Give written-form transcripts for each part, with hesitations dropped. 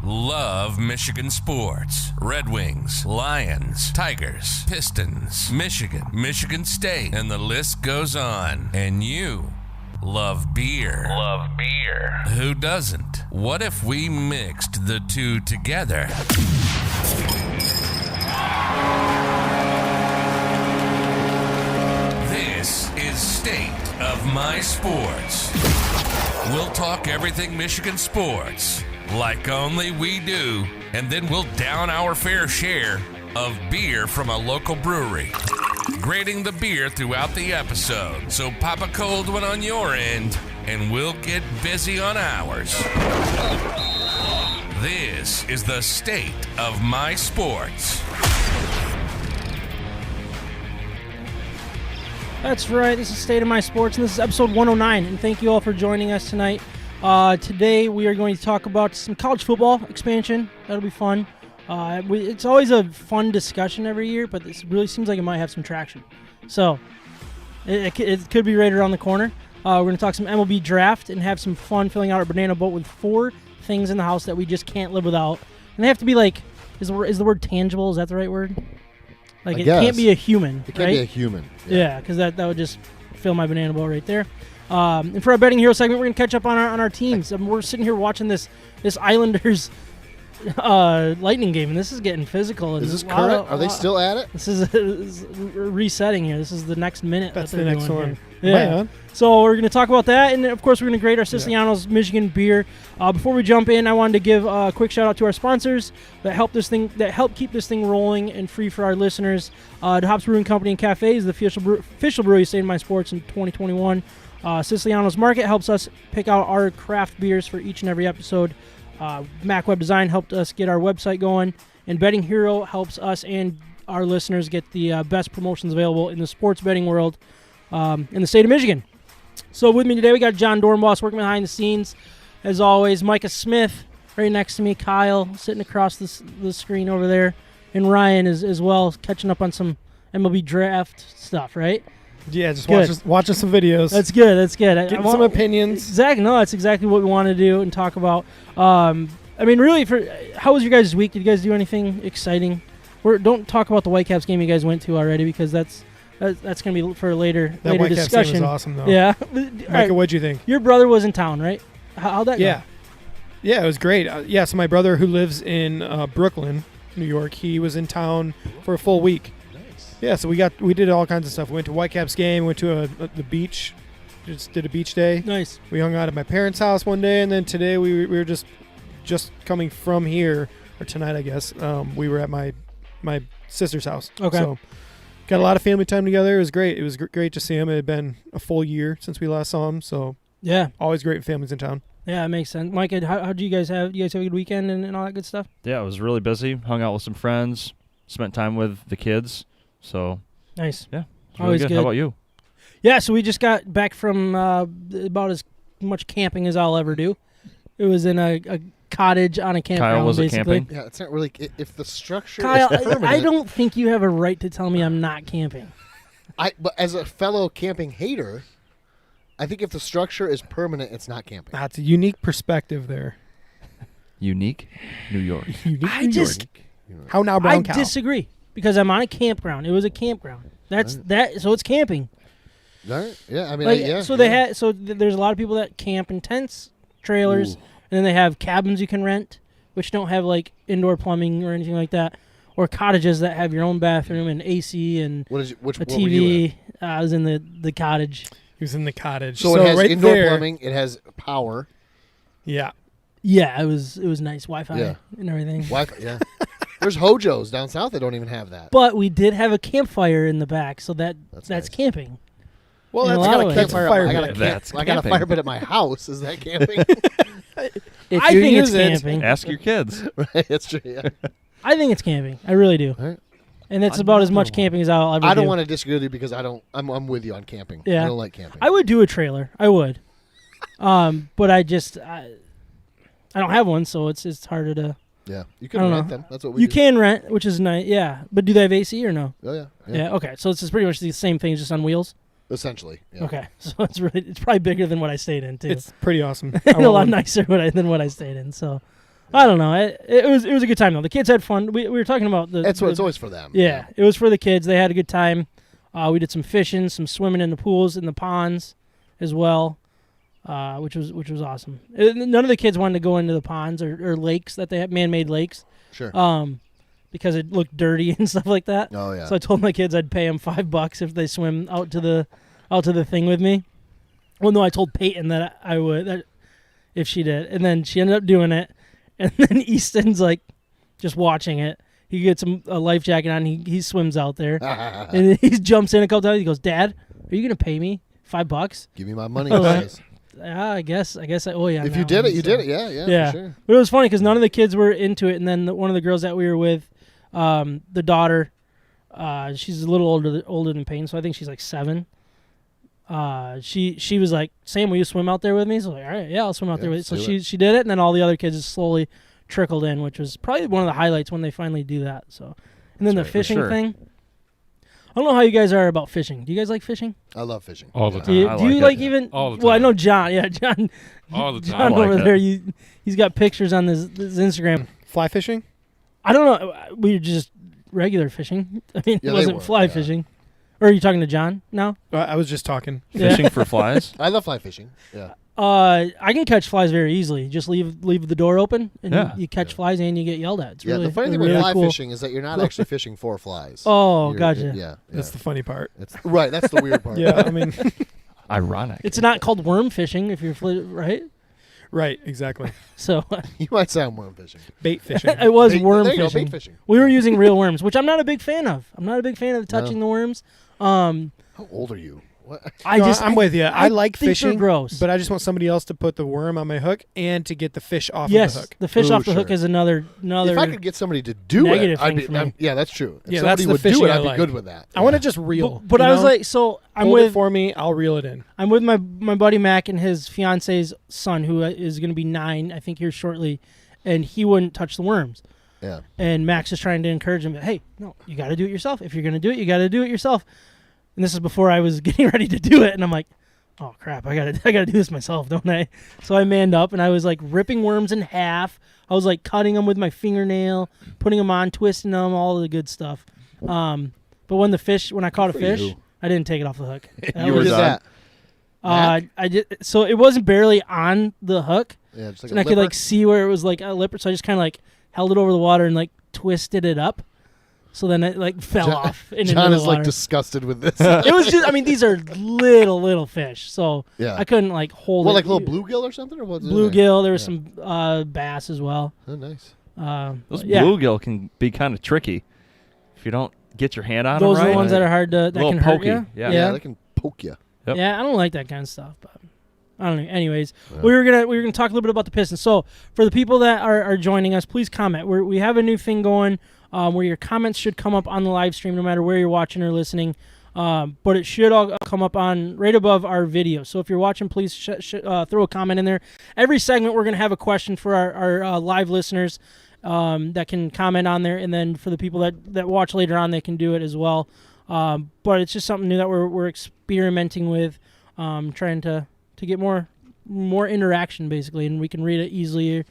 love Michigan sports. Red Wings, Lions, Tigers, Pistons, Michigan State, and the list goes on. And you love beer. Love beer. Who doesn't? What if we mixed the two together? This is State of My Sports. We'll talk everything Michigan sports, like only we do, and then we'll down our fair share of beer from a local brewery, grading the beer throughout the episode. So pop a cold one on your end, and we'll get busy on ours. This is the State of My Sports. That's right. This is State of My Sports, and this is episode 109. And thank you all for joining us tonight. Today we are going to talk about some college football expansion. That'll be fun. It's always a fun discussion every year, but this really seems like it might have some traction. So it could be right around the corner. We're going to talk some MLB draft and have some fun filling out our banana boat with 4 things in the house that we just can't live without. And they have to be like, is the word tangible? Is that the right word? Like it can't be a human. It can't be a human. Yeah, because that would just fill my banana boat right there. And for our Betting Hero segment, we're going to catch up on our teams. We're sitting here watching this Islanders Lightning game, and this is getting physical. Is this current? Are they still at it? This is resetting here. This is the next minute. That's the next one. Yeah. Right. So we're going to talk about that, and of course we're going to grade our Siciliano's Michigan beer. Before we jump in, I wanted to give a quick shout out to our sponsors that help keep this thing rolling and free for our listeners. The Hops Brewing Company and Cafe is the official brewery of State of My Sports in 2021. Siciliano's Market helps us pick out our craft beers for each and every episode. Mac Web Design helped us get our website going, and Betting Hero helps us and our listeners get the best promotions available in the sports betting world in the state of Michigan. So with me today, we got John Dornboss working behind the scenes, as always. Micah Smith right next to me. Kyle sitting across the screen over there, and Ryan is as well, catching up on some MLB draft stuff, right? Yeah, just watching some videos. That's good. Getting some opinions. Exactly. No, that's exactly what we want to do and talk about. I mean, really, how was your guys' week? Did you guys do anything exciting? Don't talk about the Whitecaps game you guys went to already, because that's going to be for later Whitecaps discussion. Game was awesome, though. Yeah. Micah, what'd you think? Your brother was in town, right? How'd that go? Yeah, it was great. So my brother, who lives in Brooklyn, New York, he was in town for a full week. Yeah, so we did all kinds of stuff. We went to Whitecaps game, went to the beach, just did a beach day. Nice. We hung out at my parents' house one day, and then today we were just coming from here, or tonight I guess. We were at my sister's house. Okay. So got a lot of family time together. It was great. It was great to see him. It had been a full year since we last saw him, so yeah, always great when families in town. Yeah, it makes sense. Micah, how do you guys have? You guys have a good weekend and all that good stuff? Yeah, it was really busy. Hung out with some friends, spent time with the kids. So nice. Yeah, always good. How about you? Yeah, so we just got back from about as much camping as I'll ever do. It was in a cottage on a campground. Kyle, was it basically. camping? Yeah, it's not really. If the structure Kyle, is permanent, I don't think you have a right to tell me I'm not camping. But as a fellow camping hater, I think if the structure is permanent, it's not camping. That's a unique perspective there. Unique New York. How now, Brown Cow? I disagree, because I'm on a campground. It was a campground. So it's camping. All right. Yeah, I mean, Like, so there's a lot of people that camp in tents, trailers, and then they have cabins you can rent, which don't have like indoor plumbing or anything like that, or cottages that have your own bathroom and AC and which a TV. Were you in? I was in the cottage. He was in the cottage. So it has right indoor there, plumbing. It has power. Yeah. Yeah, it was nice Wi-Fi and everything. Wi-Fi. Yeah. There's Hojos down south that don't even have that. But we did have a campfire in the back, so that's nice. Camping. Well, In a that's lot got of a ways. campfire. I got a fire pit at my house. Is that camping? I think it's camping. Ask your kids. Right, that's true. Yeah. I think it's camping. I really do. All right. And it's about as much camping as I'll ever do. I don't want to disagree with you because I'm with you on camping. Yeah. I don't like camping. I would do a trailer. I would. But I don't have one, so it's harder to. Yeah, you can rent them. That's what we do. You can rent, which is nice. Yeah, but do they have AC or no? Oh yeah. Yeah. Okay, so it's just pretty much the same thing, just on wheels. Essentially. Yeah. Okay, so it's probably bigger than what I stayed in too. It's pretty awesome. And a lot nicer than what I stayed in. So, I don't know. It was a good time though. The kids had fun. We were talking about the. That's what it's always for them. Yeah, it was for the kids. They had a good time. We did some fishing, some swimming in the pools, in the ponds, as well, which was awesome. None of the kids wanted to go into the ponds or lakes that they have, man-made lakes. Sure. Because it looked dirty and stuff like that. Oh yeah. So I told my kids I'd pay them $5 if they swim out to the thing with me. Well, no, I told Peyton that I would if she did, and then she ended up doing it. And then Easton's like just watching it. He gets a life jacket on. He swims out there, and he jumps in a couple times. He goes, "Dad, are you gonna pay me $5?" Give me my money, I was like, guys. Yeah, I guess. Oh yeah. If you did it, you did it. Yeah. For sure. But it was funny because none of the kids were into it, and then one of the girls that we were with, the daughter, she's a little older than Payne, so I think she's like 7. She was like, "Sam, will you swim out there with me?" So I was like, "All right, yeah, I'll swim out there with you." So she did it, and then all the other kids just slowly trickled in, which was probably one of the highlights when they finally do that. So, and then the fishing thing. I don't know how you guys are about fishing. Do you guys like fishing? I love fishing all the time. Do you like even? All the time. Well, I know John. Yeah, John. All the time. John over there. He's got pictures on his Instagram. Fly fishing? I don't know. We were just regular fishing. I mean, it wasn't fly fishing. Or are you talking to John now? I was just talking. Fishing for flies? I love fly fishing. Yeah. I can catch flies very easily. Just leave the door open, and you catch flies and you get yelled at. It's really, the funny thing really with fly cool. fishing is that you're not actually fishing for flies. Oh, gotcha. Yeah. That's the funny part. Right, that's the weird part. Yeah, I mean. Ironic. It's not called worm fishing if you're right? Right, exactly. So you might sound worm fishing. Bait fishing. It was worm there you go, fishing. bait fishing. We were using real worms, which I'm not a big fan of. I'm not a big fan of touching the worms. How old are you? What? I'm with you. I like think they're fishing, gross. but I just want somebody else to put the worm on my hook and to get the fish off of Yes, the hook. the fish Ooh, off the sure. hook is another. If I could get somebody to do negative it, I'd thing be. for me. Yeah, that's true. If Yeah, somebody that's the would do fishing it, I I'd be like. good with that. I want to just reel. But you I was know? like, so I'm Hold it with for me. I'll reel it in. I'm with my buddy Mac and his fiance's son, who is going to be 9, I think, here shortly, and he wouldn't touch the worms. Yeah. And Max is trying to encourage him. Hey, no, you got to do it yourself. If you're going to do it, you got to do it yourself. And this is before I was getting ready to do it, and I'm like, oh crap, I gotta do this myself, don't I? So I manned up and I was like ripping worms in half. I was like cutting them with my fingernail, putting them on, twisting them, all the good stuff. But when I caught a fish, I didn't take it off the hook. You were done. That? I did. So it wasn't barely on the hook, Yeah, just like and I could like see where it was like a lipper. So I just kind of like held it over the water and like twisted it up. So then it like fell off. Into John the is water. like disgusted with this. It was just. I mean, these are little fish, so Yeah. I couldn't like hold Well, it. like little bluegill or something, or what's Bluegill. There was some bass as well. Oh, nice. Those yeah. bluegill can be kind of tricky if you don't get your hand on Those them are right. the ones that are hard to that Little can hurt pokey, you. yeah. Yeah, they can poke you. Yep. Yeah, I don't like that kind of stuff, but I don't know. Anyways, we were gonna talk a little bit about the Pistons. So for the people that are joining us, please comment. We have a new thing going where your comments should come up on the live stream, no matter where you're watching or listening. But it should all come up on right above our video. So if you're watching, please throw a comment in there. Every segment, we're gonna have a question for our live listeners that can comment on there, and then for the people that watch later on, they can do it as well. But it's just something new that we're experimenting with, trying to get more interaction basically, and we can read it easier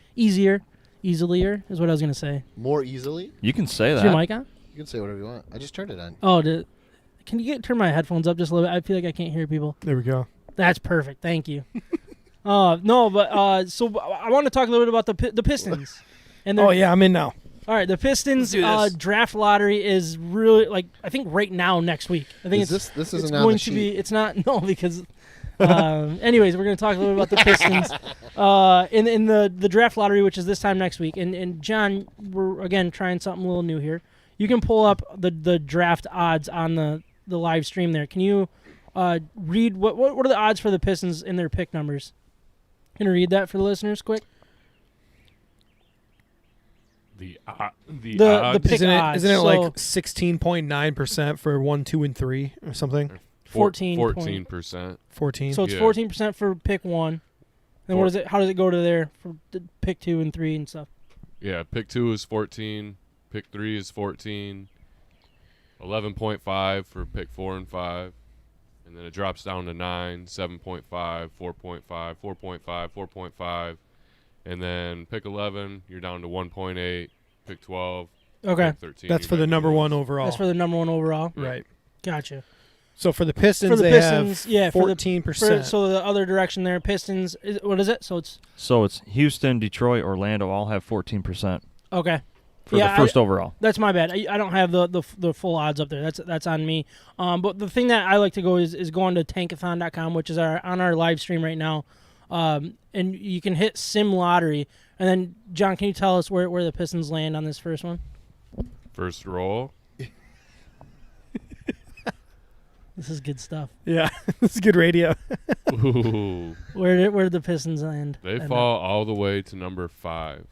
is what I was gonna say. More easily? You can say Is that. your mic on? You can say whatever you want. I just turned it on. Oh, can you turn my headphones up just a little bit? I feel like I can't hear people. There we go. That's perfect. Thank you. No, but so I want to talk a little bit about the Pistons. And Oh yeah, I'm in now. all right, the Pistons Let's do this. draft lottery is really I think right now next week. I think This it's isn't on going the to sheet. be. It's not because. Anyways, we're going to talk a little bit about the Pistons in the draft lottery, which is this time next week. And John, we're again trying something a little new here. You can pull up the draft odds on the live stream there. Can you read what are the odds for the Pistons in their pick numbers? Can you read that for the listeners, quick? The The pick odds. Isn't it So- like 16.9% for 1, 2, and 3 or something? 14%. 14. So it's Yeah. 14% for pick 1. Then what is it? How does it go to there for pick 2 and 3 and stuff? Yeah, pick 2 is 14. Pick 3 is 14. 11.5 for pick 4 and 5. And then it drops down to 9, 7.5, 4.5, 4.5, 4.5. And then pick 11, you're down to 1.8. Pick 12. Okay. Pick 13. That's for you're the back number to one overall. That's for the number one overall. Right. Gotcha. So for the Pistons, For the they Pistons, have yeah, 14%. So the other direction there, Pistons. What is it? So it's Houston, Detroit, Orlando all have 14% okay. for the first overall. That's my bad. I don't have the full odds up there. That's on me. But the thing that I like to go is go on to tankathon.com, which is on our live stream right now. And you can hit Sim Lottery. And then, John, can you tell us where the Pistons land on this first one? First roll. This is good stuff. Yeah, this is good radio. Ooh. Where did the Pistons end? They fall all the way to number 5.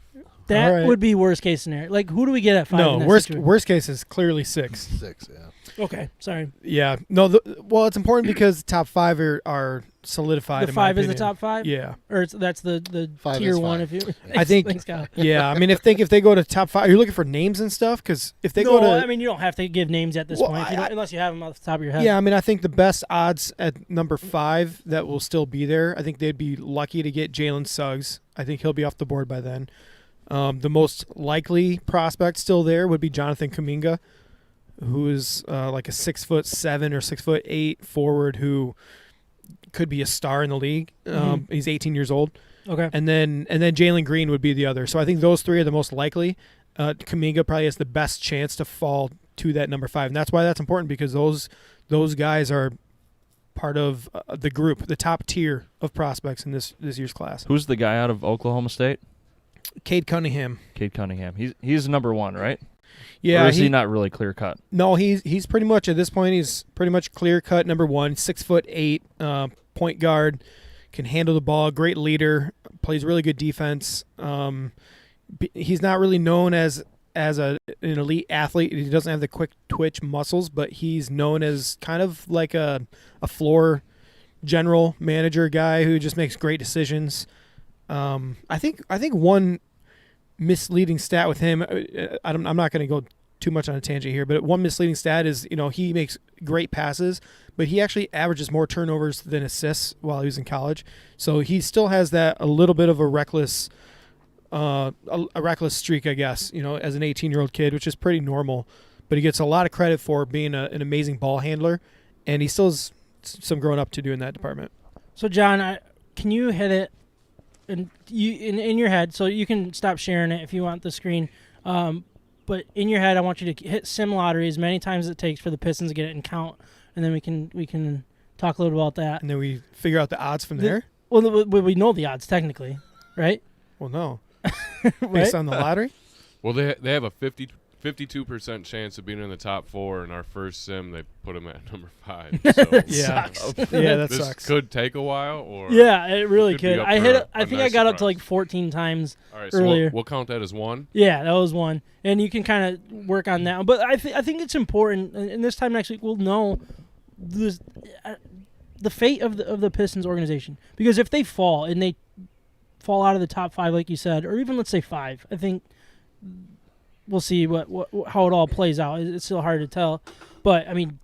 That All right. would be worst case scenario. Like, who do we get at 5? No, in that worst situation? case is clearly 6. 6, yeah. Okay, sorry. Yeah. No, well, it's important because the top 5 are solidified. The in my 5 is the opinion. top 5? Yeah. Or that's the 5 tier is 1 5. if you. I think. Thanks, Kyle. Yeah. I mean, if they go to top 5, you're looking for names and stuff because if they no, go to. I mean, you don't have to give names at this Well, point if you don't, unless you have them off the top of your head. Yeah, I mean, I think the best odds at number 5 that will still be there. I think they'd be lucky to get Jalen Suggs. I think he'll be off the board by then. The most likely prospect still there would be Jonathan Kuminga, who is like a 6'7" or 6'8" forward who could be a star in the league. He's 18 years old. Okay. And then Jalen Green would be the other. So I think those 3 are the most likely. Kuminga probably has the best chance to fall to that number 5, and that's why that's important because those guys are part of the group, the top tier of prospects in this year's class. Who's the guy out of Oklahoma State? Cade Cunningham. Cade Cunningham. He's number 1, right? Yeah, Or is he not really clear cut? No, he's pretty much at this point. He's pretty much clear cut number 1, 6'8", point guard, can handle the ball, great leader, plays really good defense. He's not really known as an elite athlete. He doesn't have the quick twitch muscles, but he's known as kind of like a floor general manager guy who just makes great decisions. I think one misleading stat with him, I'm not going to go too much on a tangent here, but one misleading stat is, he makes great passes, but he actually averages more turnovers than assists while he was in college. So he still has that a little bit of a reckless streak, I guess, as an 18-year-old kid, which is pretty normal, but he gets a lot of credit for being an amazing ball handler, and he still has some growing up to do in that department. So, John, can you hit it in your head? So you can stop sharing it if you want the screen. But in your head, I want you to hit Sim Lottery as many times as it takes for the Pistons to get it and count, and then we can talk a little about that. And then we figure out the odds from there? Well, we know the odds technically, right? Well, no. Right? Based on the lottery? Well, they have a 52% chance of being in the top 4. In our first sim, they put them at number 5. So Yeah. Sucks. Yeah, that this sucks. could take a while, or Yeah, it really could be could. up I for hit a- it. I a think nice I got up to surprise. like 14 times All right, so earlier. we'll count that as 1. Yeah, that was one, and you can kind of work on that. But I think it's important, and this time next week we'll know the fate of the Pistons organization, because if they fall and they fall out of the top 5, like you said, or even let's say 5, I think we'll see how it all plays out. It's still hard to tell, but I mean,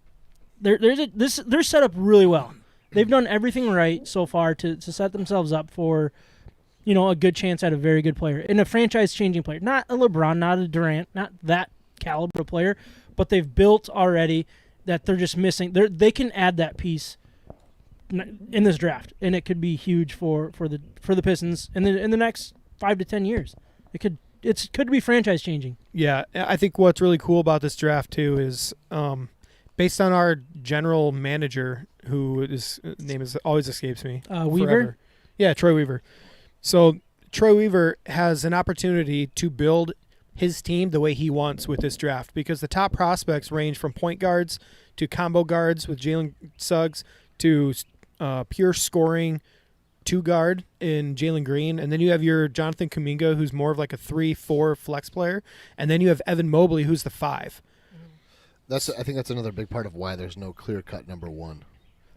they're set up really well. They've done everything right so far to set themselves up for, a good chance at a very good player and a franchise-changing player. Not a LeBron, not a Durant, not that caliber player, but they've built already that they're just missing. They can add that piece in this draft, and it could be huge for the Pistons in the next 5 to 10 years. It could be franchise-changing. Yeah, I think what's really cool about this draft, too, is based on our general manager, whose name always escapes me. Weaver? Forever. Yeah, Troy Weaver. So Troy Weaver has an opportunity to build his team the way he wants with this draft, because the top prospects range from point guards to combo guards with Jalen Suggs to pure scoring 2-guard in Jalen Green, and then you have your Jonathan Kuminga, who's more of like a 3-4 flex player, and then you have Evan Mobley, who's the 5. I think that's another big part of why there's no clear-cut number 1.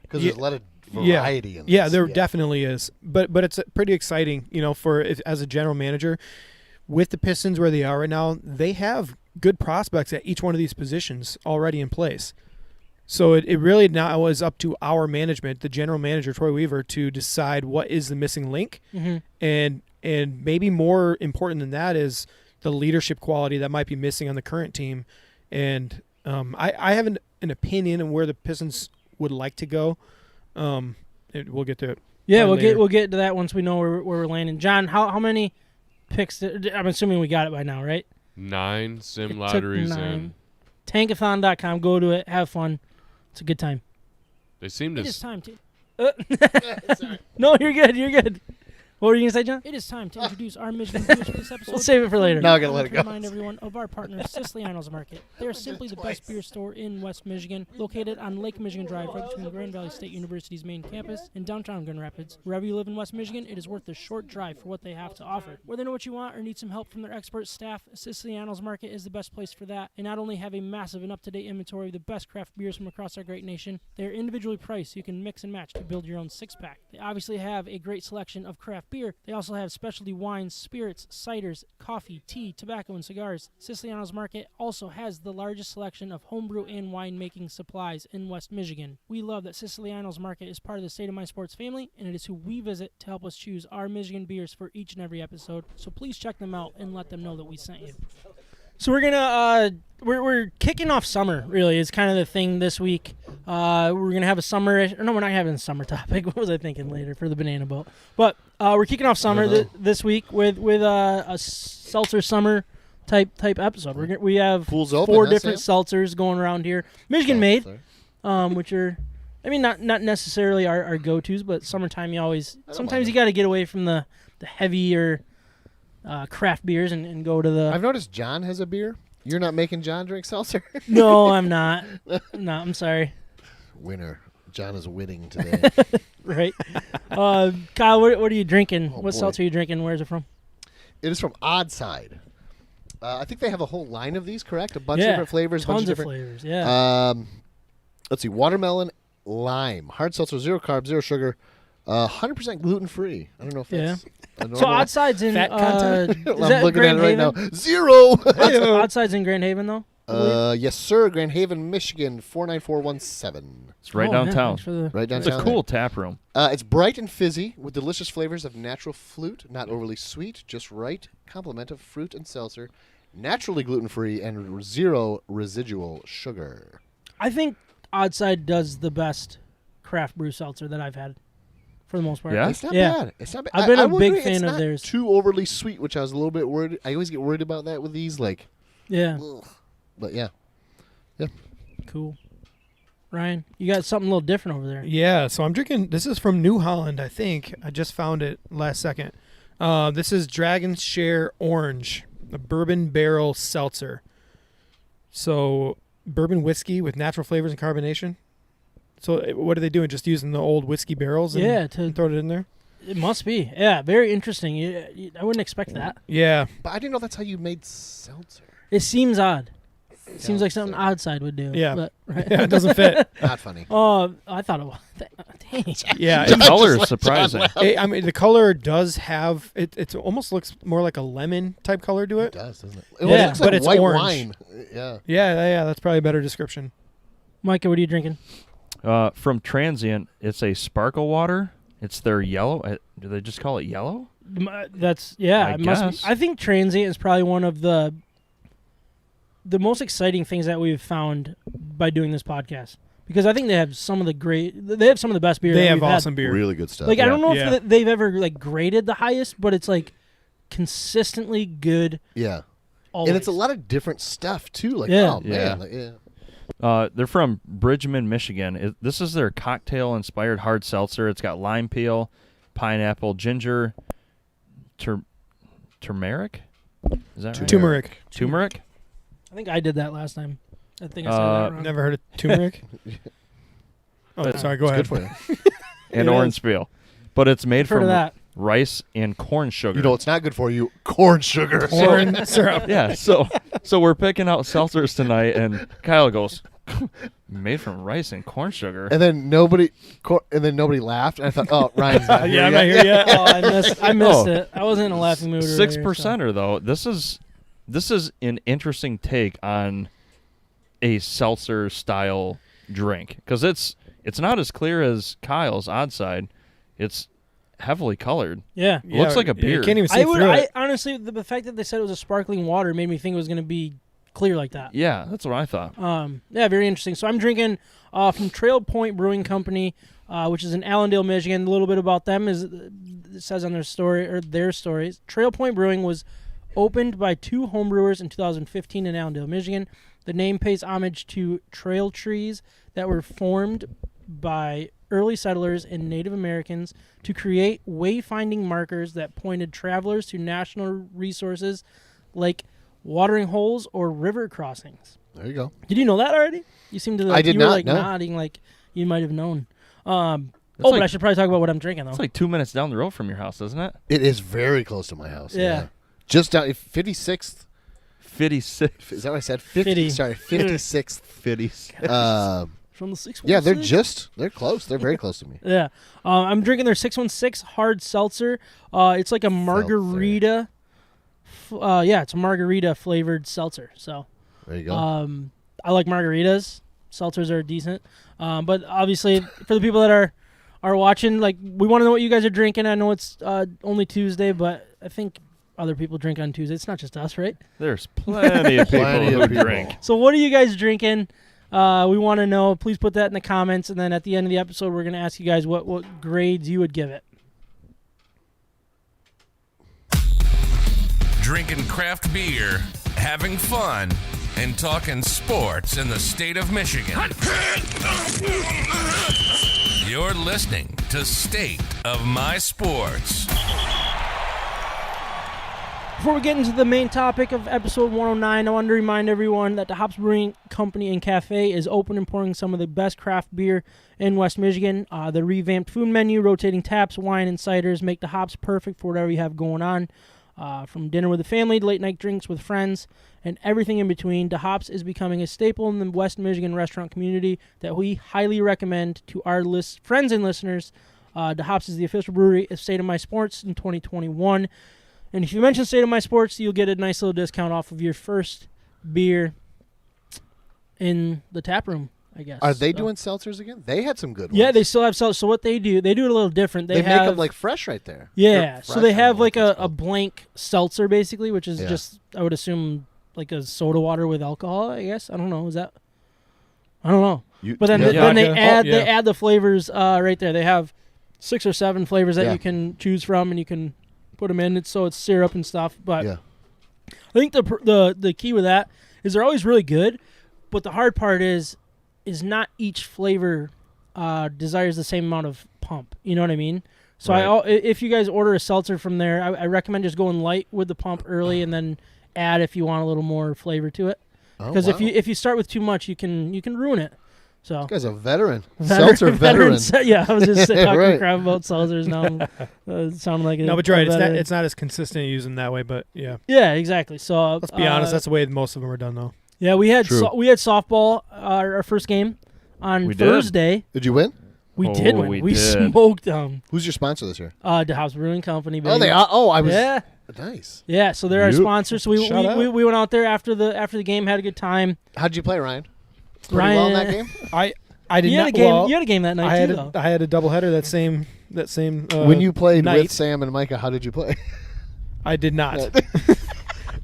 Because Yeah. there's a lot of variety in this. Yeah, there definitely is. But it's pretty exciting, as a general manager. With the Pistons where they are right now, they have good prospects at each one of these positions already in place. So it really now is up to our management, the general manager, Troy Weaver, to decide what is the missing link. Mm-hmm. And And maybe more important than that is the leadership quality that might be missing on the current team. And I have an opinion on where the Pistons would like to go. We'll get to it. Yeah, later. we'll get to that once we know where we're landing. John, how many picks? I'm assuming we got it by now, right? 9 sim It took lotteries 9. in. Tankathon.com. Go to it. Have fun. It's a good time. They seem to. It is time to. No, you're good. You're good. What were you going to say, John? It is time to introduce our Michigan beers for this episode. We'll save it for later. Now I gotta let it go. Remind everyone of our partner, Siciliano's Market. They are simply the best beer store in West Michigan, located on Lake Michigan Drive, right between Grand Valley State University's main campus and downtown Grand Rapids. Wherever you live in West Michigan, it is worth the short drive for what they have to offer. Whether you know what you want or need some help from their expert staff, Siciliano's Market is the best place for that. They not only have a massive and up-to-date inventory of the best craft beers from across our great nation, they are individually priced so you can mix and match to build your own six-pack. They obviously have a great selection of craft beer. They also have specialty wines, spirits, ciders, coffee, tea, tobacco, and cigars. Siciliano's Market also has the largest selection of homebrew and winemaking supplies in West Michigan. We love that Siciliano's Market is part of the State of My Sports family, and it is who we visit to help us choose our Michigan beers for each and every episode. So please check them out and let them know that we sent you. So we're gonna we're kicking off summer. Really, is kind of the thing this week. We're gonna have a summer. No, we're not having a summer topic. What was I thinking later for the banana boat? But we're kicking off summer this week with a seltzer summer type episode. We have Pool's open, 4 huh, different Sam? seltzers going around here, Michigan made, which are. I mean, not necessarily our go-tos, but summertime sometimes you got to get away from the heavier craft beers and go to the. I've noticed John has a beer. You're not making John drink seltzer? No, I'm not. No, I'm sorry. Winner. John is winning today. Right. Kyle, what are you drinking? Oh, what boy. seltzer are you drinking? Where's it from? It is from Oddside. I think they have a whole line of these, correct? A bunch Yeah, of different flavors. Tons bunch of different, flavors, yeah. Let's see. Watermelon, lime. Hard seltzer, 0 carbs, 0 sugar. 100% gluten-free. I don't know if that's a normal. So Oddside's in Fat content? is I'm that looking Grand at it right Haven? now. 0! Oddside's in Grand Haven, though? I believe? Yes, sir. Grand Haven, Michigan, 49417. It's right Oh, man, downtown. thanks for the- Right It's downtown. a cool tap room. It's bright and fizzy with delicious flavors of natural flute, not overly sweet, just right complement of fruit and seltzer, naturally gluten-free, and 0 residual sugar. I think Oddside does the best craft brew seltzer that I've had, for the most part. Yeah? It's not Yeah. bad. It's not bad. I've been I a will big agree, fan it's of not theirs. too overly sweet, which I was a little bit worried. I always get worried about that with these, like, Yeah. ugh. But yeah. Cool. Ryan, you got something a little different over there. Yeah, so I'm drinking. This is from New Holland, I think. I just found it last second. This is Dragon's Share Orange, a bourbon barrel seltzer. So bourbon whiskey with natural flavors and carbonation. So what are they doing? Just using the old whiskey barrels and, Yeah, and throw it in there? It must be. Yeah, very interesting. I wouldn't expect that. Yeah. But I didn't know that's how you made seltzer. It seems odd. It seems like something Oddside would do. Yeah. But, right. Yeah, it doesn't fit. Not funny. Oh, I thought it was. Dang. Yeah. The color is like surprising. I mean, the color does have it. It almost looks more like a lemon type color to It it. does, doesn't it? Yeah, looks but like it's white orange. wine. Yeah. Yeah. That's probably a better description. Micah, what are you drinking? From Transient, it's a sparkle water. It's their yellow. Do they just call it yellow? That's yeah. I It must be. guess. I think Transient is probably one of the most exciting things that we've found by doing this podcast, because I think they have some of the best beer. They that have we've had. awesome beer. Really good stuff. Like I don't know Yeah. if they've ever like graded the highest, but it's like consistently good. Yeah. Always. And it's a lot of different stuff, too. Like, Yeah. oh, Yeah. man. Like, yeah. They're from Bridgman, Michigan. This is their cocktail-inspired hard seltzer. It's got lime peel, pineapple, ginger, turmeric. Is that right? Turmeric. Turmeric? I think I did that last time. I think I said Uh, that wrong. Never heard of turmeric? Oh, sorry. Go ahead. Good for you. And It orange peel. But it's made I've heard from of that. rice and corn sugar. You know it's not good for you? Corn sugar. Corn syrup. Yeah, so we're picking out seltzers tonight, and Kyle goes, made from rice and corn sugar. And then nobody laughed. And I thought, oh, Ryan's not here Yeah, I'm yet. not here yet. Oh, I missed Oh. it. I wasn't in a laughing mood. 6%er though. This is an interesting take on a seltzer style drink, because it's not as clear as Kyle's Oddside. It's heavily colored. Yeah. It looks like a beer. You can't even see through it. Honestly, the fact that they said it was a sparkling water made me think it was going to be clear like that. Yeah, that's what I thought. Yeah, very interesting. So I'm drinking from Trail Point Brewing Company, which is in Allendale, Michigan. A little bit about them is it says on their stories. Trail Point Brewing was opened by two homebrewers in 2015 in Allendale, Michigan. The name pays homage to trail trees that were formed by early settlers and Native Americans to create wayfinding markers that pointed travelers to national resources like watering holes or river crossings. There you go. Did you know that already? You seem to I did you were not, like no. nodding like you might have known. But like- I should probably talk about what I'm drinking though. It's like 2 minutes down the road from your house, isn't it? It is very close to my house. Yeah. Just down 56th. 56. Is that what I said? 50. 50. Sorry, 56th. 56. From the 616. Yeah, they're close. They're very close to me. Yeah. I'm drinking their 616 hard seltzer. It's like a margarita. It's a margarita flavored seltzer. So There you go. I like margaritas. Seltzers are decent. But obviously, for the people that are watching, like we want to know what you guys are drinking. I know it's only Tuesday, but I think other people drink on Tuesday. It's not just us, right? There's plenty of people Plenty who of people. drink. So what are you guys drinking? We want to know. Please put that in the comments, and then at the end of the episode, we're going to ask you guys what grades you would give it. Drinking craft beer, having fun, and talking sports in the state of Michigan. You're listening to State of My Sports. Before we get into the main topic of episode 109, I want to remind everyone that the Hops Brewing Company and Cafe is open and pouring some of the best craft beer in West Michigan. The revamped food menu, rotating taps, wine, and ciders make the hops perfect for whatever you have going on. From dinner with the family to late night drinks with friends and everything in between, the Hops is becoming a staple in the West Michigan restaurant community that we highly recommend to our friends and listeners. The Hops is the official brewery of State of My Sports in 2021. And if you mention State of My Sports, you'll get a nice little discount off of your first beer in the tap room, I guess. Are they doing seltzers again? They had some good ones. Yeah, they still have seltzers. So what they do it a little different. They have, make them like fresh right there. Yeah, Or so fresh, they I don't have know like what it's a called. blank seltzer, basically, which is Yeah. just, I would assume, like a soda water with alcohol, I guess. I don't know. Is that? I don't know. But then, Yeah. then they Vodka. add Oh, they yeah. add the flavors right there. They have 6 or 7 flavors that Yeah. you can choose from, and you can put them in. It's syrup and stuff. But Yeah. I think the key with that is they're always really good, but the hard part is not each flavor desires the same amount of pump. You know what I mean? So if you guys order a seltzer from there, I recommend just going light with the pump early, and then add if you want a little more flavor to it. Because wow. if you start with too much, you can ruin it. So This guy's a veteran. Seltzer veteran. Yeah, I was just talking Right. crap about seltzers now. Sounding like No, but you're right. veteran. It's not as consistent using that way, but yeah. Yeah, exactly. So Let's be honest. That's the way most of them are done, though. yeah. We had True. we had softball our first game on We did. Thursday. Did you win? We Oh, did win. we We did. smoked them. Who's your sponsor this year? The House Brewing Company. Baby. Oh, they are. Oh, I was. Yeah, Nice. yeah. So they're our Yep. sponsor. So Shout out. we went out there after the game, had a good time. How'd you play, Ryan? Pretty well in that Ryan- game? I did You had not. a game. Well, You had a game that night I had too, though. I had a doubleheader that same. When you played night. with Sam and Micah, how did you play? I did not.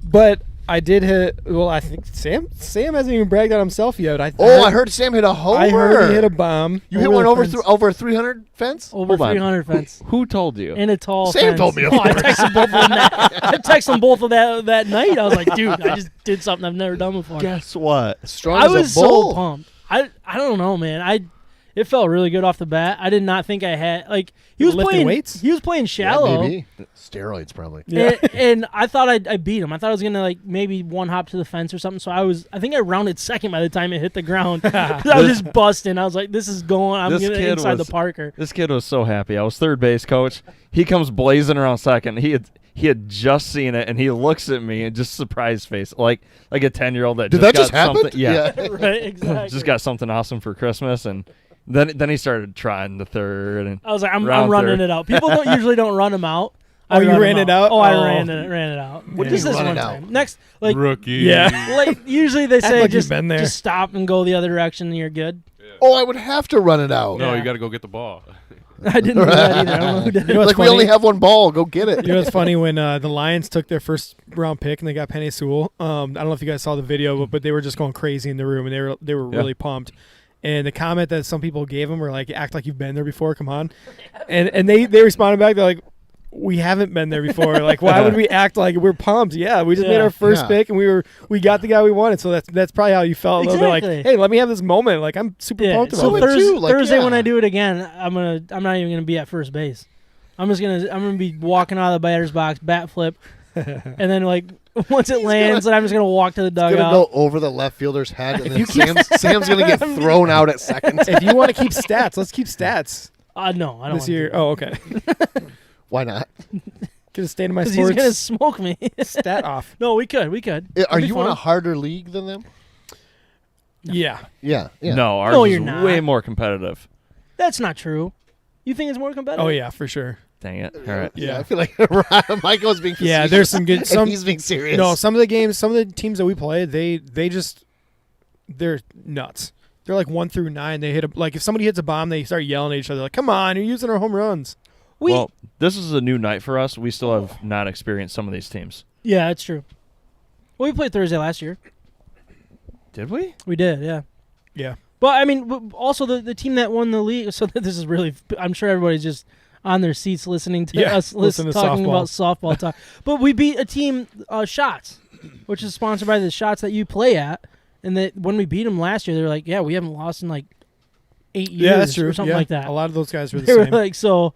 But I did hit. Well, I think Sam hasn't even bragged on himself yet. I heard Sam hit a homer. I heard he hit a bomb. You hit one the over fence. over a 300 fence? Over Hold on. 300 fence. Who told you? In a tall Sam fence. told me, of Oh, I course. texted both of them I texted them both of that night. I was like, dude, I just did something I've never done before. Guess what? Strong I as was a bull. so pumped. I don't know, man. It felt really good off the bat. I did not think I had he was Lifting playing weights? He was playing Yeah, shallow. maybe. Steroids, probably. And I thought I beat him. I thought I was gonna maybe one hop to the fence or something. So I think I rounded second by the time it hit the ground. 'Cause I was just busting. I was like, this is going. I'm This getting kid inside was- the Parker. This kid was so happy. I was third base coach. He comes blazing around second. He had just seen it, and he looks at me and just surprise face, like a 10-year-old that Did just that just got happen? something. Yeah, Right, exactly. just got something awesome for Christmas, and then he started trying the third. And I was like, I'm round running third. it out. People usually don't run them out. Oh, I you run ran 'em it out? Oh, I Oh. ran it out. What do Just you this run one it time. out? Next, Rookie. Yeah. like usually they say like just you've been there. just stop and go the other direction and you're good. Oh, I would have to run it out. No, Yeah. you got to go get the ball. I didn't know that either. I don't know who did it. know what's Like, we funny? only have one ball. Go get it. You know what's funny when the Lions took their first round pick and they got Penei Sewell. I don't know if you guys saw the video, but they were just going crazy in the room and they were really pumped. And the comment that some people gave him were like, "Act like you've been there before. Come on," and they responded back. They're like, "We haven't been there before. Like, why would we act like we're pumped? Yeah, we just made our first pick and we got the guy we wanted. So that's probably how you felt a little bit. Like, hey, let me have this moment. Like, I'm super pumped So about it. Thursday when I do it again, I'm not even gonna be at first base. I'm gonna be walking out of the batter's box, bat flip, and then like once it lands, then I'm just gonna walk to the It's gonna dugout. go over the left fielder's head, and then Sam's gonna get thrown out at second. If you want to keep stats, let's keep stats No, I don't. this year. Oh, okay. Why not? Get a state of my Because he's sports gonna smoke me. stat off. No, we could. Are It'd be you in fun. a harder league than them? Yeah. Yeah. No, ours No, is you're not. way more competitive. That's not true. You think it's more competitive? Oh yeah, for sure. Dang it. All right. Yeah. I feel like Michael's being facetious. Yeah, there's some good. And he's being serious. No, some of the games, some of the teams that we play, they're nuts. They're like 1 through 9. They hit like if somebody hits a bomb, they start yelling at each other like, "Come on, you're using our home runs." Well, this is a new night for us. We still have not experienced some of these teams. Yeah, that's true. Well, we played Thursday last year. Did we? We did, yeah. Yeah. But I mean, also the team that won the league. So this is really. I'm sure everybody's just on their seats listening to us listen to talking softball. about softball talk. But we beat a team, Shots, which is sponsored by the Shots that you play at. And that when we beat them last year, they were like, "Yeah, we haven't lost in like 8 years Yeah, that's true. or something like that." A lot of those guys were the They were same. like, so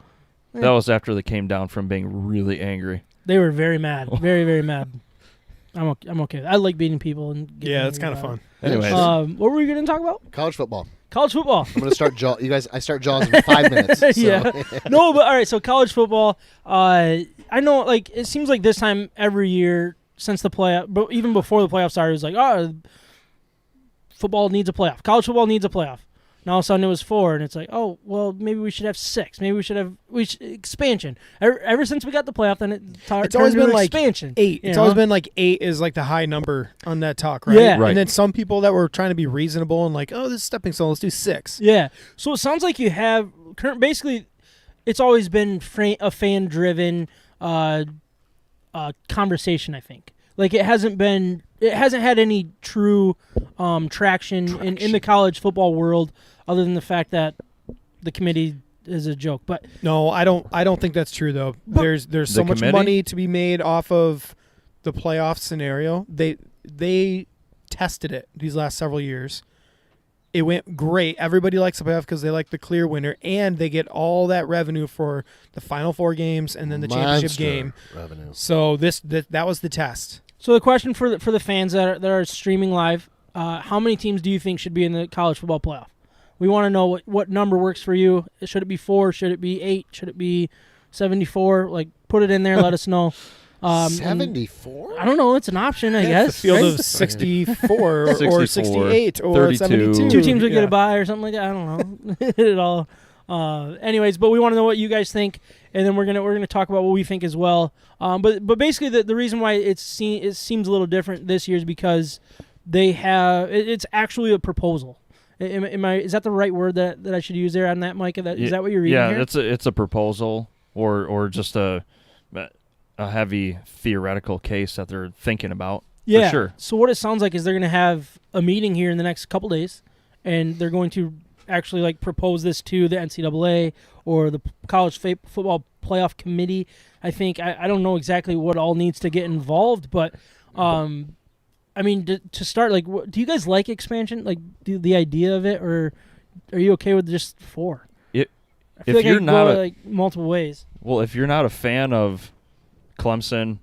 That was after they came down from being really angry. they were very mad, very very mad. I'm okay. I like beating people and getting Yeah, that's angry kind of about fun. Anyways, it. What were we going to talk about? College football. College football. I'm gonna start Jaws. You guys, I start Jaws in 5 minutes. So. Yeah. No, but all right. So college football. I know, like it seems like this time every year since the playoff, but even before the playoff started, it was like, oh, football needs a playoff. College football needs a playoff. Now all of a sudden it was 4, and it's like, oh, well, maybe we should have 6. Maybe we should have expansion. Ever since we got the playoff, then it's always been like expansion. 8. you It's know? always been like 8 is like the high number on that talk, right? Yeah. Right. And then some people that were trying to be reasonable and like, oh, this is stepping stone, let's do 6. Yeah. So it sounds like you have basically, it's always been a fan-driven conversation. I think like it hasn't had any true traction in the college football world, other than the fact that the committee is a joke. But No, I don't think that's true though. There's so much committee? money to be made off of the playoff scenario. They tested it these last several years. It went great. Everybody likes the playoff because they like the clear winner, and they get all that revenue for the Final 4 games and then the championship Monster game. revenue. So that was the test. so the question for the fans that are streaming live, how many teams do you think should be in the college football playoff? We want to know what number works for you. Should it be 4? Should it be 8? Should it be 74? Like, put it in there. Let us know. 74. I don't know. It's an option, I It's guess. a field right? of 64 or 64, 68 or 32. 72. Two teams would get Yeah. a bye or something like that. I don't know. It all. Anyways, but we want to know what you guys think, and then we're gonna talk about what we think as well. But basically, the reason why it seems a little different this year is because they have it's actually a proposal. Is that the right word that I should use there on that, Micah? Is that what you're reading Yeah, here? it's a proposal or just a heavy theoretical case that they're thinking about. Yeah. For sure. So what it sounds like is they're going to have a meeting here in the next couple days, and they're going to actually like propose this to the NCAA or the college football playoff committee. I think I don't know exactly what all needs to get involved, but I mean to start, like, do you guys like expansion? Like the idea of it, or are you okay with just 4? I feel like you're I could not go a- like multiple ways. Well, if you're not a fan of Clemson,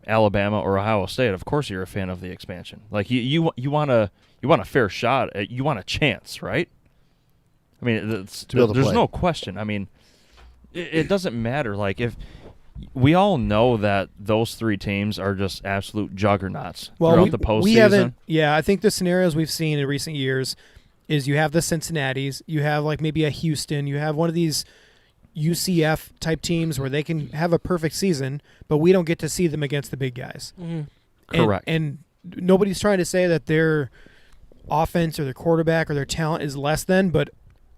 Alabama, or Ohio State, of course you're a fan of the expansion. Like you want a fair shot. You want a chance, right? I mean, be able to there's play. no question. I mean, it doesn't matter. Like if we all know that those 3 teams are just absolute juggernauts throughout the postseason. we haven't. Yeah, I think the scenarios we've seen in recent years is you have the Cincinnatis, you have like maybe a Houston, you have one of these UCF type teams where they can have a perfect season, but we don't get to see them against the big guys. Mm-hmm. Correct. And nobody's trying to say that their offense or their quarterback or their talent is less than, but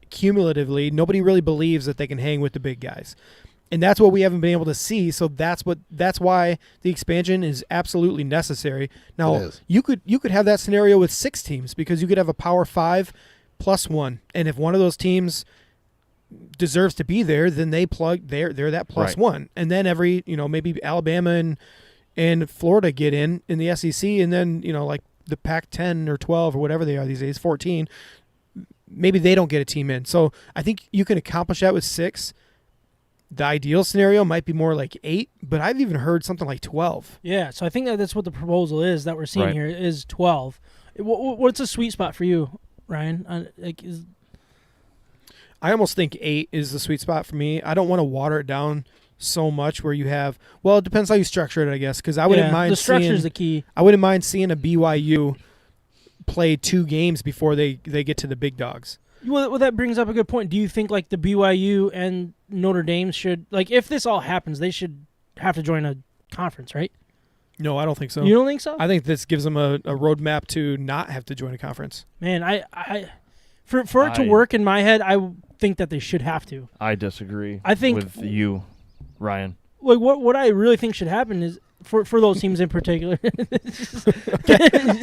cumulatively, nobody really believes that they can hang with the big guys. And that's what we haven't been able to see. So that's why the expansion is absolutely necessary. Now, you could have that scenario with 6 teams because you could have a Power 5 plus 1. And if one of those teams deserves to be there, then they're that plus 1. And then every, maybe Alabama and Florida get in the SEC, and then, like the Pac-10 or 12 or whatever they are these days, 14, maybe they don't get a team in. So I think you can accomplish that with 6. The ideal scenario might be more like 8, but I've even heard something like 12. Yeah, so I think that's what the proposal is that we're seeing here is 12. What's a sweet spot for you, Ryan? I almost think 8 is the sweet spot for me. I don't want to water it down so much where you have. Well, it depends how you structure it, I guess. Because I wouldn't mind. The structure is the key. I wouldn't mind seeing a BYU play 2 games before they get to the big dogs. Well, that brings up a good point. Do you think like the BYU and Notre Dame should, like, if this all happens, they should have to join a conference, right? No, I don't think so. You don't think so? I think this gives them a roadmap to not have to join a conference. Man, for it to work in my head, I think that they should have to. I disagree. I think with you, Ryan. Like what I really think should happen is for those teams in particular. Sorry,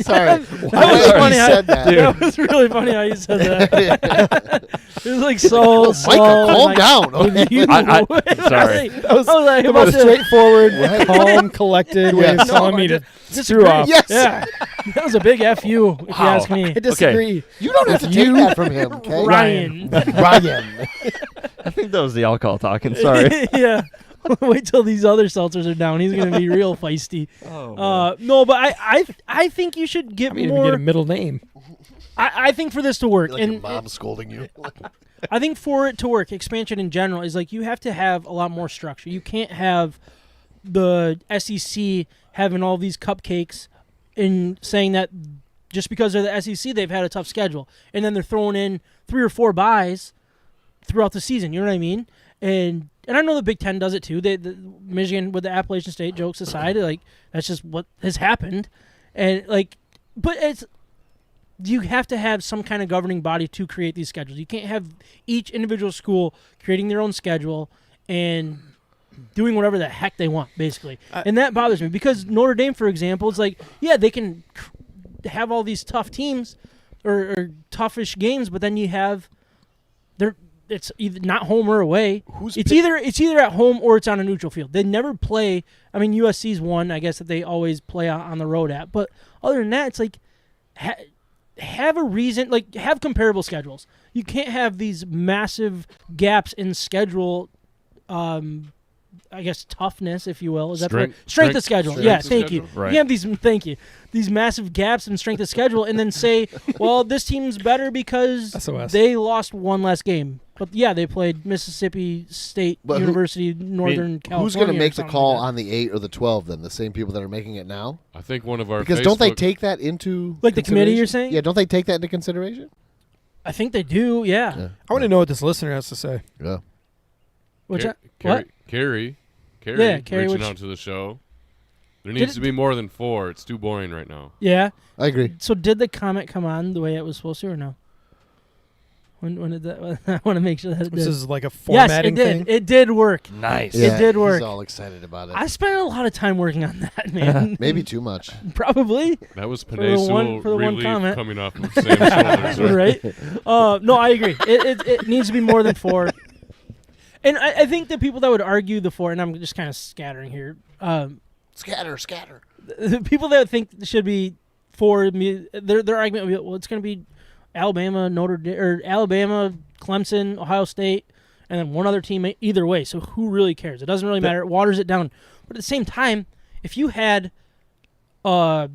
that was funny. That was really funny how you said that. It was like so Michael, calm down. Okay. Sorry. That was the most straightforward, calm, collected way of telling me to screw off. Yes. Yeah, that was a big FU, if you ask me. I disagree. You don't have to take that from him, okay? Ryan. I think that was the alcohol talking. Sorry. Yeah. Wait till these other seltzers are down. He's going to be real feisty. No, but I think you should get more. Even get a middle name. I think for this to work, Like and your mom scolding you. I think for it to work, expansion in general is like you have to have a lot more structure. You can't have the SEC having all these cupcakes and saying that just because they're the SEC, they've had a tough schedule, and then they're throwing in 3 or 4 buys throughout the season. You know what I mean? And I know the Big Ten does it too. The Michigan with the Appalachian State, jokes aside, like that's just what has happened. And like, but you have to have some kind of governing body to create these schedules. You can't have each individual school creating their own schedule and doing whatever the heck they want, basically. And that bothers me because Notre Dame, for example, is like, yeah, they can have all these tough teams or toughish games, but then you have it's either not home or away. It's either at home or it's on a neutral field. They never play. I mean, USC's one, I guess, that they always play on the road at. But other than that, it's like have a reason, like have comparable schedules. You can't have these massive gaps in schedule. I guess toughness, if you will, is that strength of schedule? Yeah, thank you. Right. You have these massive gaps in strength of schedule, and then say, well, this team's better because they lost one less game. But yeah, they played Mississippi State University, Northern California. Who's going to make the call on the 8 or the 12 then? The same people that are making it now? I think one of our because don't they take that into the committee? You're saying? Yeah, don't they take that into consideration? I think they do. Yeah. I want to know what this listener has to say. Yeah. What? Carrie reaching out to the show. There needs to be more than 4. It's too boring right now. Yeah. I agree. So did the comment come on the way it was supposed to or no? When did that? I want to make sure that it did. This is like a formatting thing. It did work. Nice. Yeah, it did work. He's all excited about it. I spent a lot of time working on that, man. Maybe too much. Probably. That was Panay Sewell relief comment. coming off of Sam's shoulders. Right? No, I agree. It needs to be more than 4. And I think the people that would argue the 4, and I'm just kind of scattering here. Scatter. The people that think it should be 4, their argument would be, well, it's going to be Alabama, Alabama, Clemson, Ohio State, and then one other team either way. So who really cares? It doesn't really matter. It waters it down. But at the same time, if you had, most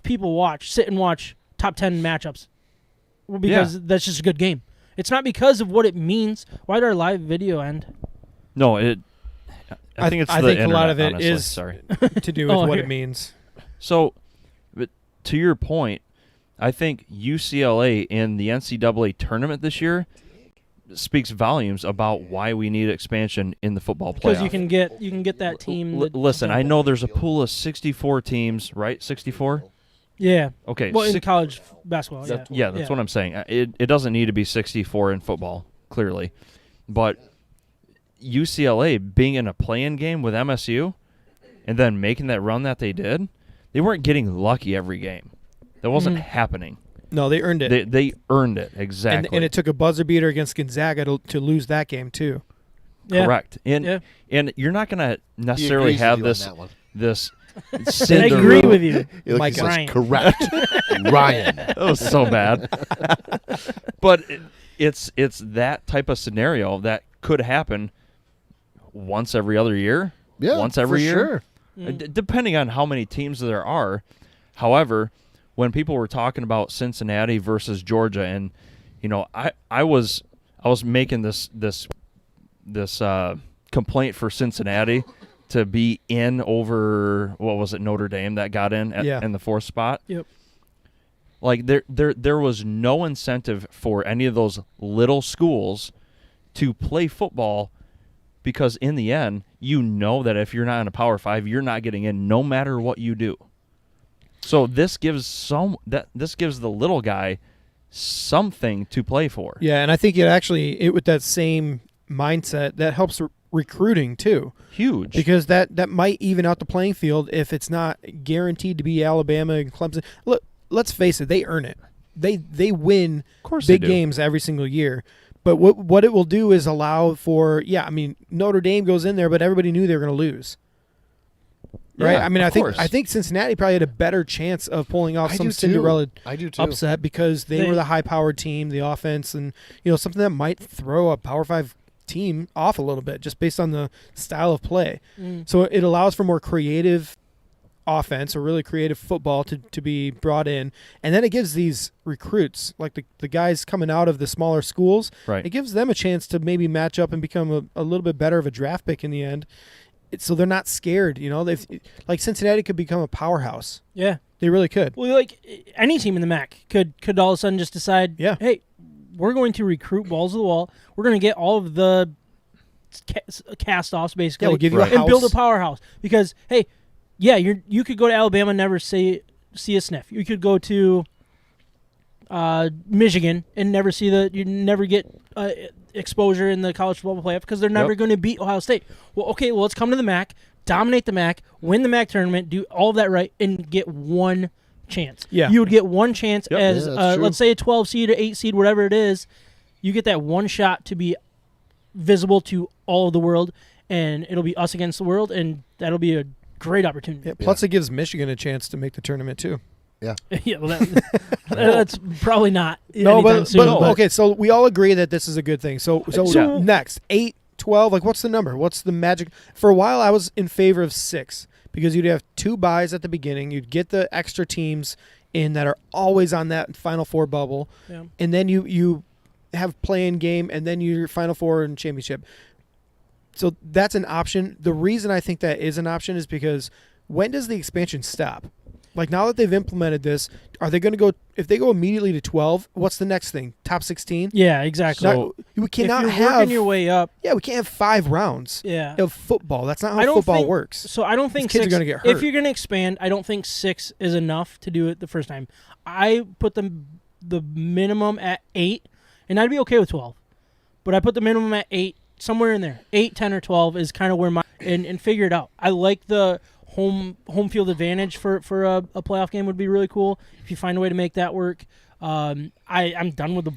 people sit and watch top 10 matchups because that's just a good game. It's not because of what it means. Why did our live video end? No, I think a lot of it is to do with what it means. So, but to your point, I think UCLA in the NCAA tournament this year speaks volumes about why we need expansion in the football playoff. Because you can get that team. Listen, I know there's a pool of 64 teams, right? 64? Yeah. Okay. Well, in college basketball, yeah. That's what I'm saying. It doesn't need to be 64 in football, clearly. But UCLA being in a play-in game with MSU and then making that run that they did, they weren't getting lucky every game. That wasn't happening. No, they earned it. They earned it, exactly. And it took a buzzer beater against Gonzaga to lose that game, too. Yeah. Correct. And you're not going to necessarily have this I Cinderella. agree with you. Mike says, Ryan. correct. Ryan. That was so bad. But it's that type of scenario that could happen once every other year. Yeah, once every for year. sure. Depending on how many teams there are. However, when people were talking about Cincinnati versus Georgia, and I was making this complaint for Cincinnati to be in over, what was it, Notre Dame that got in in the fourth spot. Yep. Like there was no incentive for any of those little schools to play football, because in the end, you know that if you're not in a Power 5, you're not getting in no matter what you do. So this gives the little guy something to play for. Yeah, and I think with that same mindset, that helps recruiting too. Huge. Because that might even out the playing field if it's not guaranteed to be Alabama and Clemson. Look, let's face it, they earn it. They win big games every single year. But what it will do is allow for, Notre Dame goes in there, but everybody knew they were going to lose. Right? Yeah, I think Cincinnati probably had a better chance of pulling off some Cinderella upset because they were the high-powered team, the offense, and something that might throw a Power 5 team off a little bit just based on the style of play. So it allows for more creative offense or really creative football to be brought in, and then it gives these recruits, like the guys coming out of the smaller schools, right, it gives them a chance to maybe match up and become a little bit better of a draft pick in the end. So they're not scared, like Cincinnati could become a powerhouse. Yeah, they really could. Well, like any team in the MAC could all of a sudden just decide, hey, we're going to recruit balls to the wall. We're going to get all of the cast-offs basically, we'll give you a and house. build a powerhouse. Because hey, you could go to Alabama and never see a sniff. You could go to Michigan and never get exposure in the college football playoff because they're never going to beat Ohio State. Well, let's come to the MAC, dominate the MAC, win the MAC tournament, do all of that right, and get one chance. Yeah. You would get one chance as, true. let's say, a 12 seed or 8 seed, whatever it is. You get that one shot to be visible to all of the world, and it'll be us against the world, and that'll be a great opportunity. Yeah, plus it gives Michigan a chance to make the tournament too. Yeah. Yeah, well, that's probably not. No, anytime soon, but okay, so we all agree that this is a good thing. So next, 8, 12, like what's the number? What's the magic? For a while I was in favor of 6 because you'd have 2 buys at the beginning. You'd get the extra teams in that are always on that Final Four bubble. Yeah. And then you have play-in game and then your Final Four and championship. So that's an option. The reason I think that is an option is because when does the expansion stop? Like now that they've implemented this, are they going to go? If they go immediately to 12, what's the next thing? Top 16? Yeah, exactly. So we cannot if you're working your way up. Yeah, we can't have 5 rounds. Yeah. Of football. That's not how football works. So I don't think These kids 6, are going to get hurt. If you're going to expand, I don't think 6 is enough to do it the first time. I put the minimum at 8, and I'd be okay with 12. But I put the minimum at 8, somewhere in there. 8, 10, or 12 is kind of where my and figure it out. I like the home field advantage for a playoff game would be really cool if you find a way to make that work. I'm done with the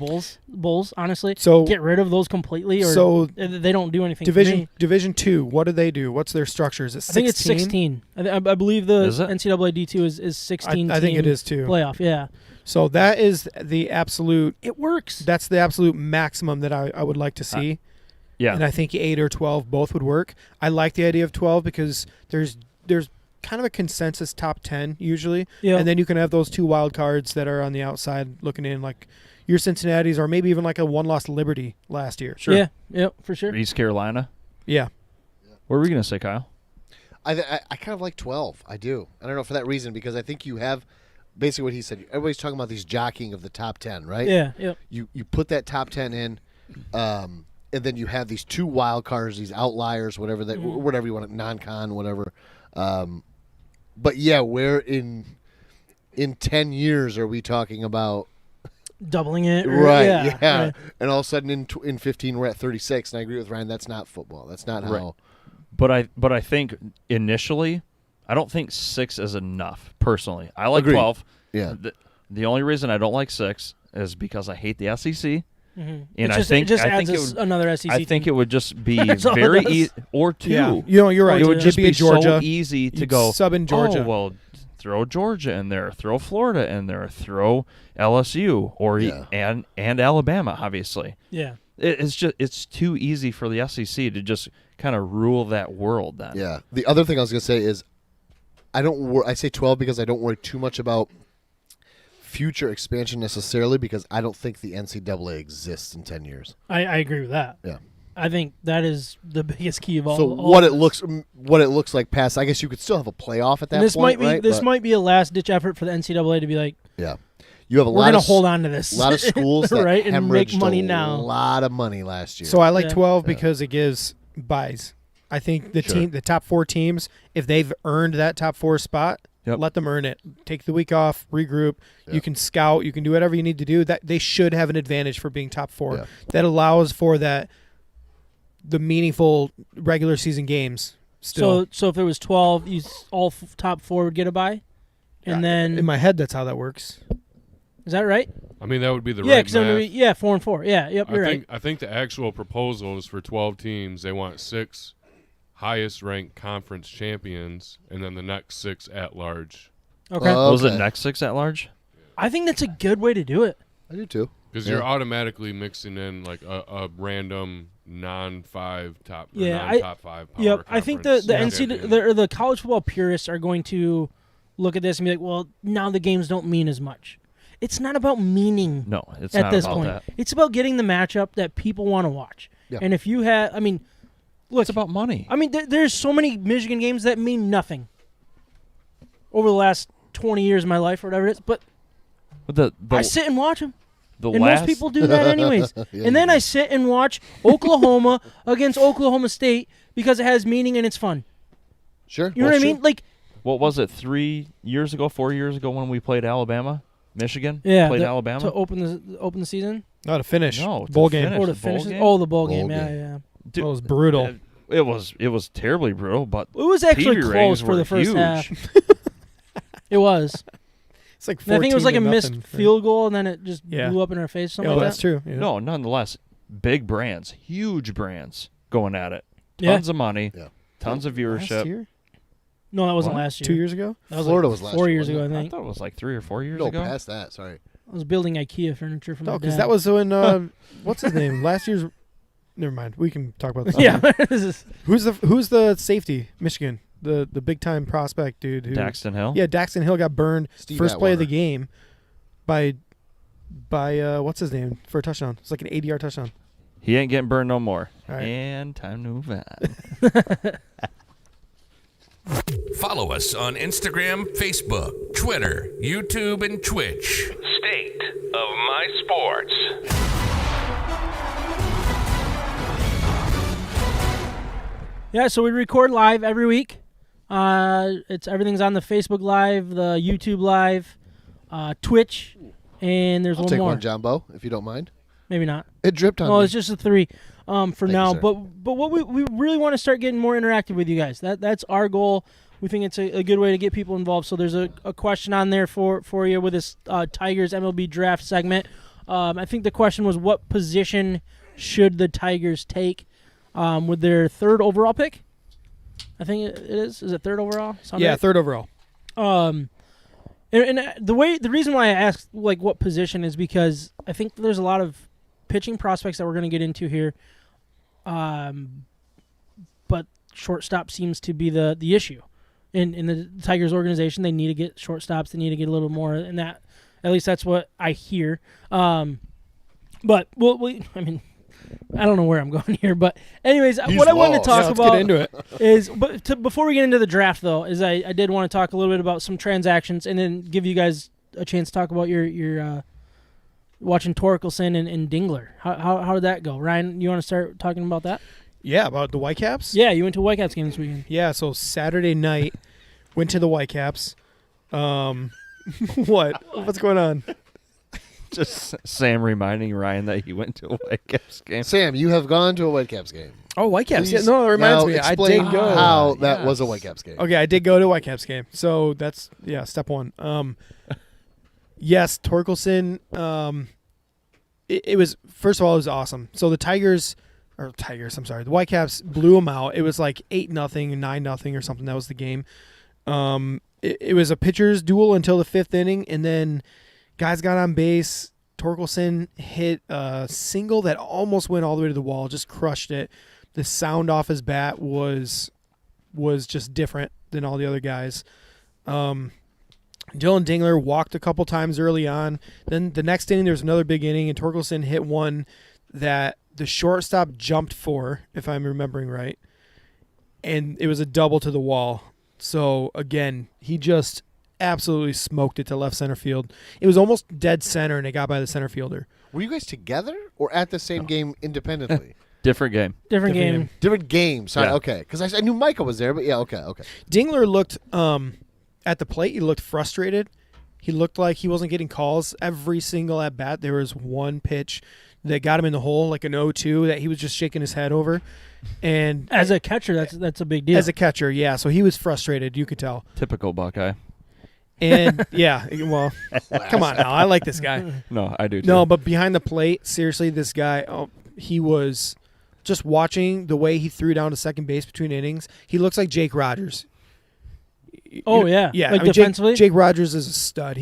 Bulls, honestly. So get rid of those completely, or so they don't do anything. For me. Division 2. What do they do? What's their structure? Is it 16? I think it's 16. I believe the Is it? NCAA D2 is 16. I think it is too. Playoff, yeah. So that is the absolute. It works. That's the absolute maximum that I would like to see. Yeah. And I think 8 or 12 both would work. I like the idea of 12 because there's kind of a consensus top 10 usually. Yeah. And then you can have those 2 wild cards that are on the outside looking in, like your Cincinnati's or maybe even like a one-loss Liberty last year. Sure. Yeah, for sure. East Carolina. Yeah. What were we going to say, Kyle? I kind of like 12. I do. I don't know for that reason because I think you have basically what he said. Everybody's talking about these jockeying of the top 10, right? Yeah. You put that top 10 in, and then you have these 2 wild cards, these outliers, whatever you want, non-con, whatever. But yeah, where in in 10 years are we talking about doubling it. right? Yeah. Right. And all of a sudden in 15 we're at 36. And I agree with Ryan. That's not football. That's not Right. how. But I think initially, I don't think 6 is enough. Personally, I like Agreed. 12. Yeah. The only reason I don't like 6 is because I hate the SEC. Mm-hmm. And it think just I adds think it would, another SEC. I think it would just be That's all it very does. easy, or 2. Yeah. You're right. It would Yeah. just It'd be a Georgia. so easy to You'd go sub in Georgia. Oh, well, throw Georgia in there, throw Florida in there, throw LSU or and Alabama, obviously. Yeah. It's too easy for the SEC to just kind of rule that world. Then Yeah. The other thing I was going to say is I say 12 because I don't worry too much about future expansion necessarily because I don't think the NCAA exists in 10 years. I agree with that. Yeah. I think that is the biggest key of all. So all what of it this. looks like past, I guess you could still have a playoff at that And this point, might be right? this But, might be a last ditch effort for the NCAA to be like, yeah. You have a we're lot going of to hold on to this. a lot of schools that right, and make hemorrhaged money a now. lot of money last year. So I like Yeah. 12 Yeah. because it gives buys. I think the Sure. the top 4 teams, if they've earned that top 4 spot, Yep. let them earn it. Take the week off, regroup. Yeah. You can scout. You can do whatever you need to do. That they should have an advantage for being top 4. Yeah. That allows for the meaningful regular season games. Still, So if it was 12, all top 4 would get a bye, and then in my head, that's how that works. is that right? I mean, that would be the Yeah, right because math. 4 and 4. Yeah, yep, you're right. I think the actual proposal is for 12 teams. They want 6 highest ranked conference champions, and then the next 6 at large. Okay, was it Okay. next 6 at large? I think that's a good way to do it. I do too. Because Yeah. you're automatically mixing in like a random non-5 top, or Yeah, non-top 5 power Yep, I think the conference champion. the college football purists are going to look at this and be like, well, now the games don't mean as much. It's not about meaning. No, it's at not this about point. that. It's about getting the matchup that people want to watch. Yeah. And if you have, I mean, look, It's about money. I mean, there's so many Michigan games that mean nothing over the last 20 years of my life or whatever it is, but But I sit and watch them. the And last most people do that anyways. Yeah, And then you I sit and watch Oklahoma against Oklahoma State because it has meaning and it's fun. Sure. You know what I mean? Like, what was it 3 years ago, 4 years ago when we played Alabama, Michigan? yeah, played the- Alabama. to open the season. Not a finish. No, to bowl game. finish. Or to the bowl finish it. game? Oh, the bowl Bowl game. Yeah, game. yeah. Dude, That was brutal. It was terribly brutal, but It was actually TV close ratings for were the first huge. half. It was. It's like And I think it was 14 like a to missed nothing. field goal, and then it just Yeah. blew up in our face. Something Oh, like that's that. true. Yeah. No, nonetheless, big brands, huge brands going at it. Yeah. Tons of money, Yeah. tons of Last viewership. year? No, that wasn't What? last year. 2 years ago? That was Florida like was last 4 year, years ago, I wasn't I think. thought it was like 3 or 4 years No, ago. past that. Sorry. I was building IKEA furniture for my No, because dad. that was when what's his name? Last year's. Never mind. We can talk about this. yeah. This is- Who's the safety? Michigan, the big time prospect dude. Who, Daxton Hill. Yeah, Daxton Hill got burned Steve first play of the Atwater. game by what's his name for a touchdown. It's like an 80-yard touchdown. He ain't getting burned no more. All right. And time to move on. Follow us on Instagram, Facebook, Twitter, YouTube, and Twitch. State of My Sports. Yeah, so we record live every week. Everything's on the Facebook Live, the YouTube Live, Twitch, and there's I'll one take more. one, Jumbo, if you don't mind. Maybe not. It dripped on Well, me. it's just the 3 for you, now. sir. But what we really want to start getting more interactive with you guys. That's our goal. We think it's a good way to get people involved. So there's a question on there for you with this Tigers MLB draft segment. I think the question was, what position should the Tigers take with their 3rd overall pick? I think it is. Is it 3rd overall? Sound Yeah, right? 3rd overall. And the reason why I asked like what position is because I think there's a lot of pitching prospects that we're going to get into here, but shortstop seems to be the issue in the Tigers organization. They need to get shortstops. They need to get a little more in that. At least that's what I hear. But I mean, I don't know where I'm going here, but anyways, He's what I wanted to lost. talk Yeah, let's about get into it. is, before we get into the draft, though, is I did want to talk a little bit about some transactions and then give you guys a chance to talk about your watching Torkelson and Dingler. How did that go? Ryan, you want to start talking about that? Yeah, about the Whitecaps? Yeah, you went to a Whitecaps game this weekend. Yeah, so Saturday night, went to the Whitecaps. What? What's going on? Just Sam reminding Ryan that he went to a Whitecaps game. Sam, you have gone to a Whitecaps game. Oh, Whitecaps. Yeah, Please no, it reminds now me. I explain did go. how that was a Whitecaps game. Okay, I did go to a Whitecaps game. So that's step one. Yes, Torkelson. It was, first of all, it was awesome. So the the Whitecaps blew them out. It was like 8-0, 9-0 or something. That was the game. It was a pitcher's duel until the 5th inning, and then guys got on base. Torkelson hit a single that almost went all the way to the wall, just crushed it. The sound off his bat was just different than all the other guys. Dylan Dingler walked a couple times early on. Then the next inning, there was another big inning, and Torkelson hit one that the shortstop jumped for, if I'm remembering right. And it was a double to the wall. So, again, he just absolutely smoked it to left center field. It was almost dead center, and it got by the center fielder. Were you guys together or at the same game independently? Different game. Different game. Different game. Sorry, Yeah. okay. Because I knew Micah was there, but yeah, okay. Dingler looked at the plate. He looked frustrated. He looked like he wasn't getting calls every single at bat. There was one pitch that got him in the hole, like an 0-2, that he was just shaking his head over. And As a catcher, that's a big deal. as a catcher, yeah. So he was frustrated. You could tell. Typical Buckeye. And yeah, well, come on now. I like this guy. No, I do too. No, but behind the plate, seriously, this guy, he was just watching the way he threw down to second base between innings. He looks like Jake Rogers. Oh, yeah. Yeah. Like I mean, defensively? Jake Rogers is a stud.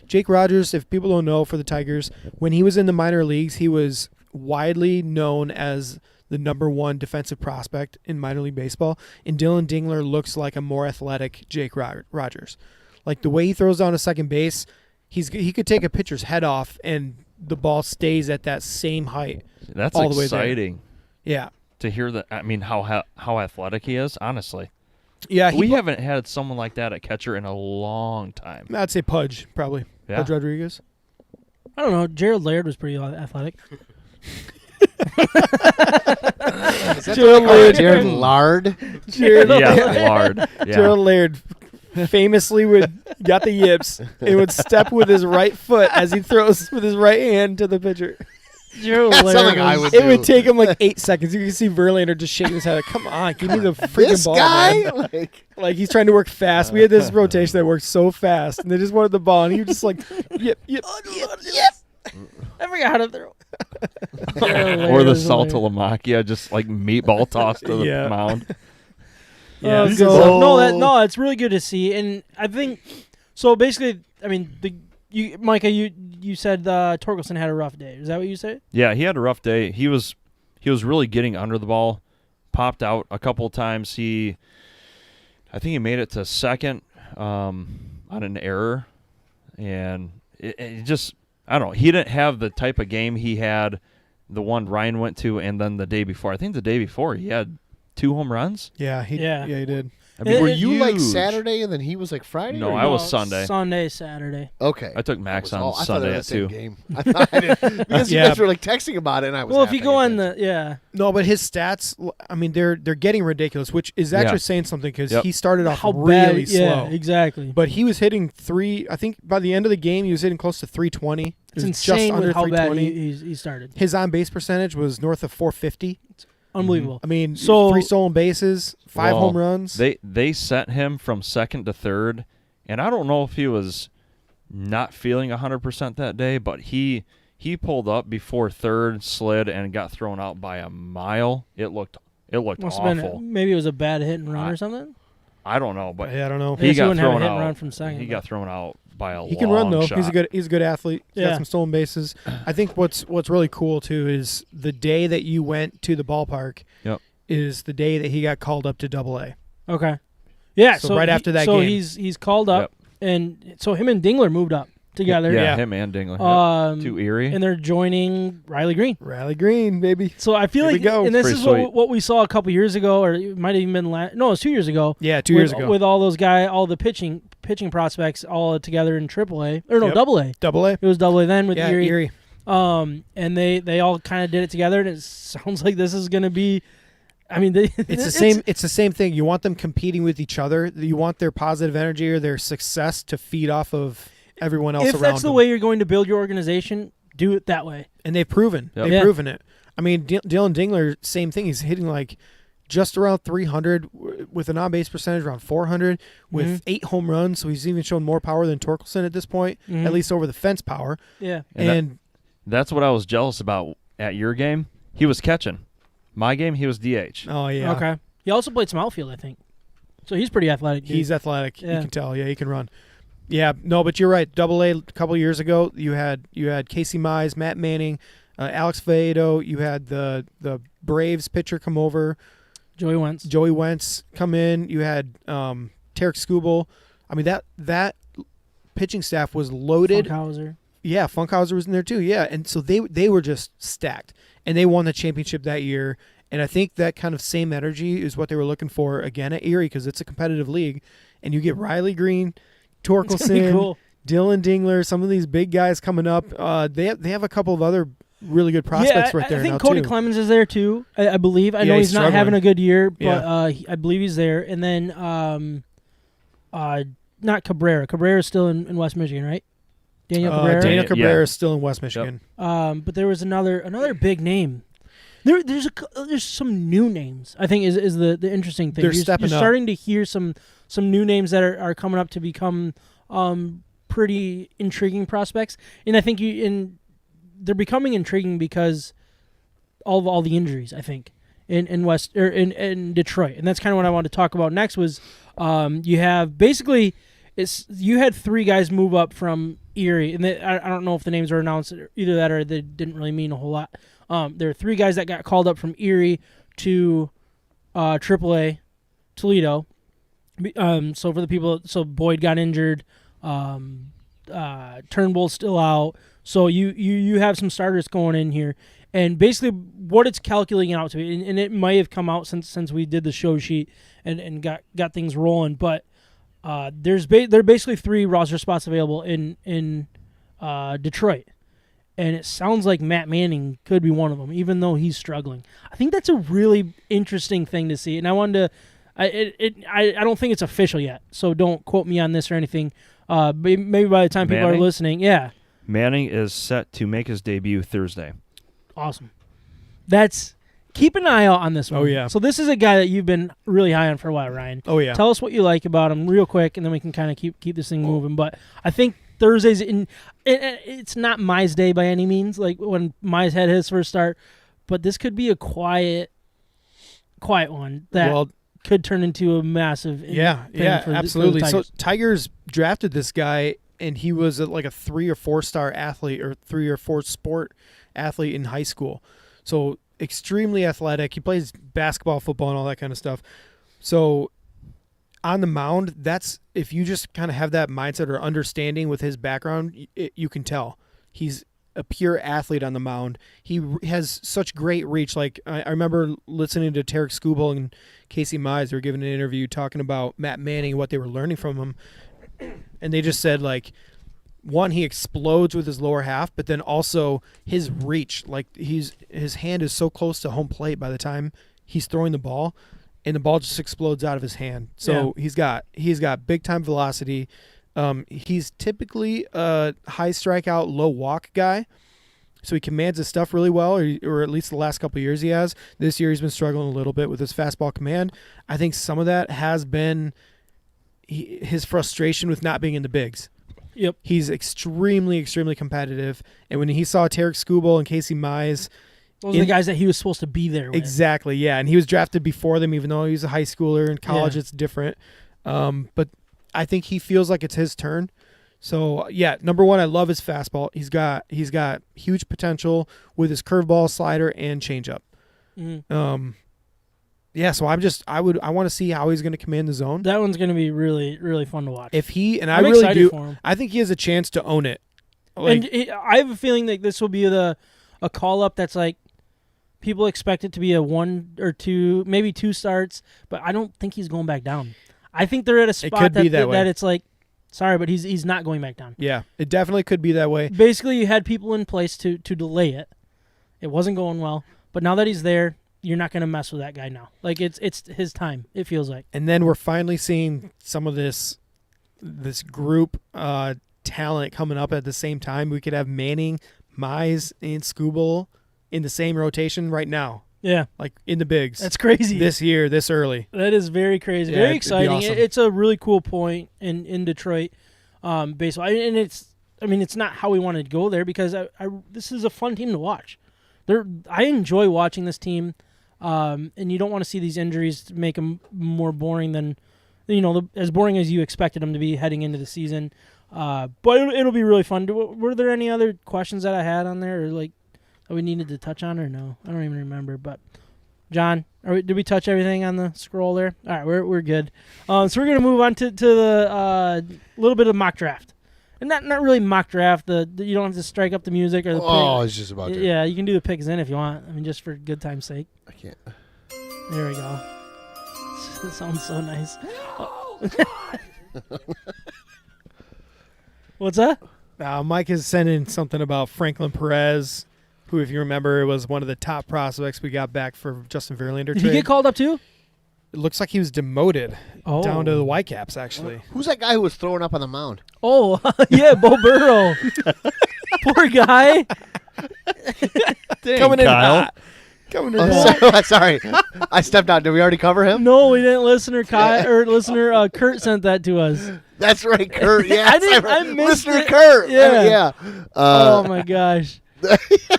Jake Rogers, if people don't know, for the Tigers, when he was in the minor leagues, he was widely known as the number one defensive prospect in minor league baseball. And Dylan Dingler looks like a more athletic Jake Rogers. Like the way he throws down to second base, he could take a pitcher's head off and the ball stays at that same height. That's all the way there. exciting Yeah. to hear that. I mean, how athletic he is, honestly. Yeah. We haven't had someone like that at catcher in a long time. I'd say Pudge, probably. Yeah. Pudge Rodriguez. I don't know. Jared Laird was pretty athletic. Jared Lard. Jared Yeah, Lard. Yeah. Gerald Laird famously got the yips and would step with his right foot as he throws with his right hand to the pitcher. Jared That's Laird something I was- would It do. would take him like 8 seconds. You can see Verlander just shaking his head. Like, come on, give me the freaking This ball, guy? man. Like he's trying to work fast. We had this rotation that worked so fast, and they just wanted the ball, and he was just like, yep. I forgot how to throw. Or the Saltalamacchia, just like meatball toss to the Yeah. mound. Yeah. Oh, good so- stuff. No, it's really good to see, and I think so. Basically, I mean, Micah, you said Torkelson had a rough day. Is that what you said? Yeah, he had a rough day. He was really getting under the ball. Popped out a couple of times. I think he made it to second on an error, and it just, I don't know. He didn't have the type of game he had the one Ryan went to, and then the day before. I think the day before he had 2 home runs. Yeah, he did. I mean, Were you like huge. Saturday and then he was like Friday? No, or I was Sunday. Sunday, Saturday. Okay. I took Max I on thought Sunday they were at the same 2. game. I thought I did, because you Yeah. guys were like texting about it, and I was. Well, if you half go on paying the No, but his stats, I mean, they're getting ridiculous, which is actually Yeah. saying something because Yep. he started off how really bad, slow. yeah, exactly. But he was hitting I think by the end of the game, he was hitting close to 320. It It's was insane just under with how bad 320. he started. His on-base percentage was north of 450. Unbelievable. I mean, So- 3 stolen bases, 5 Well, home runs. They sent him from second to third, and I don't know if he was not feeling 100% that day, but he pulled up before third, slid, and got thrown out by a mile. It looked Must have awful. been maybe it was a bad hit and run or something. I don't know, but I don't know. I guess he got wouldn't have a thrown hit and out. run from second, He but- got thrown out by a He can run though. long shot. He's a good athlete. He's Yeah. got some stolen bases. I think what's really cool too is the day that you went to the ballpark Yep. is the day that he got called up to AA. Okay. Yeah. So right after that so game. he's called up, and so him and Dingler moved up together. Yeah, Yeah. him and Dingler. To Erie. and they're joining Riley Green. Riley Green, baby. So I feel Here we like, go. and this Pretty is sweet. what we saw a couple years ago, or it might have even been no, it was 2 years ago. Yeah, 2 years ago. with all those all the pitching prospects all together in AAA or no Yep. AA. AA. It was AA then with Yeah, Erie. Erie. And they all kind of did it together, and it sounds like this is going to be. I mean, It's the same. It's the same thing. You want them competing with each other. You want their positive energy or their success to feed off of everyone else if around that's the him. way you're going to build your organization, do it that way. And they've proven. Yep. They've Yeah. proven it. I mean, Dylan Dingler, same thing. He's hitting like just around 300 with an on-base percentage around 400 with 8 home runs. So he's even shown more power than Torkelson at this point, at least over the fence power. Yeah. And that's what I was jealous about at your game. He was catching. My game, he was DH. oh yeah, Okay. He also played some outfield, I think. So he's pretty athletic. Dude. he's athletic. Yeah. You can tell. Yeah, he can run. Yeah, no, but you're right. Double-A a couple years ago, you had Casey Mize, Matt Manning, Alex Faedo. You had the Braves pitcher come over. Joey Wentz. Come in. You had Tarek Skubal. I mean that pitching staff was loaded. Funkhauser. Yeah, Funkhauser was in there too. Yeah, and so they were just stacked, and they won the championship that year. And I think that kind of same energy is what they were looking for again at Erie because it's a competitive league, and you get Riley Green, It's gonna be Torkelson, cool. Dylan Dingler, some of these big guys coming up. They have a couple of other really good prospects right there I think now Cody too. Clemens is there too. I believe. I Yeah, know he's he's not having struggling. a good year, but Yeah. I believe he's there. And then not Cabrera. Cabrera is still in West Michigan, right? Daniel Cabrera. Daniel Yeah. Cabrera is still in West Michigan. But there was another big name. There's some new names. I think is the interesting thing. They're You're stepping up. starting to hear some new names that are coming up to become pretty intriguing prospects. And I think they're becoming intriguing because of all the injuries. I think in Detroit, and that's kind of what I wanted to talk about next. Was you have basically you had 3 guys move up from Erie, and I don't know if the names were announced, either that or they didn't really mean a whole lot. There are 3 guys that got called up from Erie to AAA Toledo. So for the people, Boyd got injured, Turnbull's still out. So you have some starters going in here, and basically what it's calculating out to be, and it might have come out since we did the show sheet and got things rolling, but there are basically 3 roster spots available in Detroit. And it sounds like Matt Manning could be one of them, even though he's struggling. I think that's a really interesting thing to see. And I wanted to, I don't think it's official yet, so don't quote me on this or anything. Maybe by the time people are Manning? listening, yeah, Manning is set to make his debut Thursday. awesome. Keep an eye out on this one. Oh, yeah. So this is a guy that you've been really high on for a while, Ryan. Oh yeah. Tell us what you like about him real quick, and then we can kind of keep this thing moving. But I think Thursdays it's not Mize Day by any means, like when Mize had his first start, but this could be a quiet one that could turn into a massive thing for absolutely. the So Tigers. Tigers drafted this guy, and he was like a 3 or 4 star athlete or 3 or 4 sport athlete in high school. So extremely athletic. He plays basketball, football, and all that kind of stuff. So on the mound, that's if you just kind of have that mindset or understanding with his background, you can tell he's a pure athlete on the mound. He has such great reach. Like I remember listening to Tarek Skubal and Casey Mize. They were giving an interview talking about Matt Manning and what they were learning from him, and they just said like, one, he explodes with his lower half, but then also his reach. Like his hand is so close to home plate by the time he's throwing the ball, and the ball just explodes out of his hand. So he's got big time velocity. He's typically a high strikeout, low walk guy. So he commands his stuff really well, or at least the last couple of years he has. This year he's been struggling a little bit with his fastball command. I think some of that has been his frustration with not being in the bigs. Yep. He's extremely, extremely competitive. And when he saw Tarek Skubal and Casey Mize, Those are the guys that he was supposed to be there with. exactly, yeah. And he was drafted before them, even though he was a high schooler. In college, it's different. But I think he feels like it's his turn. So, yeah, number one, I love his fastball. He's got huge potential with his curveball, slider, and changeup. Mm-hmm. Yeah, so I want to see how he's going to command the zone. That one's going to be really, really fun to watch. If he and I'm I really excited do, for him. I think he has a chance to own it. And I have a feeling that this will be a call up that's like people expect it to be a 1 or 2, maybe 2 starts, but I don't think he's going back down. I think they're at a spot could be that way. that it's like, sorry, but he's not going back down. Yeah, it definitely could be that way. Basically, you had people in place to delay it. It wasn't going well, but now that he's there, you're not going to mess with that guy now. Like it's his time. It feels like. And then we're finally seeing some of this group talent coming up at the same time. We could have Manning, Mize, and Skubal in the same rotation right now, Yeah, like in the bigs. that's crazy. This year, this early. That is very crazy, Yeah, very it'd be exciting. awesome. It's a really cool point in Detroit, baseball, and it's not how we wanted to go there because this is a fun team to watch. I enjoy watching this team, and you don't want to see these injuries to make them more boring than, as boring as you expected them to be heading into the season. But it'll be really fun. Were there any other questions that I had on there, or like that we needed to touch on, or no? I don't even remember. But John, did we touch everything on the scroll there? All right, we're good. So we're gonna move on to the little bit of mock draft. And not really mock draft. You don't have to strike up the music or the. Oh, I pick. was just about to. Yeah, you can do the picks in if you want. I mean, just for good time's sake. I can't. There we go. That sounds so nice. What's that? Mike is sending something about Franklin Perez, who, if you remember, was one of the top prospects we got back for Justin Verlander Did trade. he get called up too? It looks like he was demoted down to the Whitecaps, actually. Who's that guy who was throwing up on the mound? Oh, yeah, Bo Burrow. Poor guy. Dang, Coming in Kyle. hot. Coming in hot. Oh, sorry. I stepped out. Did we already cover him? No, we didn't. Listener Kurt sent that to us. That's right, Kurt. Yeah, I missed Listener it. Kurt. Yeah. Yeah. Oh my gosh.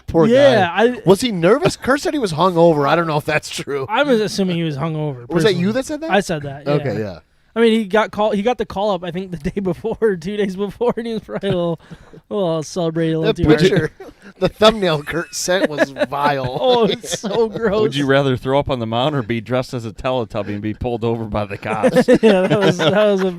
Poor Yeah, guy. Was he nervous? Kurt said he was hungover. I don't know if that's true. I was assuming he was hungover. Was that personally. you that said that? I said that. Yeah. Okay, yeah. I mean, he got the call up. I think the day before, or 2 days before, and he was probably a little celebrating a little The too hard. picture, the thumbnail Kurt sent was vile. Oh, it's so gross. Would you rather throw up on the mound or be dressed as a Teletubby and be pulled over by the cops? Yeah, that was a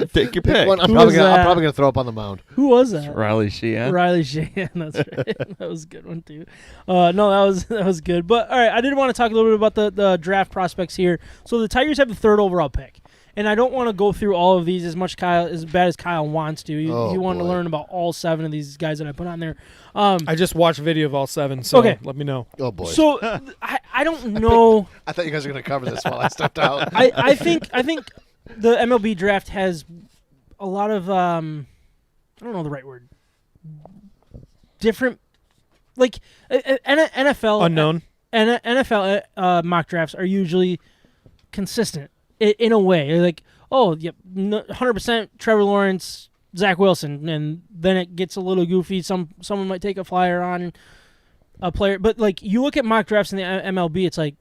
take your pick. One, I'm Who probably was gonna, that? I'm probably gonna throw up on the mound. Who was that? Riley Sheehan. Riley Sheehan. That's right. That was a good one too. No, that was good. But all right, I did want to talk a little bit about the draft prospects here. So the Tigers have the 3rd overall pick. And I don't want to go through all of these as bad as Kyle wants to. He wanted to learn about all 7 of these guys that I put on there. I just watched a video of all 7, so Okay. let me know. Oh boy. So I don't know. I thought you guys were gonna cover this while I stepped out. I think the MLB draft has a lot of I don't know the right word. Different, like NFL Unknown. NFL mock drafts are usually consistent in a way. Like, oh, yep, 100% Trevor Lawrence, Zach Wilson, and then it gets a little goofy. Someone might take a flyer on a player, but like you look at mock drafts in the MLB, it's like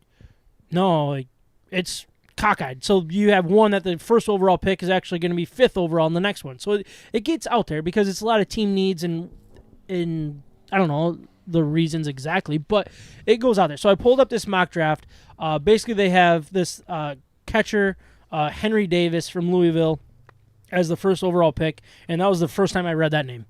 no, like it's cockeyed. So you have one that the 1st overall pick is actually going to be 5th overall in the next one. So it gets out there because it's a lot of team needs and I don't know the reasons exactly, but it goes out there. So I pulled up this mock draft. Basically, they have this catcher, Henry Davis from Louisville, as the 1st overall pick, and that was the first time I read that name,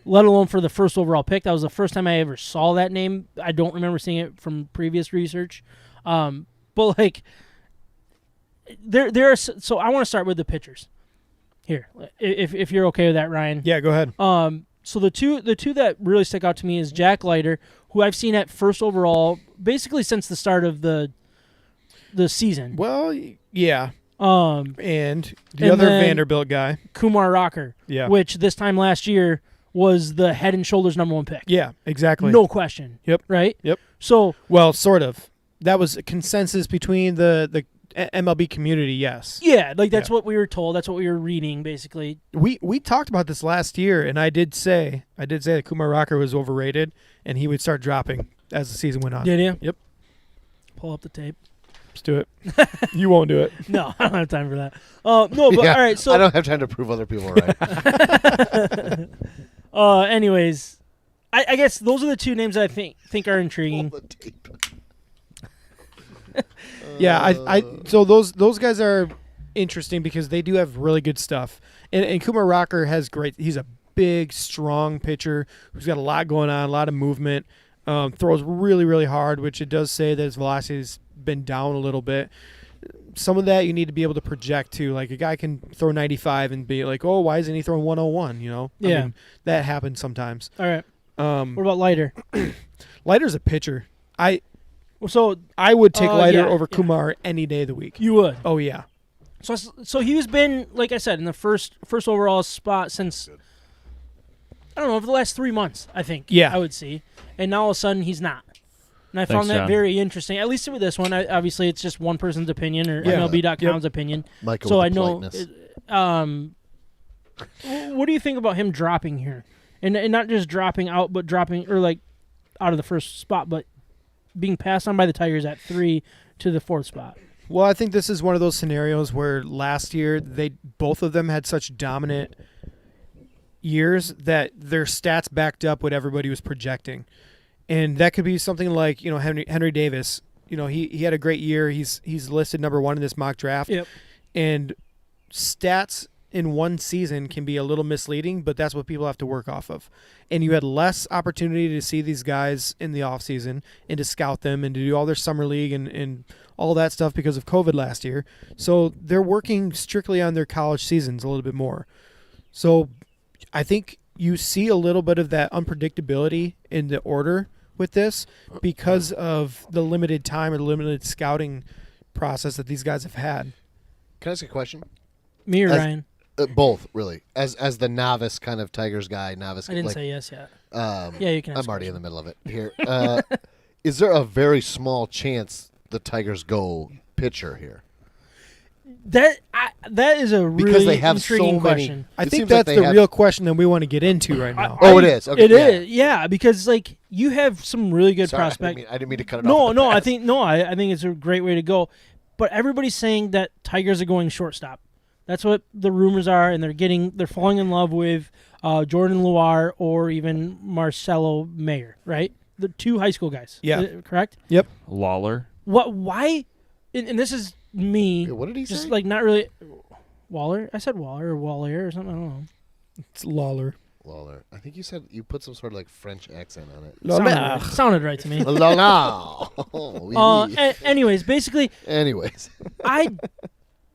let alone for the 1st overall pick. That was the first time I ever saw that name. I don't remember seeing it from previous research. But like, there are, so I want to start with the pitchers here, if you're okay with that, Ryan. Yeah, go ahead. So the two that really stick out to me is Jack Leiter, who I've seen at 1st overall basically since the start of the season. Well, yeah. And the And other then Vanderbilt guy. Kumar Rocker, Yeah. which this time last year was the head and shoulders #1 pick. Yeah, exactly. No question. Yep. Right? Yep. So, Well, sort of. That was a consensus between the MLB community, yes. yeah, like that's Yeah. what we were told. That's what we were reading, basically. We talked about this last year, and I did say that Kumar Rocker was overrated, and he would start dropping as the season went on. Did you? Yep. Pull up the tape. Let's do it. You won't do it. No, I don't have time for that. No, but Yeah, all right. So, I don't have time to prove other people are right. anyways, I guess those are the 2 names that I think are intriguing. Pull the tape. Yeah, so those guys are interesting because they do have really good stuff. And Kumar Rocker has he's a big, strong pitcher who's got a lot going on, a lot of movement, throws really, really hard, which it does say that his velocity's been down a little bit. Some of that you need to be able to project to. Like a guy can throw 95 and be like, oh, why isn't he throwing 101? You know? Yeah. I mean, that happens sometimes. All right. What about Leiter? Leiter's a pitcher. So I would take Leiter yeah, over yeah. Kumar any day of the week. You would. Oh, yeah. So he's been, like I said, in the first overall spot since, I don't know, over the last 3 months, I think. Yeah. I would see. And now all of a sudden he's not. And I Thanks, found that John. very interesting. At least with this one, obviously it's just one person's opinion or Yeah. MLB.com's opinion. Michael So with I the know. politeness. What do you think about him dropping here, and not just dropping out, but dropping or like out of the first spot, but being passed on by the Tigers at 3 to the 4th spot? Well, I think this is one of those scenarios where last year both of them had such dominant years that their stats backed up what everybody was projecting. And that could be something like, Henry Davis. He had a great year. He's listed number 1 in this mock draft. Yep. And stats in one season can be a little misleading, but that's what people have to work off of. And you had less opportunity to see these guys in the offseason and to scout them and to do all their summer league and all that stuff because of COVID last year. So they're working strictly on their college seasons a little bit more. So I think you see a little bit of that unpredictability in the order with this because of the limited time or the limited scouting process that these guys have had. Can I ask a question? Me or As- Ryan? Both, really. As the novice kind of Tigers guy, I didn't like, say yes yet. Yeah, you can ask I'm already a in the middle of it here. Is there a very small chance the Tigers go pitcher here? That is a really Because they have so intriguing many- question. I It think seems like that's they the have- real question that we want to get into right now. Oh, it is. Okay, It yeah. is, yeah, because like you have some really good Sorry, prospects. I didn't mean to cut it No, off. no, I think it's a great way to go. But everybody's saying that Tigers are going shortstop. That's what the rumors are, and they're falling in love with Jordan Loire or even Marcelo Mayer, right? The 2 high school guys. Yeah. Correct? Yep. Lawler. Why and this is me What did he just say? like not really Waller. I said Waller or Waller or something, I don't know. It's Lawler. Lawler. I think you said you put some sort of like French accent on it. Sounded right to me. Anyways, basically Anyways, I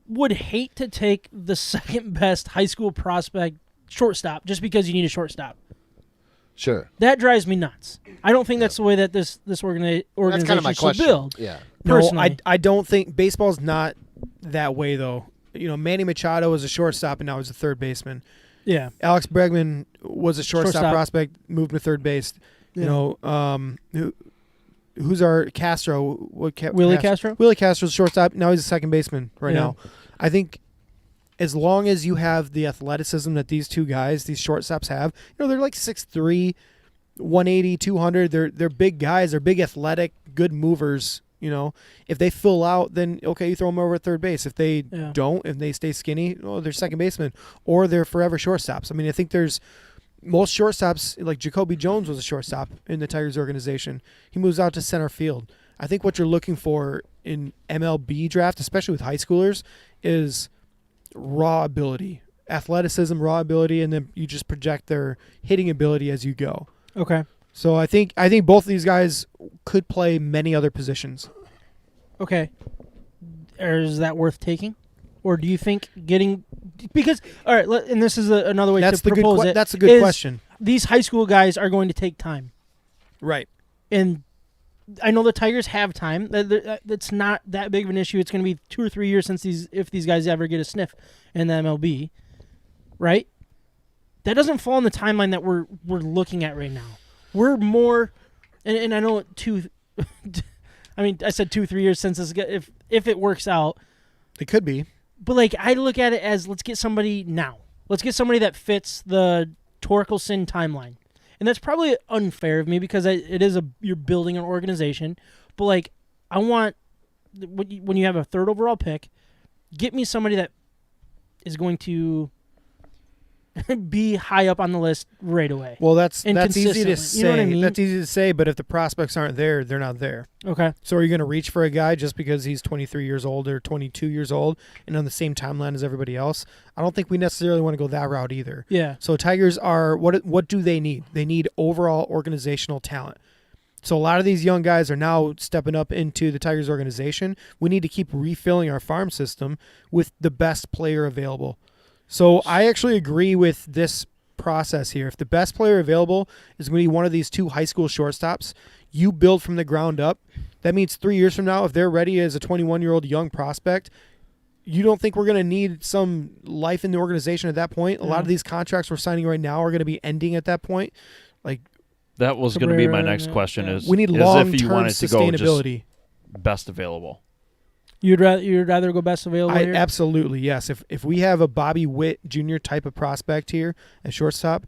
would hate to take the second best high school prospect shortstop just because you need a shortstop. sure. That drives me nuts. I don't think that's the way that this organization That's kind of my should question. build. Yeah. No, Personally. I don't think baseball's not that way though. Manny Machado was a shortstop and now he's a third baseman. Yeah. Alex Bregman was a shortstop Shortstop. prospect, moved to third base. Who's our Castro? Willie Castro? Willie Castro's a shortstop. Now he's a second baseman right Yeah. now. I think as long as you have the athleticism that these 2 guys, these shortstops have, they're like 6'3", 180, 200. They're big guys. They're big, athletic, good movers. If they fill out, then okay, you throw them over at third base. If they don't, if they stay skinny, they're second baseman or they're forever shortstops. I mean, I think there's most shortstops, like Jacoby Jones was a shortstop in the Tigers organization. He moves out to center field. I think what you're looking for in MLB draft, especially with high schoolers, is raw ability, athleticism, raw ability, and then you just project their hitting ability as you go. Okay. So I think both of these guys could play many other positions. Okay. Is that worth taking? Or do you think because all right, and this is another way That's to propose it. That's a good is question. These high school guys are going to take time. Right. And I know the Tigers have time. That's not that big of an issue. It's going to be 2 or 3 years if these guys ever get a sniff in the MLB, right? That doesn't fall in the timeline that we're looking at right now. We're more, and I know I mean, I said 2 or 3 years since this. If it works out, It could be. but like I look at it as let's get somebody now. Let's get somebody that fits the Torkelson timeline. And that's probably unfair of me because you're building an organization. But like, I want when you have a 3rd overall pick, get me somebody that is going to be high up on the list right away. Well, that's And easy to consistently. say. You know what I mean? That's easy to say, but if the prospects aren't there, they're not there. Okay. So are you going to reach for a guy just because he's 23 years old or 22 years old and on the same timeline as everybody else? I don't think we necessarily want to go that route either. Yeah. So Tigers are what do they need? They need overall organizational talent. So a lot of these young guys are now stepping up into the Tigers organization. We need to keep refilling our farm system with the best player available. So I actually agree with this process here. If the best player available is going to be one of these 2 high school shortstops, you build from the ground up. That means 3 years from now, if they're ready as a 21-year-old young prospect, you don't think we're going to need some life in the organization at that point? A lot of these contracts we're signing right now are going to be ending at that point. Like, that was going to be my Cabrera, next question. Is we need if long-term you wanted to go sustainability. just best available. You'd rather go best available here? Absolutely, yes. If we have a Bobby Witt Jr. type of prospect here at shortstop,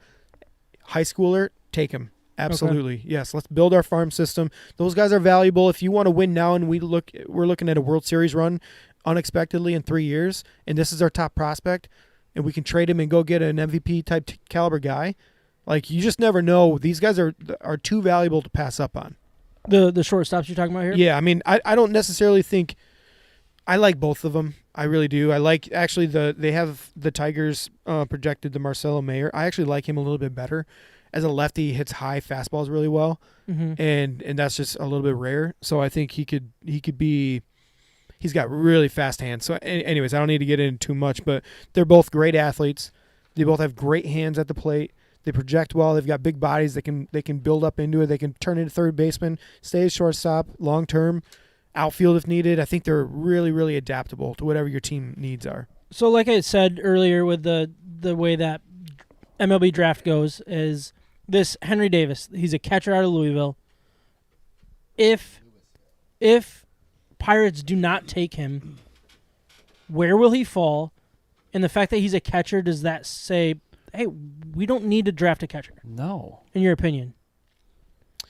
high schooler, take him. Absolutely, yes. Let's build our farm system. Those guys are valuable. If you want to win now, and we're looking at a World Series run unexpectedly in 3 years, and this is our top prospect, and we can trade him and go get an MVP type caliber guy. Like, you just never know. These guys are too valuable to pass up on. The shortstops you're talking about here? Yeah, I mean, I don't necessarily think I like both of them. I really do. I like actually they have the Tigers projected the Marcelo Mayer. I actually like him a little bit better. As a lefty, he hits high fastballs really well, and that's just a little bit rare. So I think he could be. He's got really fast hands. So anyways, I don't need to get into too much, but they're both great athletes. They both have great hands at the plate. They project well. They've got big bodies. They can build up into it. They can turn into third baseman, stay as shortstop, long term, outfield if needed. I think they're really, really adaptable to whatever your team needs are. So like I said earlier with the way that MLB draft goes is this Henry Davis. He's a catcher out of Louisville. If Pirates do not take him, where will he fall? And the fact that he's a catcher, does that say, hey, we don't need to draft a catcher? No. In your opinion?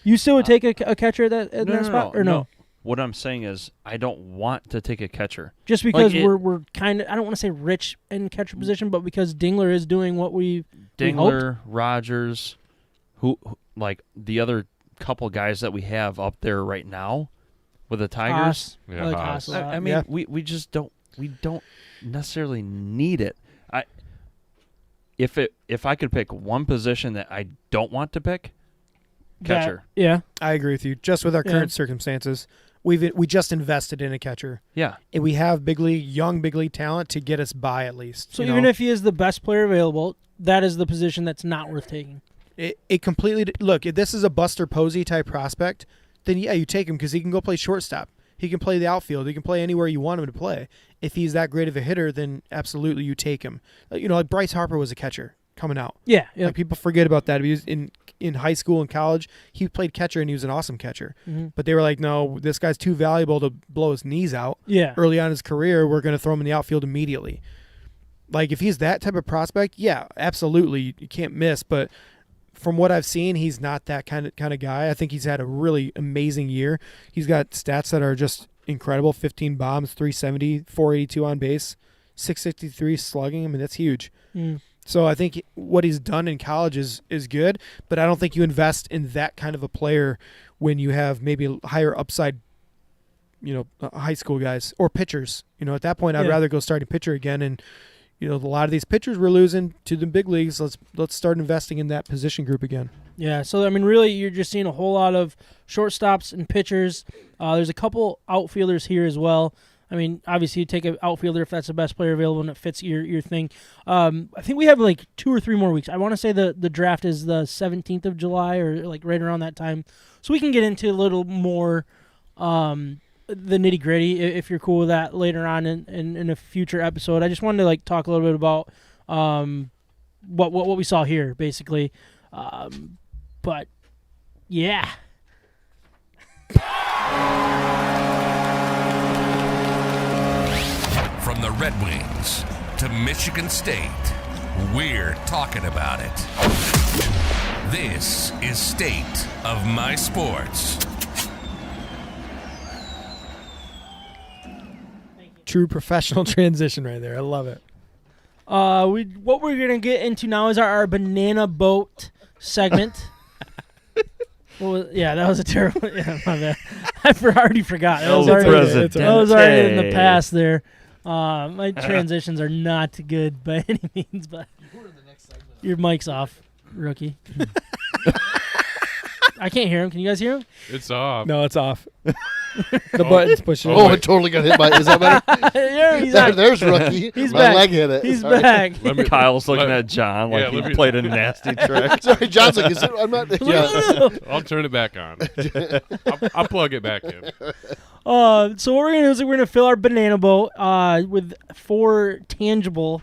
You still would take a catcher at that spot? Or no? What I'm saying is I don't want to take a catcher. Just because we're kind of, I don't want to say rich in catcher position, but because Dingler is doing what we Dingler, Rogers, who like the other couple guys that we have up there right now with the Tigers. Haas. I like Haas a lot. I mean, we just don't necessarily need it. If I could pick one position that I don't want to pick, catcher. Yeah. I agree with you. Just with our current circumstances, we just invested in a catcher. Yeah. And we have young big league talent to get us by at least. So even if he is the best player available, that is the position that's not worth taking. It completely look. If this is a Buster Posey type prospect, then yeah, you take him because he can go play shortstop. He can play the outfield. He can play anywhere you want him to play. If he's that great of a hitter, then absolutely you take him. Like Bryce Harper was a catcher coming out. Yeah. Like people forget about that. He was in high school and college. He played catcher and he was an awesome catcher. Mm-hmm. But they were like, no, this guy's too valuable to blow his knees out. Yeah. Early on in his career, we're going to throw him in the outfield immediately. Like if he's that type of prospect, yeah, absolutely, you can't miss. But from what I've seen, he's not that kind of guy. I think he's had a really amazing year. He's got stats that are just incredible: 15 bombs, 370, 482 on base, 663 slugging. I mean, that's huge. So I think what he's done in college is good, but I don't think you invest in that kind of a player when you have maybe higher upside, high school guys or pitchers. At that point, I'd rather go starting pitcher again. And a lot of these pitchers we're losing to the big leagues. Let's start investing in that position group again. Yeah, so I mean, really, you're just seeing a whole lot of shortstops and pitchers. There's a couple outfielders here as well. I mean, obviously, you take an outfielder if that's the best player available and it fits your thing. I think we have like 2 or 3 more weeks. I want to say the draft is the 17th of July or like right around that time, so we can get into a little more the nitty gritty if you're cool with that later on in a future episode. I just wanted to like talk a little bit about what we saw here, basically. But yeah. From the Red Wings to Michigan State, we're talking about it. This is State of My Sports. True professional transition right there. I love it. What we're gonna get into now is our banana boat segment. That was a terrible. Yeah, my bad. I already forgot. That was already in the past there. My transitions are not good by any means, but your mic's off, rookie. I can't hear him. Can you guys hear him? It's off. No, it's off. The button's pushing. Oh, it totally got hit by. Is that better? There's rookie. He's My back. leg hit it. He's Sorry. back. Kyle's looking at John like he played a nasty trick. Sorry, John's like, I'm not. Yeah. I'll turn it back on. I'll plug it back in. So what we're gonna do is we're gonna fill our banana boat with 4 tangible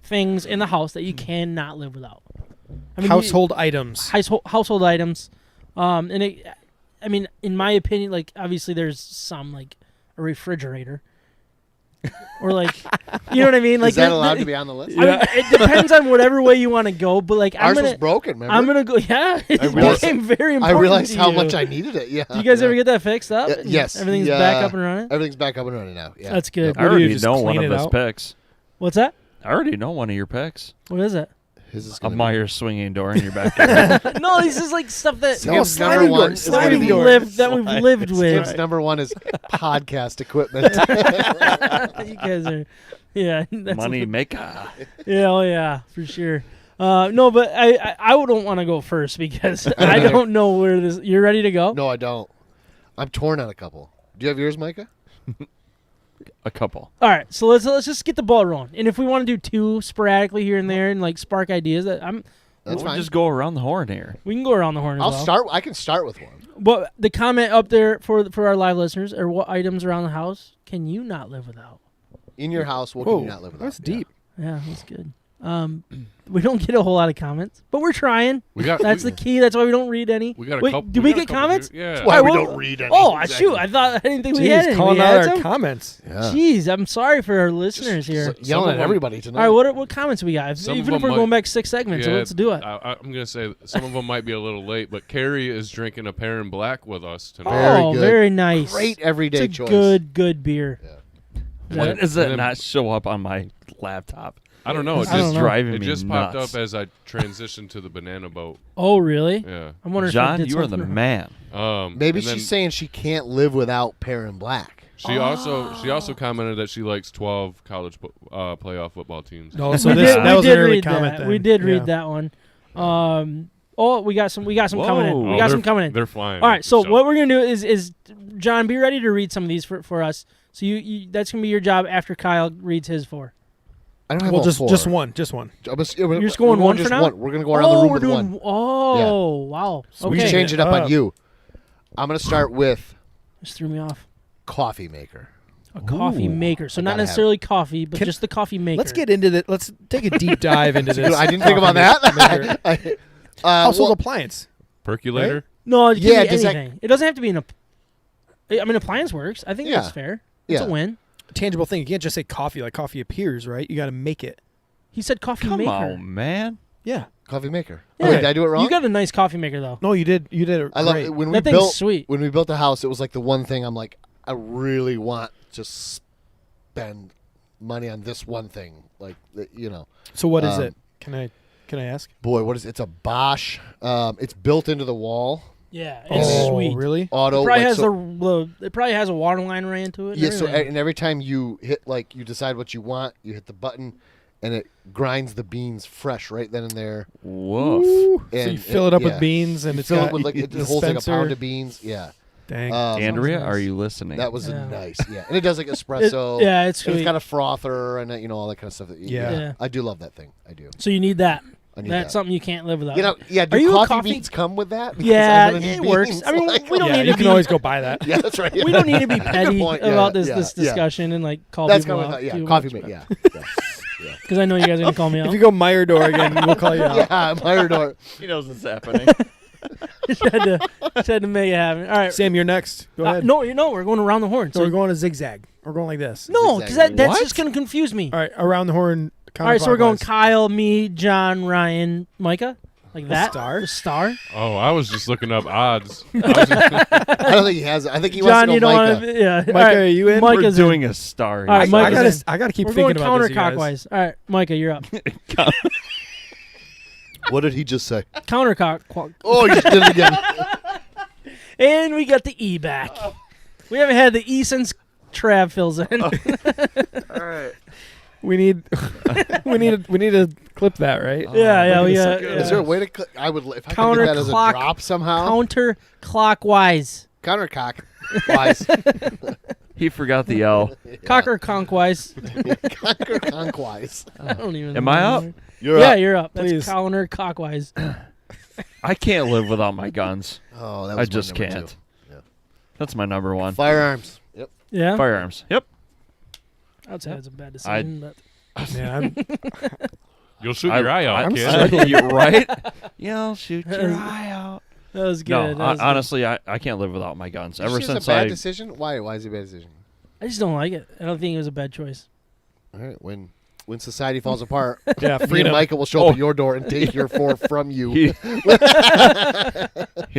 things in the house that you cannot live without. I mean, Household items. household items, and in my opinion, like obviously there's some like a refrigerator, or like you know what I mean. Like Is that allowed to be on the list? I mean, it depends on whatever way you want to go, but like Ours was broken. Remember? I'm gonna go. Yeah, it realized- became very I important. realized to how you. much I needed it. Yeah. Do you guys ever get that fixed up? And Yes. everything's Yeah. back up and running. Everything's back up and running now. Yeah. That's good. I What do you already just know one clean of it his out? picks. What's that? I already know one of your picks. What is it? His is A gonna be- Meyer swinging door in your backyard. No, this is like stuff that Skip's sliding number door, one. is sliding gonna we've be- door. lived Skip's with. number one is podcast equipment. You guys are, yeah, that's Money maker. Yeah, oh yeah, for sure. No, but I don't want to go first because I don't know where this. You're ready to go? No, I don't. I'm torn on a couple. Do you have yours, Micah? A couple. All right, so let's just get the ball rolling. And if we want to do 2 sporadically here and there and like spark ideas, That's We'll fine. just go around the horn here. we can go around the horn as I'll well. start. I can start with one. But the comment up there for our live listeners are what items around the house can you not live without? In your house, what Whoa, can you not live without? that's Yeah. deep. Yeah, that's good. We don't get a whole lot of comments, but we're trying. We got That's the key. That's why we don't read any. We got a Wait, couple. did we got a get couple comments? here. Yeah. That's why we well- don't read any. Oh, Exactly. shoot! I didn't think we had Jeez, any. calling We out had our some? comments. Yeah. Jeez, I'm sorry for our listeners here. Yelling Some at of them- everybody tonight. All right, what comments we got? Some of Even if them we're going might- back 6 segments, so Yeah, let's do it. I'm gonna say some of them might be a little late, but Carrie is drinking a Pear and Black with us tonight. Very Oh, good. very nice. Great everyday it's a choice. good beer. Yeah. Is Why that- does And that then- not show up on my laptop? I don't know. It I don't just know. driving it me just nuts. popped up as I transitioned to the banana boat. Oh, really? Yeah. I'm wondering John, if it did you are the something- man. Maybe and then she's saying she can't live without Pear and Black. she also commented that she likes 12 college playoff football teams. No, so We this did, that we was did an early read comment. that. Then. We did read Yeah. that one. We got some coming in. Whoa. We got Oh, some coming in. They're flying. All right, so what we're gonna do is John, be ready to read some of these for us. So you that's gonna be your job after Kyle reads his 4. I don't have Well, all just 4. one. You're just going we're one just for now? We're going to go around the room we're with doing. one. Oh, wow. We Okay, can change it up on Up. you. I'm going to start with just threw me off. coffee maker. A coffee maker. So I not gotta have necessarily coffee, but Can- just the coffee maker. Let's get into that. Let's take a deep dive into this. I didn't think about Maker. that. Household well, appliance. Percolator. No, it can Yeah, be does that- anything. It doesn't have to be I mean, appliance works. I think Yeah. that's fair. It's Yeah. a win. Tangible thing. You can't just say coffee like coffee appears, right? You got to make it. He said coffee Come maker. on, man. Yeah. coffee maker. Yeah. Okay, did I do it wrong? You got a nice coffee maker though. No, you did. You did it I love great. it. When we That thing's built sweet. When we built the house, it was like the one thing I'm like, I really want to spend money on this one thing. Like, you know. So what is Um, it? Can I ask? Boy, what is it? It's a Bosch. It's built into the wall. Yeah, it's Oh, sweet. really? Auto. It probably like, has so, it probably has a water line ran to it. and yeah. So everything. and every time you hit, like, you decide what you want, you hit the button, and it grinds the beans fresh right then and there. Woof. So And you fill it up yeah. with beans, and You it's fill got it with like it holds like a pound of beans. Yeah. Dang. Andrea, nice. are you listening? That was Yeah. nice. Yeah, and it does like espresso. yeah, it's And sweet. it's got a frother and you know all that kind of stuff. That Yeah. Yeah. I do love that thing. I do. So you need that. I need That's that. something you can't live without. You know, yeah. Are Do you a coffee coffee- beans come with that? Because Yeah, I'm gonna need it works. beans. I mean, Like, we don't yeah, need you to can be. always go buy that. Yeah, that's right. We don't need to be petty point, about yeah, this yeah. discussion and like call That's people kind out. of yeah. Coffee mate. Yeah. Yeah. Because I know you guys are gonna call me out. If you go Meyer door again, we'll call you out. Yeah. Meyer door. He knows what's happening. just had to make it happen. All right. Sam, you're next. Go ahead. No, we're going around the horn. So we're going to zigzag. We're going like this. no, because that's What? just gonna confuse me. All right, around the horn. All right, so we're going counterclockwise. Kyle, me, John, Ryan, Micah, like that. star? The star. Oh, I was just looking up odds. I don't think he has it. I think he wants John, to you go don't Micah. want to. Yeah. Micah, All right, are you in? Micah's We're doing a star. All right, here. Mike- I gotta keep We're thinking going about this, you guys. counterclockwise. All right, Micah, you're up. What did he just say? Counterclock. Oh, he just did it again. And we got the E back. We haven't had the E since Trav fills in. We need, we need to clip that, right? yeah, look we at got. this. Yeah. Is there a way to? I would if I could get that as a Counterclock- drop somehow. Counterclockwise. Countercock. Wise. He forgot the L. Cocker conquise. Counterconquise. I don't even. Am know I up? anymore. You're Yeah, up. you're up. That's Please. counterclockwise. I can't live without my guns. Oh, that was I my just number can't. two. Yeah. That's my number one. Firearms. Yep. Yeah. Firearms. Yep. I'd say that's a bad decision. But Yeah, You'll shoot your eye out, I'm kid. struggling. You're right. You'll shoot your eye out. that was good. No, That was good. honestly, I can't live without my guns. Ever It's a since bad decision. Why? Why is it a bad decision? I just don't like it. I don't think it was a bad choice. All right. When society falls apart, Yeah, me and freedom. Michael will show up at your door and take your 4 from you. he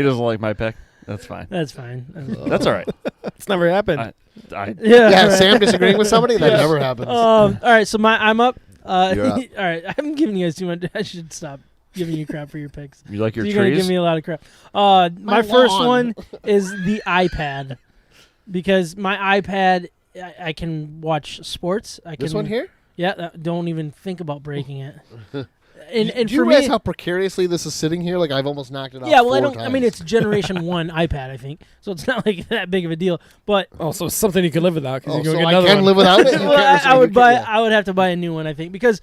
doesn't like my pick. That's fine. That's fine. That's all right. It's never happened. I Yeah, right. Sam disagreeing with somebody? That never happens. All right, so I'm up. You're up. All right, I'm giving you guys too much. I should stop giving you crap for your picks. you like your You're gonna trees? give me a lot of crap. My first lawn. one is the iPad because my iPad I can watch sports. I can, This one here? Yeah, don't even think about breaking it. And Do for you me, realize how precariously this is sitting here? Like I've almost knocked it off. yeah, well, I 4 don't. I mean, times. it's Generation 1 iPad, I think, so it's not like that big of a deal. But Also, it's something you can live without because Oh, you go so get I another can one. live without it. You well, can't- so I you would can- buy. yeah. I would have to buy a new one, I think, because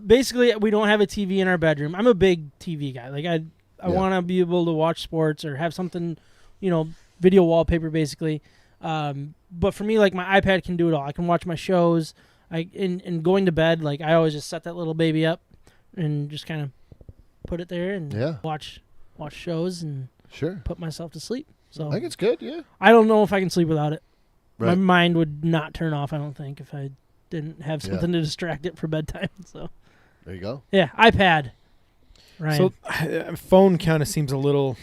basically we don't have a TV in our bedroom. I'm a big TV guy. Like I Yeah. want to be able to watch sports or have something, video wallpaper basically. But for me, like my iPad can do it all. I can watch my shows. And going to bed, like I always just set that little baby up and just kind of put it there and Yeah. watch shows and Sure. put myself to sleep. So I think it's good. Yeah. I don't know if I can sleep without it. My Right. mind would not turn off, I don't think, if I didn't have Yeah. something to distract it for bedtime. So There you go. yeah, iPad. Ryan. So phone kind of seems a little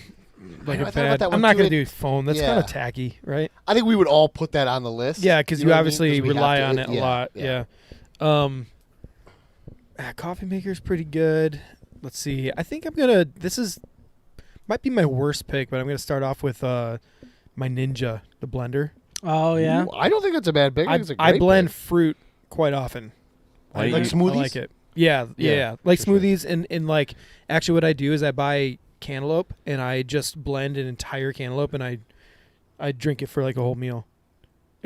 like I a thought about bad. that I'm one not too. going to do phone. That's kind Yeah. of tacky, right? I think we would all put that on the list. Yeah, because you know what I mean? obviously 'Cause we have rely to- on it a lot. Yeah. Coffee maker's pretty good. Let's see. I think I'm gonna. Might be my worst pick, but I'm gonna start off with my Ninja, the blender. oh yeah. Ooh, I don't think it's a bad pick. I think it's a I great blend pick. fruit quite often. Like Like smoothies? I like it. Yeah. Like for sure. smoothies and like actually what I do is I buy cantaloupe and I just blend an entire cantaloupe and I drink it for like a whole meal.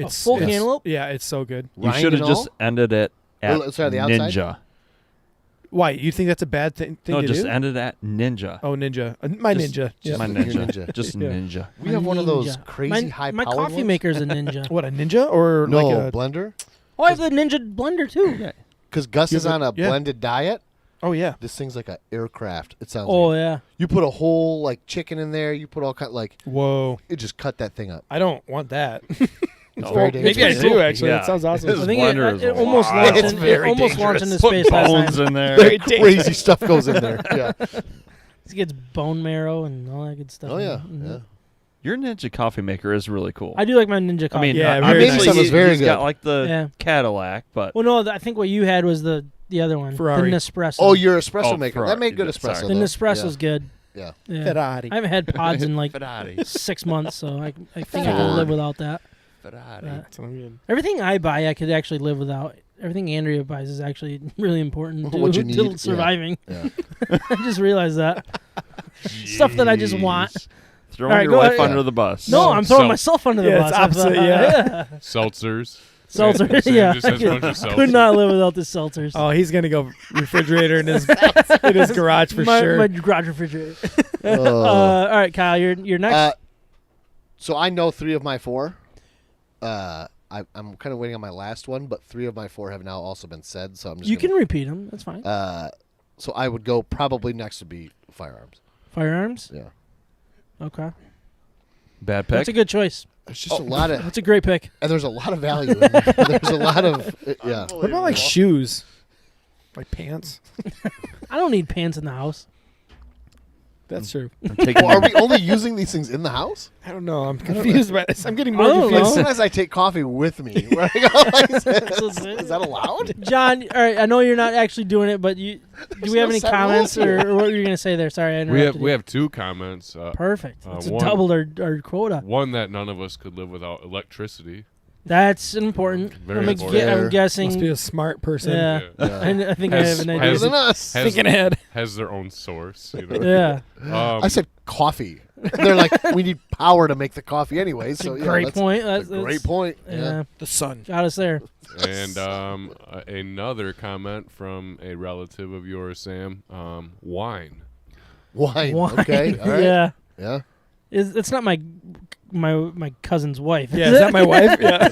full cantaloupe? Yeah, it's so good. You Rind should have and just all? ended it at Well, sorry, the outside? Ninja. Why? You think that's a bad thing No, to just do? ended at Ninja. Oh, Ninja. My Just- Ninja. Just my Your Ninja. Ninja. Just Yeah. Ninja. We have one of those Ninja. crazy my high-powered coffee ones. maker's a Ninja. What, a Ninja or No, like a... blender. Oh, I have the Ninja blender too. Because Gus You is have on a yeah. blended diet. Oh, yeah. This thing's like an aircraft. It sounds. Oh like. yeah. You put a whole like chicken in there. You put all kind like Whoa. it just cut that thing up. I don't want that. It's No. very Well, dangerous. Maybe I It's do, cool. actually. Yeah. That sounds awesome. His I think blender is it almost wild. launched. It's It very almost launched into Put space last bones time. in there. Very Crazy stuff goes in there. Yeah. It gets bone marrow and all that good stuff. Oh yeah. Mhm. Yeah. Your Ninja coffee maker is really cool. I do like my Ninja coffee. I mean, Yeah, I very mean, nice. Stuff is very he's good. got like the Yeah. Cadillac, but Well, no, I think what you had was the other one, Ferrari. the Nespresso. Oh, your espresso Oh, maker. Ferrari. That made good Sorry. espresso. the though. Nespresso's good. Yeah. Yeah. Ferrari. I haven't had pods in like Ferrari. 6 months, so I think I Ferrari. can live without that. Ferrari. Uh, So good. Everything I buy, I could actually live without. Everything Andrea buys is actually really important to, What you to need, yeah. surviving. Yeah. I just realized that. Stuff that I just want. Jeez. Throwing All right, your go life ahead. under the bus. No, I'm throwing So- myself under the Yeah, bus. it's opposite, yeah. Seltzers. Seltzer, Sam yeah. just has a bunch of seltzers. Could not live without the seltzers. Oh, he's going to go refrigerator in his garage for my, sure. My garage refrigerator. Oh. All right, Kyle, you're next. So I know 3 of my 4. I'm kind of waiting on my last one, but 3 of my 4 have now also been said. So I'm just. You gonna, can repeat them. That's fine. So I would go probably next to be firearms. Firearms. Yeah. Okay, Bad pick. that's a good choice. There's just a lot of, That's a great pick. and there's a lot of value in there. There's a lot of, yeah. What about like shoes? Like pants? I don't need pants in the house. That's true. I'm taking Well, are we only using these things in the house? I don't know. I'm confused by this. I'm getting I more don't know. As confused. soon as I take coffee with me, where I go like this, is that allowed? John, all right, I know you're not actually doing it, but do we have no any set comments rules or what were you going to say there? Sorry, I interrupted We you. have 2 comments. Perfect. It's one- doubled our quota. One that none of us could live without electricity. That's important. Very important. I'm Fair. guessing. Must be a smart person. Yeah. Yeah. I think I have an Better idea. than us. Has, Thinking ahead. has their own source. You know? Yeah. I said coffee. They're like, we need power to make the coffee anyway. So yeah, Great that's point. a great point. Yeah. The sun. Got us there. And another comment from a relative of yours, Sam. Wine. Wine. Wine. Okay. All right. Yeah. Yeah. It's not my my cousin's wife. Yeah, is that my wife? Yeah.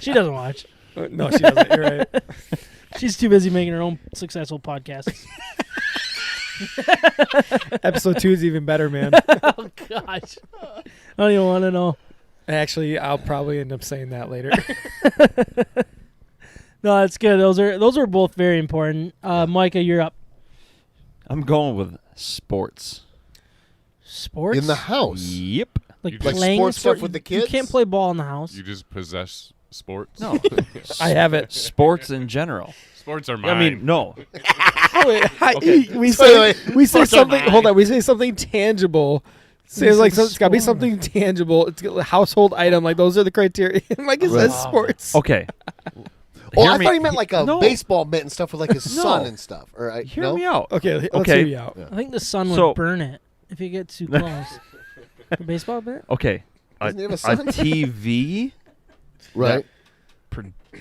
She doesn't watch. No, she doesn't. You're right. She's too busy making her own successful podcasts. Episode 2 is even better, man. Oh gosh, I don't even want to know. Actually, I'll probably end up saying that later. No, that's good. Those are both very important. Micah, you're up. I'm going with sports. Sports In the house. Yep. like You just- playing sports stuff sport- with the You kids? can't play ball in the house. You just possess sports. No. I have it. Sports in general. Sports are mine. I mean, no. Oh, wait, Okay. we Wait, say sports are something. mine. Hold on. We say something tangible. Say like it's got to be something tangible. It's a household item. Like those are the criteria. Like it says Right. sports. Okay. Oh, Hear I me- thought he meant like a No. baseball mitt and stuff with like his No. son and stuff. Or Hear no? me out. Okay. Let's Okay. hear you out. I think the sun would So- burn it if you get too close. A baseball bat? Okay. Doesn't he have a A son? TV Right.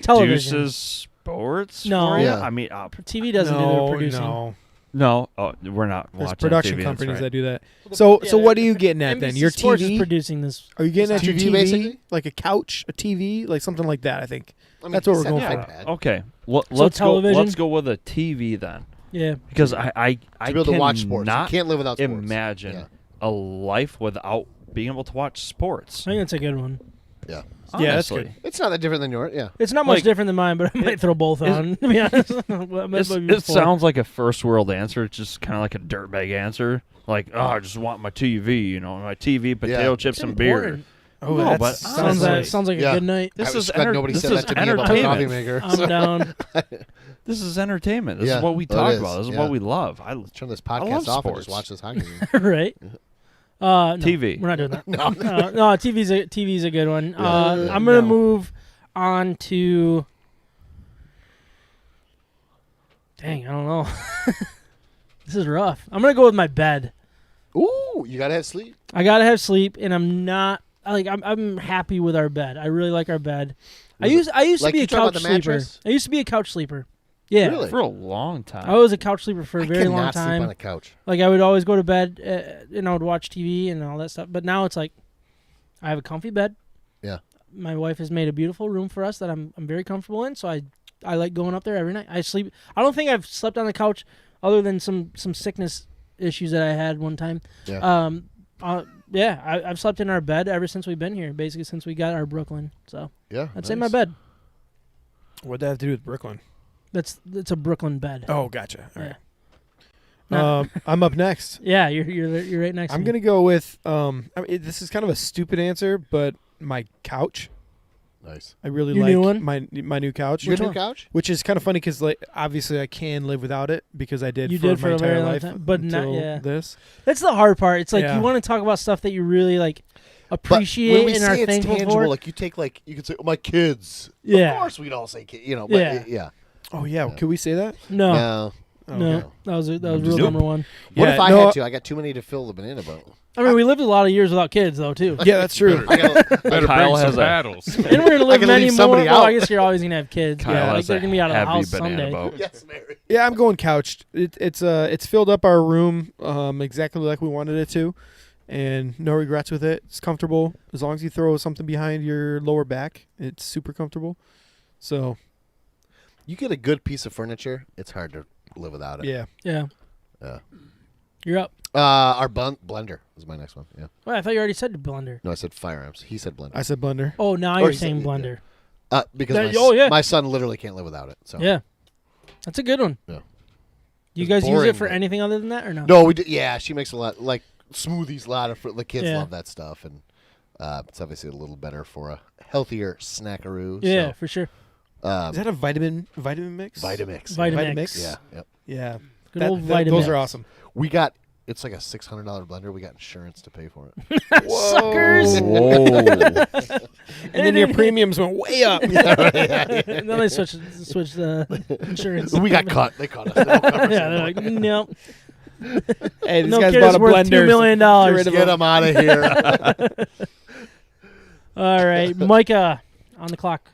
Television. produces sports No. for you? Yeah. I mean, TV doesn't do their producing. no. Oh, we're not There's watching production TV, companies that's that right. do that. So Yeah, what are you getting at then? NBC Your Sports is TV? producing this. Are you getting at your TV TV? basically? Like a couch, a TV, like something like that? I think. I mean, That's what he we're said going Yeah. for. iPad. Okay. So Let's television? go with a TV then, Yeah. because I To be able to watch sports. You cannot can't live without sports. imagine Yeah. a life without being able to watch sports. I think that's a good one. Yeah. Yeah, that's Honestly. good. It's not that different than yours. Yeah. It's not much Like, different than mine, but I might throw both on. To be honest, It sounds like a first world answer. It's just kind of like a dirtbag answer. Like, oh, I just want my TV, my TV, potato chips, and beer. Oh, No, that's but Sounds honestly, like Yeah. a good night. This I is was glad nobody this said is that to me about the coffee entertainment. maker. I'm down. This is entertainment. This Yeah, is what we it talk is, about. This is yeah. what we love. Turn this I podcast love off and just sports. watch this hockey game. Right. No, TV. We're not doing that. No. No, TV's a good one. Yeah. I'm gonna No. move on to. Dang, I don't know. This is rough. I'm gonna go with my bed. Ooh, you gotta have sleep. I gotta have sleep, and I'm not I'm happy with our bed. I really like our bed. I used to like be you a talking about couch the sleeper. mattress? I used to be a couch sleeper. Yeah. Really? For a long time. I was a couch sleeper for a I very long cannot sleep time. on a couch. Like I would always go to bed and I would watch TV and all that stuff. But now it's like I have a comfy bed. Yeah. My wife has made a beautiful room for us that I'm very comfortable in. So I like going up there every night. I sleep. I don't think I've slept on the couch other than some sickness issues that I had one time. Yeah. I've slept in our bed ever since we've been here. Basically since we got our Brooklyn. So Yeah. I'd say my bed. What'd that have to do with Brooklyn? It's a Brooklyn bed. Oh, gotcha. All Yeah. right. No. I'm up next. Yeah, you're right next. I'm to me. gonna go with this is kind of a stupid answer, but my couch. Nice. I really Your like new one? my new couch. Your Which new one? couch? Which is kind of funny because like obviously I can live without it because I did You for did my for a entire very long life time, but not- until yeah. this. That's the hard part. It's like Yeah. you want to talk about stuff that you really like But when appreciate we and say are it's thankful tangible, for. like you could say, "Oh, my kids." Yeah. Of course, we'd all say, "Kid," But Yeah. yeah. Oh yeah, Yeah. could we say that? No, No. Oh, no, okay. that was rule Nope. number one. What Yeah, if I no, had to? I got too many to fill the banana boat. I mean, we lived a lot of years without kids though too, Yeah, that's true. I got Better Kyle bring has some a- paddles. and we're gonna live can many leave more. somebody Well, I out. guess you're always gonna have kids. Kyle yeah, like has they're a gonna be out of the heavy house banana someday. boat. yes, Mary. Yeah, I'm going couched. It's filled up our room exactly like we wanted it to, and no regrets with it. It's comfortable as long as you throw something behind your lower back. It's super comfortable. So You get a good piece of furniture, it's hard to live without it. yeah, Yeah, Yeah. you're up. Our blender is my next one. Yeah. Well, I thought you already said blender. No, I said firearms. He said blender. I said blender. Oh, now Or you're he said- saying yeah. blender. Because yeah. my son literally can't live without it. So Yeah, that's a good one. Yeah. You It's guys use boring, it for but- anything other than that or no? No, we do. Yeah, she makes a lot like smoothies. A lot of the kids Yeah. love that stuff, and it's obviously a little better for a healthier snackaroo. Yeah, So, for sure. Is that a vitamin mix? Vitamix. Vitamix. Yeah. Yep. Yeah. Good old Those Vitamix. are awesome. We got. It's like a $600 blender. We got insurance to pay for it. Suckers. Whoa. And then your premiums went way up. And then they switched the insurance. We got caught. They caught us. They don't cover us Yeah, they're anymore. like, nope. Hey, this No guy's kid bought is a worth blender. $2 million. Get rid of Get him. them out of here. All right, Micah, on the clock.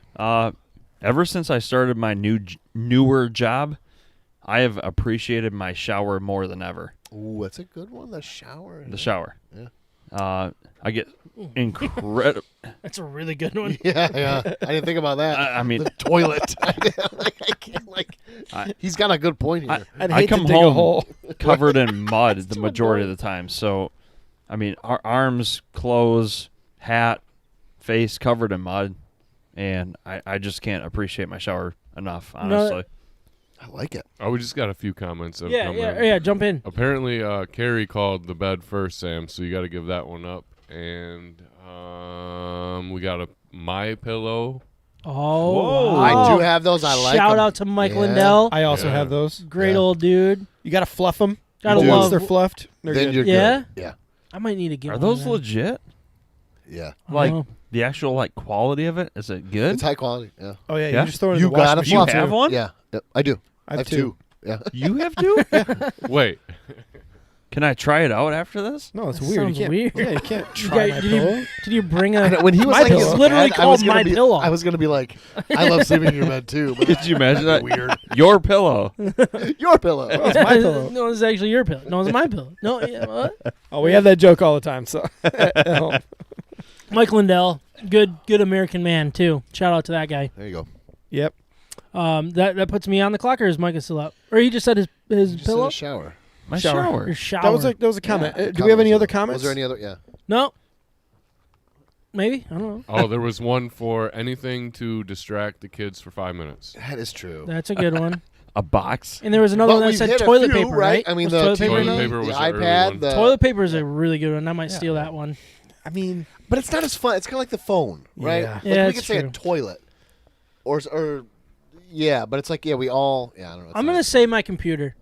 Ever since I started my newer job, I have appreciated my shower more than ever. Ooh, that's a good one. The shower. The shower. Yeah. I get incredible. That's a really good one. Yeah. I didn't think about that. I mean, the toilet. I can't. He's got a good point here. I'd I hate come to dig a home hole. covered in mud the majority of the time. So, I mean, our arms, clothes, hat, face covered in mud, and I just can't appreciate my shower enough, honestly. I like it. Oh, we just got a few comments that have come in. Yeah. Jump in. Apparently, Carrie called the bed first, Sam, so you got to give that one up. And we got a My Pillow. Oh, Whoa. wow. I do have those. I like Shout them. out to Mike Yeah. Lindell. I also Yeah. have those. Great Yeah. old dude. You got to fluff them. Gotta do. love. Once they're fluffed, they're Then good. you're Yeah? good. Yeah. I might need to get Are one those of them. legit? Yeah. I Like don't know. the actual quality of it? Is it good? It's high quality. Yeah. Oh, yeah. Yeah? You just throw it in You the washing gotta machine. You fluff have too. one? Yeah. Yep, I do. I have two. Yeah. You have two? Wait, Can I try it out after this? No, it's That weird. sounds You can't, weird. Yeah, you can't You try got- my did you- pillow. Did you bring a? When he was My like, Pillow. his Literally bed, I was called gonna My be, Pillow. I was gonna be like, I love sleeping in your bed too. But Could you imagine that? Weird. Your pillow. Your pillow. It's my pillow. No, it's actually your pillow. No, it's my pillow. No, yeah, what? Oh, we have that joke all the time. So, Oh. Mike Lindell, good American man too. Shout out to that guy. There you go. Yep. That puts me on the clock, or is Mike still up? Or he just said his Just in pillow a shower. My Shower. shower. or shower. That was a comment. Yeah. Do we have any other Was comments? there any other? Yeah. No. Maybe I don't know. oh, there was one for anything to distract the kids for 5 minutes. That is true. That's a good one. A box. And there was another But one that we've said hit a toilet few, paper, right? right? I mean, Was the toilet paper. Toilet in there? paper the was the early iPad. one. The, Toilet paper is a really good one. I might steal that one. I mean, but it's not as fun. It's kind of like the phone, right? Yeah. Like Yeah, we it's could say true. a toilet, or yeah, but it's like we all. Yeah, I don't know. I'm gonna say my computer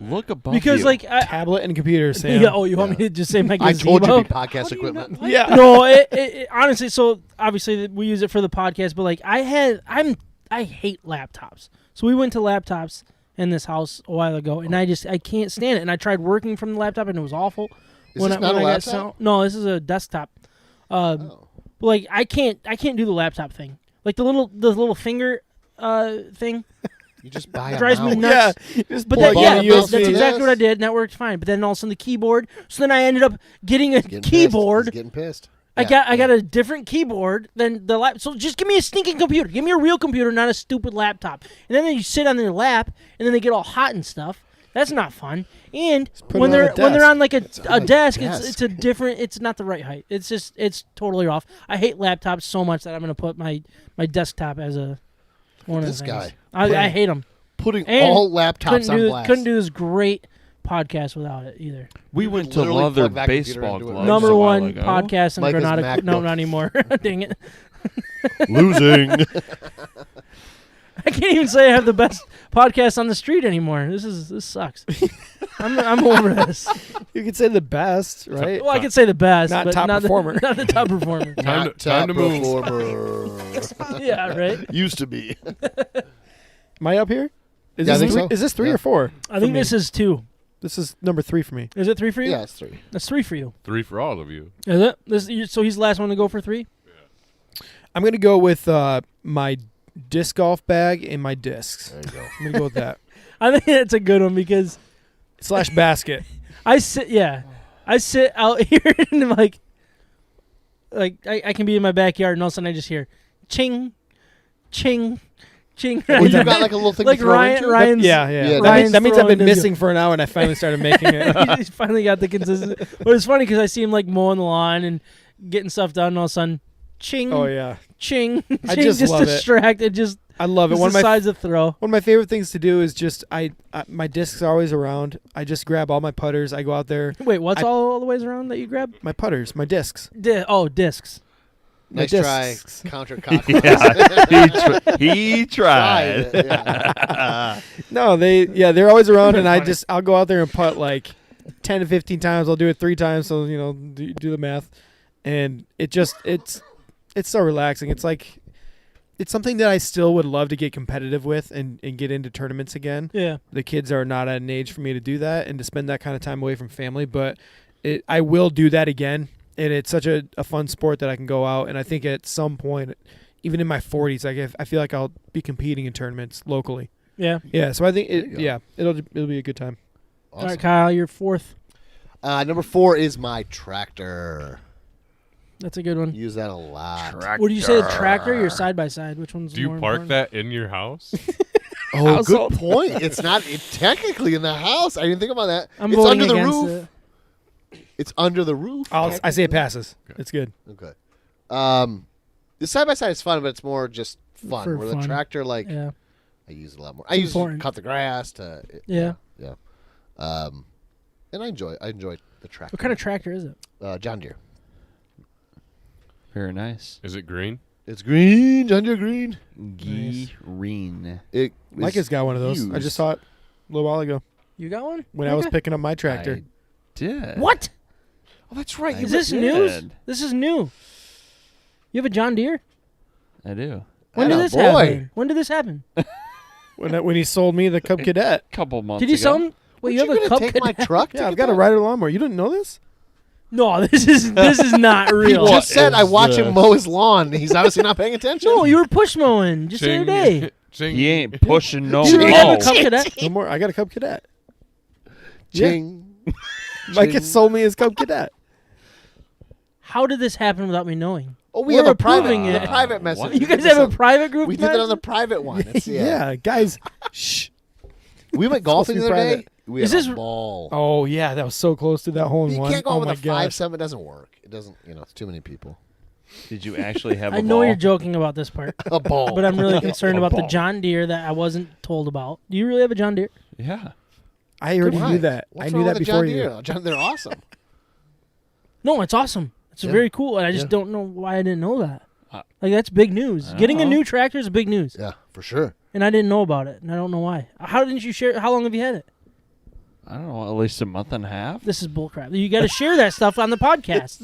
Look above because you. like tablet and computer, Sam. yeah. Oh, you want Yeah. me to just say my I gazebo? told you to be podcast equipment. Yeah. No, it honestly. So obviously we use it for the podcast, but like I hate laptops. So we went to laptops in this house a while ago, and I can't stand it. And I tried working from the laptop, and it was awful. Is this not a laptop? No, this is a desktop. Oh. But like I can't do the laptop thing. Like the little finger thing. You just buy a Drives me mouse. nuts. Yeah. Just But plug that, in yeah, a USB that's to exactly what I this. did, and that worked fine. But then all of a sudden the keyboard. So then I ended up getting a Getting pissed. keyboard. He's getting pissed. I got a different keyboard than the lap. So just give me a stinking computer. Give me a real computer, not a stupid laptop. And then you sit on their lap, and then they get all hot and stuff. That's not fun. And put when it on they're a when they're desk. on like a on a desk, desk. it's a different. It's not the right height. It's totally off. I hate laptops so much that I'm gonna put my desktop as a one of this the things. guy. I hate them. Putting And all laptops on blast. Couldn't do this great podcast without it either. we You went could to literally leather plug that computer baseball into it. gloves. Number a while one ago. podcast in Micah's Granada. No, MacBook. not anymore. Dang it. Losing. I can't even say I have the best podcast on the street anymore. This sucks. I'm over this. You could say the best, right? Well, I could say the best, Not but top not performer. The, not the top performer. Time Not to top move. performer. Yeah, right. Used to be. Am I up here? Is Yeah, I this think three, so. Is this 3 Yeah. or 4? I think me. this is 2. This is number 3 for me. Is it 3 for you? Yeah, it's 3. That's 3 for you. 3 for all of you. Is it? So he's the last one to go for 3. I'm going to go with my disc golf bag and my discs. There you go. I'm going to go with that. I think that's a good one because / basket. I sit out here and I'm like I can be in my backyard and all of a sudden I just hear ching, ching, ching. Well, you got like a little thing like to throw into? Ryan's. Yeah. Yeah, That means I've throwing been into- missing for an hour and I finally started making it. He's finally got the consistent. But it's funny because I see him like mowing the lawn and getting stuff done, and all of a sudden, ching, Oh, yeah. ching, ching, I just love it. distracted, just I love it. One of my decides to throw. One of my favorite things to do is just my discs are always around. I just grab all my putters. I go out there. Wait, what's I- all the ways around that you grab? My putters, my discs. Discs. My Nice try. discs. Counterclockwise. Yeah, he tried. Yeah. No, they're always around, and I'll go out there and putt like 10 to 15 times. I'll do it 3 times, so do the math, and it's so relaxing. It's something that I still would love to get competitive with and get into tournaments again. Yeah. The kids are not at an age for me to do that and to spend that kind of time away from family, but I will do that again. And it's such a fun sport that I can go out, and I think at some point, even in my 40s, I feel like I'll be competing in tournaments locally. Yeah. Yeah, so I think There you go. it'll be a good time. All right, Kyle, you're 4th. Number 4 is my tractor. That's a good one. Use that a lot. What did you say? The tractor or your side by side? Which one's Do you more park important? that in your house? Oh, Household. good point. It's not technically in the house. I didn't think about that. I'm It's voting under the against roof. it. It's under the roof. I say it passes. It's good. Okay. The side by side is fun, but it's more just fun. For Where fun. the tractor, like, Yeah. I use it a lot more. I use it to important. cut the grass. To Yeah. yeah. And I enjoy the tractor. What kind of tractor is it? John Deere. Very nice. Is it green? It's green, John Deere green. Green. It Mike has got one of those. I used. just saw it a little while ago You got one? when I was Okay. picking up my tractor. I did. What? Oh, that's right. Is this news? did. This is new. You have a John Deere? I do. When did Atta this boy. happen? When did this happen? When he sold me the Cub Cadet. Couple months Did you ago. sell him? Wait, you have a gonna Cub take my Cadet? truck? to Yeah, I've get got a that? rider lawnmower. You didn't know this? No, this is not He real. just said I is watch him this? mow his lawn. He's obviously not paying attention. No, you were push mowing just the other day. Ching. He ain't pushing no You really have a mow. Cub Cadet? No more. I got a Cub Cadet. Ching. Mike had sold me his Cub Cadet. How did this happen without me knowing? Oh, we We're have a private, approving it. a private message. What? We You did guys this have a on- private group? We did it on the message? private one. It's, Yeah, guys. Shh. We went golfing the supposed to other be day. private. We Is had this- a ball. Oh yeah, that was so close to that hole in You one. can't go oh with my a gosh. 5-7. It doesn't work. It doesn't. It's too many people. Did you actually have a I know ball? you're joking about this part, A ball. but I'm really concerned A about the ball. John Deere that I wasn't told about. Do you really have a John Deere? Yeah. I already Why? knew that. What's I wrong knew with that the before John you. Deere? They're awesome. No, it's awesome. It's Yeah. very cool, and I just Yeah. don't know why I didn't know that. Uh, Like that's big news. Getting a know. new tractor is big news, Yeah, for sure. and I didn't know about it, and I don't know why. How didn't you share? How long have you had it? I don't know, at least a month and a half. This is bullcrap. You got to share that stuff on the podcast.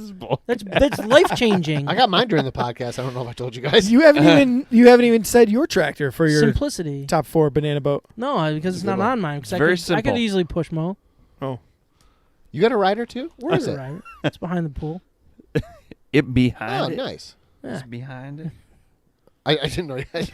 That's life changing. I got mine during the podcast. I don't know if I told you guys. You haven't even said your tractor for your Simplicity. top 4 banana boat. No, because it's a good not one. on mine. Because It's very I could simple. easily push mow. Oh, You got a rider too? Where is it? Right. It's behind the pool. It Oh, behind it. nice. Yeah. It's behind it. I didn't know you had.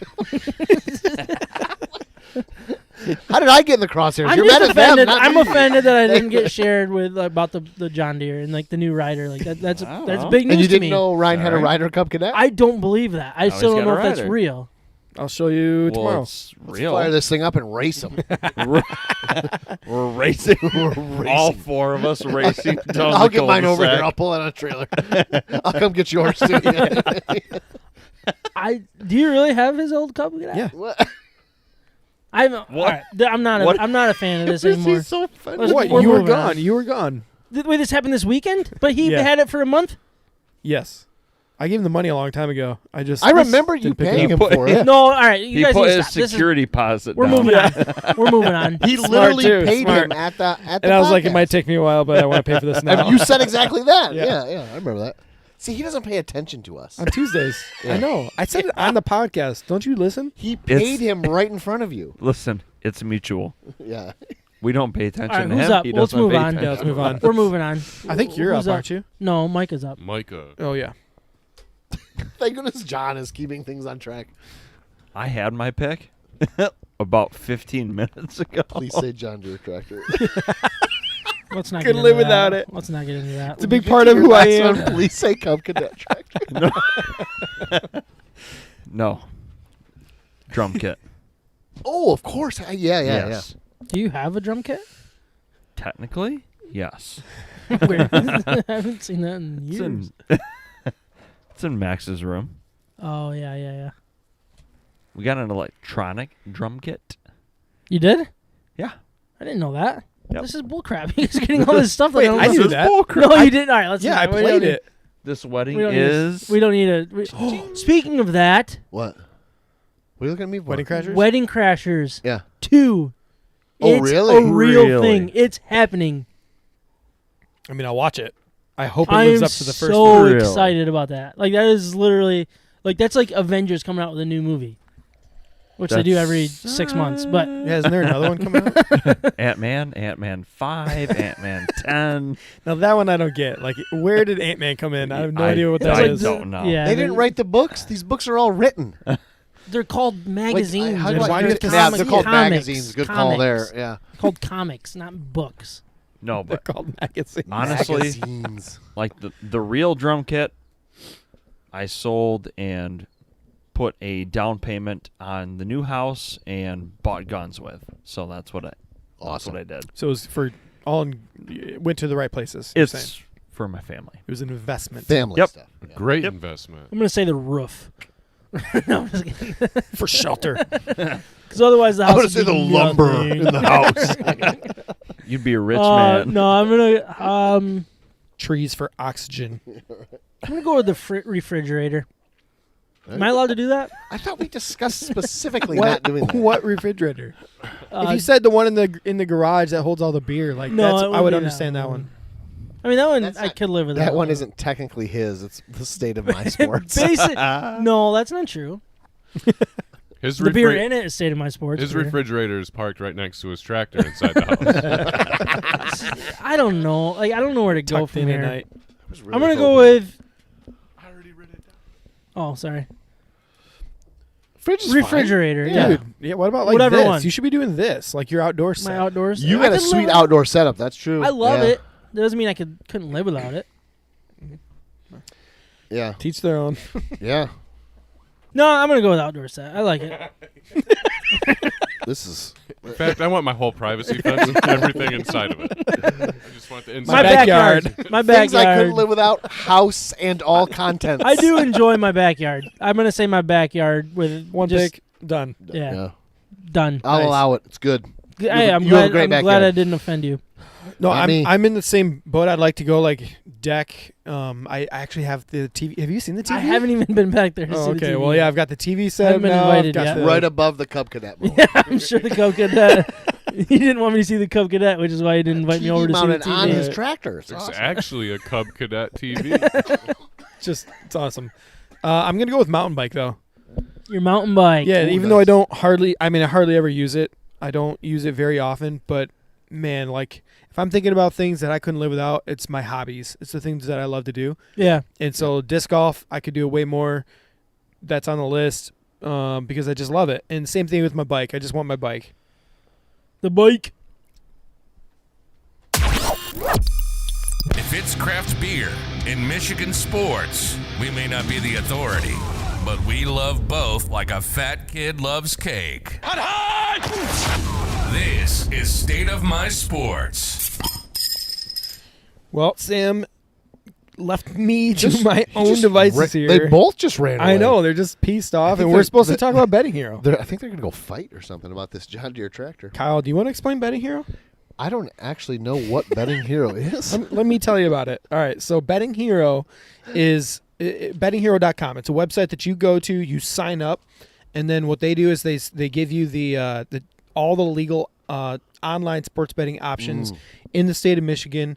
How did I get in the crosshairs? I'm You're just mad at them, offended. not I'm me. offended that I didn't get shared with about the John Deere and like the new rider. Like that's I don't that's know. big news And you to didn't me. know Ryan had a Sorry. rider Cub Cadet? I don't believe that. I Now still he's don't know got if a that's rider. real. I'll show you Well, tomorrow. it's Let's real. fire this thing up and race them. We're racing. racing. All 4 of us racing down I'll the get mine over here. cul-de-sac. I'll pull it on a trailer. I'll come get yours too. Do you really have his old Cub Cadet? Yeah. What? I'm not. What? I'm not a fan of this This anymore. is so funny. Let's- What? we're You were moving on. gone. You were gone. Wait, this happened this weekend? But he Yeah. had it for a month. Yes. I gave him the money a long time ago. I remember you didn't pick it paying up. him for it. No, all right. You He guys put need to his stop. This is- security deposit We're down. moving on. We're moving on. He Smart literally too, paid smart. him at the And I was like, it podcast. might take me a while, but I want to pay for this now. And you said exactly that. Yeah. Yeah, I remember that. See, he doesn't pay attention to us. on Tuesdays. Yeah. I know. I said it on the podcast. Don't you listen? He paid him right in front of you. Listen, it's mutual. Yeah. We don't pay attention All right, to who's him. up? He Let's doesn't move pay on. attention. Yeah, let's move on. We're moving on. I think you're Who's up, aren't you? No, Mike is up. Micah. Oh, yeah. Thank goodness John is keeping things on track. I had my pick about 15 minutes ago. Please say John Deere tractor. Let's not Couldn't get live into without that. it. Let's not get into that. It's a big part of Your who I last am. one, please say Cub Cadet tractor. No. Drum kit. Oh, of course. Yeah. Yes. Do you have a drum kit? Technically, yes. Where? I haven't seen that in It's years. in, it's in Max's room. Oh yeah. We got an electronic drum kit. You did? Yeah. I didn't know that. Yep. This is bullcrap. He's getting all this stuff. Wait, don't I know. knew that. No, you didn't. All right, let's. Yeah, I we don't played need- it. This wedding We don't need. is. We don't need a. Speaking of that, What? What are you looking at me for? Wedding Crashers? Wedding Crashers Yeah. 2. Oh, It's really? a real Really? thing. It's happening. I mean, I'll watch it. I hope it I lives am up to the first so one. Really? excited about that. Like that is literally that's like Avengers coming out with a new movie, which they do every 6 months. But Yeah, isn't there another one coming out? Ant-Man, Ant-Man 5, Ant-Man 10. Now, that one I don't get. Like, where did Ant-Man come in? I have no idea what that I is. don't know. yeah, They didn't write the books. These books are all written. They're called magazines. How do They're I why do do you it? have to Yeah, see they're it? called Comics. magazines. Good call there. Comics. Yeah. Called comics, not books. No, They're but called magazines. honestly, Magazines. like the real drum kit, I sold and put a down payment on the new house and bought guns with. So that's what Awesome. I did. So it was for it went to the right places. you're saying. It's for my family. It was an investment Family Yep. stuff. Yeah. Great Yep. investment. I'm gonna say the roof. No, I'm just kidding. for shelter. Because otherwess the house. I would would say be the lumber nothing. in the house. You'd be a rich man. No, I'm gonna Trees for oxygen. I'm gonna go with the refrigerator. Am I allowed to do that? I thought we discussed specifically not doing that. What refrigerator? If you said the one in the garage that holds all the beer, like No, that's, it I wouldn't would be understand that that one. one. I mean, that one That's I not- could live with. That one isn't technically his. It's the state of my sports. No, that's not true. His The beer in it is State of My Sports. His beer. refrigerator is parked right next to his tractor inside the house. I don't know. Like I don't know where to go Tucked from in here. at night. I'm gonna go with. I already written it down. Oh, sorry. Fridge is fine. Refrigerator. Yeah. Yeah. Dude, yeah. What about like Whatever this? one. You should be doing this, like your outdoor My set. outdoors. You I got a could live sweet with- outdoor setup. That's true. I love Yeah. it. That doesn't mean I couldn't live without it. Yeah. Teach their own. Yeah. No, I'm gonna go with outdoor set. I like it. This is. In fact, I want my whole privacy fence and everything inside of it. I just want the inside. My backyard. My Things I couldn't backyard. live without. House and all contents. I do enjoy my backyard. I'm gonna say my backyard with One just, pick, done. Yeah, Yeah. done. I'll Nice. allow it. It's good. Hey, I'm you have a glad. great I'm glad backyard. I didn't offend you. No, Not me. I'm in the same boat. I'd like to go like deck. I actually have the TV. Have you seen the TV? I haven't even been back there to Oh, see okay. the TV. Well, yeah, I've got the TV set Haven't been now. invited I've got yet. the- Right above the Cub Cadet. Bowl. Yeah, I'm sure the Cub Cadet. He didn't want me to see the Cub Cadet, which is why he didn't invite me TV over to see the mounted on TV. his tractor. It's It's awesome. actually a Cub Cadet TV. Just it's awesome. I'm gonna go with mountain bike though. Your mountain bike. Yeah, Ooh, even though I nice. don't hardly. I mean, I hardly ever use it. I don't use it very often. But man, like if I'm thinking about things that I couldn't live without, it's my hobbies. It's the things that I love to do. Yeah. And so disc golf, I could do way more. That's on the list because I just love it. And same thing with my bike. I just want my bike. The bike. If it's craft beer in Michigan sports, we may not be the authority, but we love both like a fat kid loves cake. This is State of My Sports. Well, Sam left me to Just- my he own just devices ra- here. They both just ran away. I know they're just pissed off, think and we're they're- supposed to they're- talk about Betting Hero. I think they're going to go fight or something about this John Deere tractor. Kyle, do you want to explain Betting Hero? I don't actually know what Betting Hero is. Let me tell you about it. All right, so Betting Hero is bettinghero.com. It's a website that you go to, you sign up, and then what they do is they give you the all the legal online sports betting options in the state of Michigan,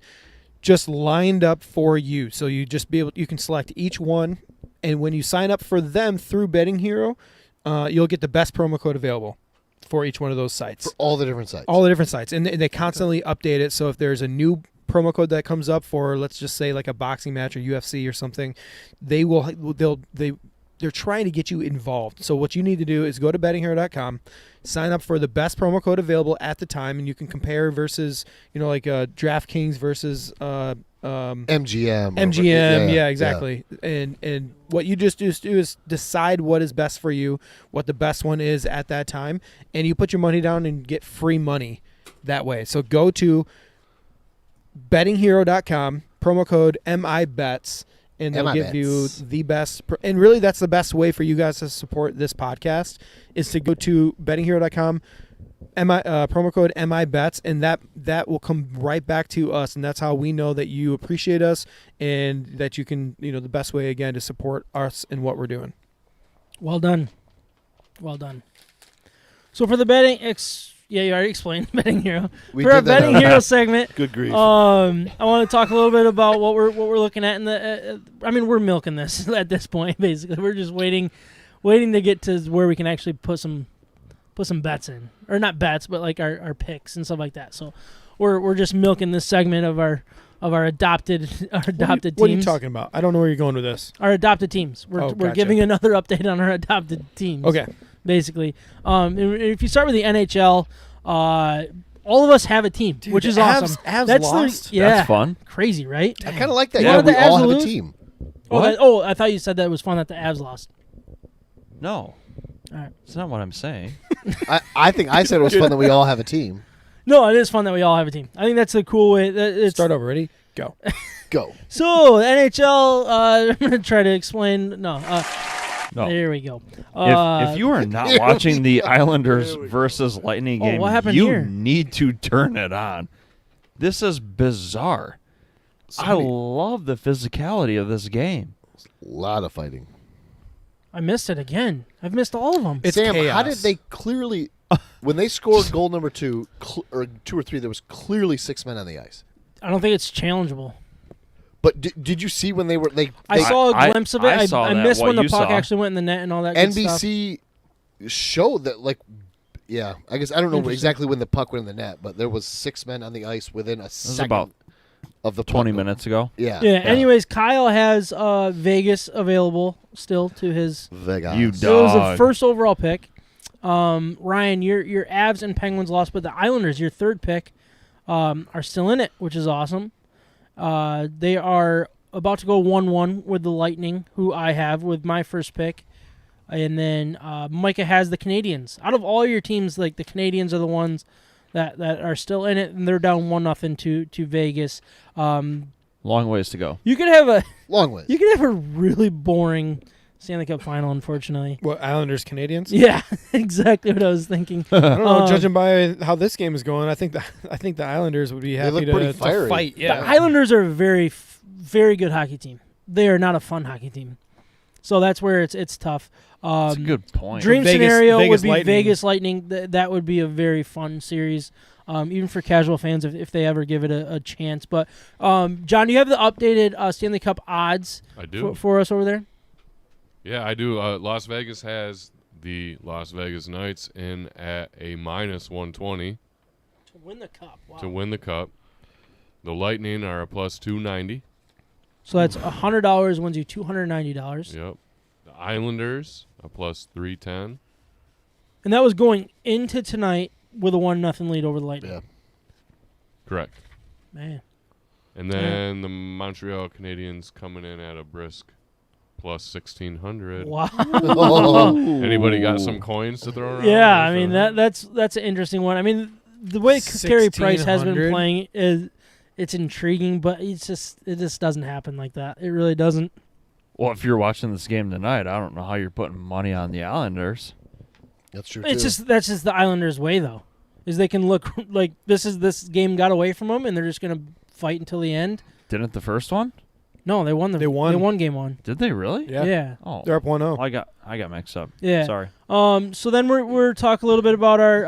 just lined up for you. So you can select each one, and when you sign up for them through Betting Hero, you'll get the best promo code available for each one of those sites. For all the different sites. All the different sites, and they constantly update it. So if there's a new promo code that comes up for, let's just say like a boxing match or UFC or something, they're trying to get you involved. So what you need to do is go to bettinghero.com, sign up for the best promo code available at the time, and you can compare versus like DraftKings versus MGM. MGM, yeah, exactly. And what you just do is decide what is best for you, what the best one is at that time, and you put your money down and get free money that way. So go to bettinghero.com, promo code MIBETS, and they'll give you the best. And really, that's the best way for you guys to support this podcast is to go to bettinghero.com, promo code MIBETS, and that will come right back to us, and that's how we know that you appreciate us and that you can, the best way again to support us and what we're doing. Well done. Well done. So for the betting, you already explained Betting Hero. We For our did that Betting already. Hero segment, Good grief. I want to talk a little bit about what we're looking at in the. We're milking this at this point. Basically, we're just waiting to get to where we can actually put some bets in, or not bets, but like our picks and stuff like that. So we're just milking this segment of our adopted teams. What are you talking about? I don't know where you're going with this. Our adopted teams. We're Gotcha. giving another update on our adopted teams. Okay. Basically, and if you start with the NHL, all of us have a team, which is awesome. Avs That's lost. yeah, That's fun. crazy, right? I kind of like that. You Yeah, wanted we the all Avs to have a lose? team. I thought you said that it was fun that the Avs lost. No, All right. that's not what I'm saying. I think I said it was fun that we all have a team. No, it is fun that we all have a team. I think that's a cool way. It's Start over. Ready? Go. Go. So NHL. I'm gonna try to explain. No. No. There we go. If you are not watching the Islanders versus Lightning game, what happened you here? need to turn it on. This is bizarre. I love the physicality of this game. A lot of fighting. I missed it again. I've missed all of them. It's Sam, chaos. how did they clearly, when they scored goal number 2, or 2 or 3, there was clearly 6 men on the ice. I don't think it's challengeable. But did you see when they were I saw a I- glimpse of it. I saw I that, missed what when the you puck saw. actually went in the net and all that good stuff. NBC showed that yeah, I guess I don't know Interesting. exactly when the puck went in the net, but there was 6 men on the ice within a second about of the puck 20 go- minutes ago. Yeah. Yeah. Anyways, Kyle has Vegas available still to his. Vegas. You So it was the Dog. first overall pick. Ryan, your Avs and Penguins lost, but the Islanders, your third pick, are still in it, which is awesome. They are about to go 1-1 with the Lightning, who I have with my first pick. And then Micah has the Canadians. Out of all your teams, like the Canadians are the ones that are still in it, and they're down 1-0 to Vegas. Long ways to go. You could have a Long way. really boring Stanley Cup final, unfortunately. What, Islanders, Canadians? Yeah, exactly what I was thinking. I don't know. Um, Judging by how this game is going, I think the Islanders would be happy look pretty to fiery. fight. The Yeah. Islanders are a very good hockey team. They are not a fun hockey team. So that's where it's tough. That's a good point. Dream Vegas- scenario Vegas would be Lightning. Vegas Lightning. That would be a very fun series, even for casual fans if they ever give it a chance. But, John, do you have the updated Stanley Cup odds I do. for us over there? Yeah, I do. Las Vegas has the Las Vegas Knights in at a -120 To win the Cup. Wow. to win the cup. The Lightning are a +290. So that's $100 wins you $290. Yep. The Islanders a +310. And that was going into tonight with a 1-0 lead over the Lightning. Yeah. Correct. Man. And then the Montreal Canadiens coming in at a brisk +1600. Wow. Oh. Anybody got some coins to throw around? Yeah, I mean that's an interesting one. I mean the way Carey Price has been 1600. playing is it's intriguing, but it just doesn't happen like that. It really doesn't. Well, if you're watching this game tonight, I don't know how you're putting money on the Islanders. That's true, It's too. that's just the Islanders' way though. Is they can look like this game got away from them and they're just gonna fight until the end. Didn't the first one? No, they won. They won. They won game 1. Did they really? Yeah. Yeah. Oh, They're up 1-0. well, I got mixed up. Yeah. Sorry. So then we're talking a little bit about our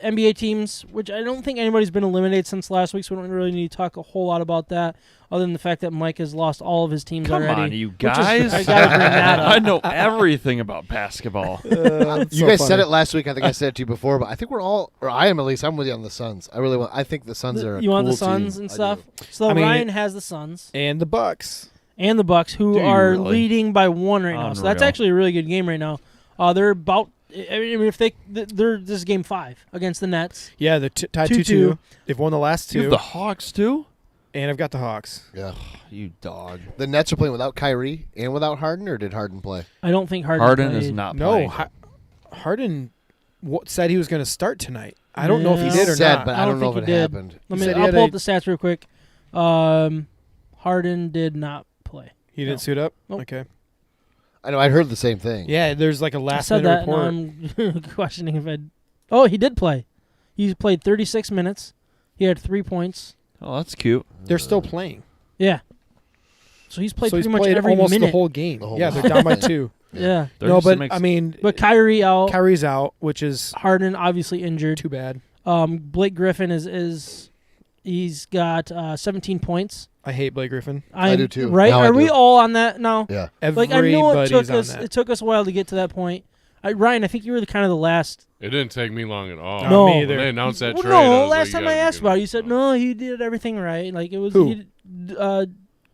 NBA teams, which I don't think anybody's been eliminated since last week, so we don't really need to talk a whole lot about that, other than the fact that Mike has lost all of his teams Come already. on, you which is- guys. I gotta bring that up. I know everything about basketball. You guys said it last week. I think I said it to you before, but I think we're all, or I am at least. I'm with you on the Suns. I think the Suns are. You a want the cool Suns team. and I stuff? do. So I mean, Ryan has the Suns And the Bucks. and the Bucks, who Do you are really? leading by 1 right now. So that's Unreal. actually a really good game right now. They're about. I mean, if they're this is game 5 against the Nets. Yeah, they're tied 2-2. 2-2. They've won the last You 2. have the Hawks too? And I've got the Hawks. Yeah. You dog. The Nets are playing without Kyrie and without Harden, or did Harden play? I don't think Harden is played. not No, playing. Harden said he was going to start tonight. I don't know if he Yeah. did or Said, not. but I I don't don't know if think it he did. happened. Let He me. said he I'll had pull a- up the stats real quick. Harden did not play. He didn't No. suit up? Nope. Okay. I know. I heard the same thing. Yeah, there's like a I last said minute that, report. and I'm questioning if I. Oh, he did play. He played 36 minutes. He had 3 points. Oh, that's cute. They're still playing. Yeah. So he's played so he's pretty much played every almost minute. the whole game. The whole Yeah, they're game. down by 2. Yeah. No, 36 but makes- I mean, But Kyrie out. Kyrie's out, which is Harden obviously injured. too bad. Blake Griffin is he's got 17 points. I hate Blake Griffin. I do too. Right? Now I Are we do. all on that now? Yeah. Like I know it Everybody's took on us. that. It took us a while to get to that point. Ryan, I think you were kind of the last. It didn't take me long at all. No. me When either. they announced that Well, trade, no, was last like, time you I gotta asked be about it, good. you said no, he did everything right. Like it was Who?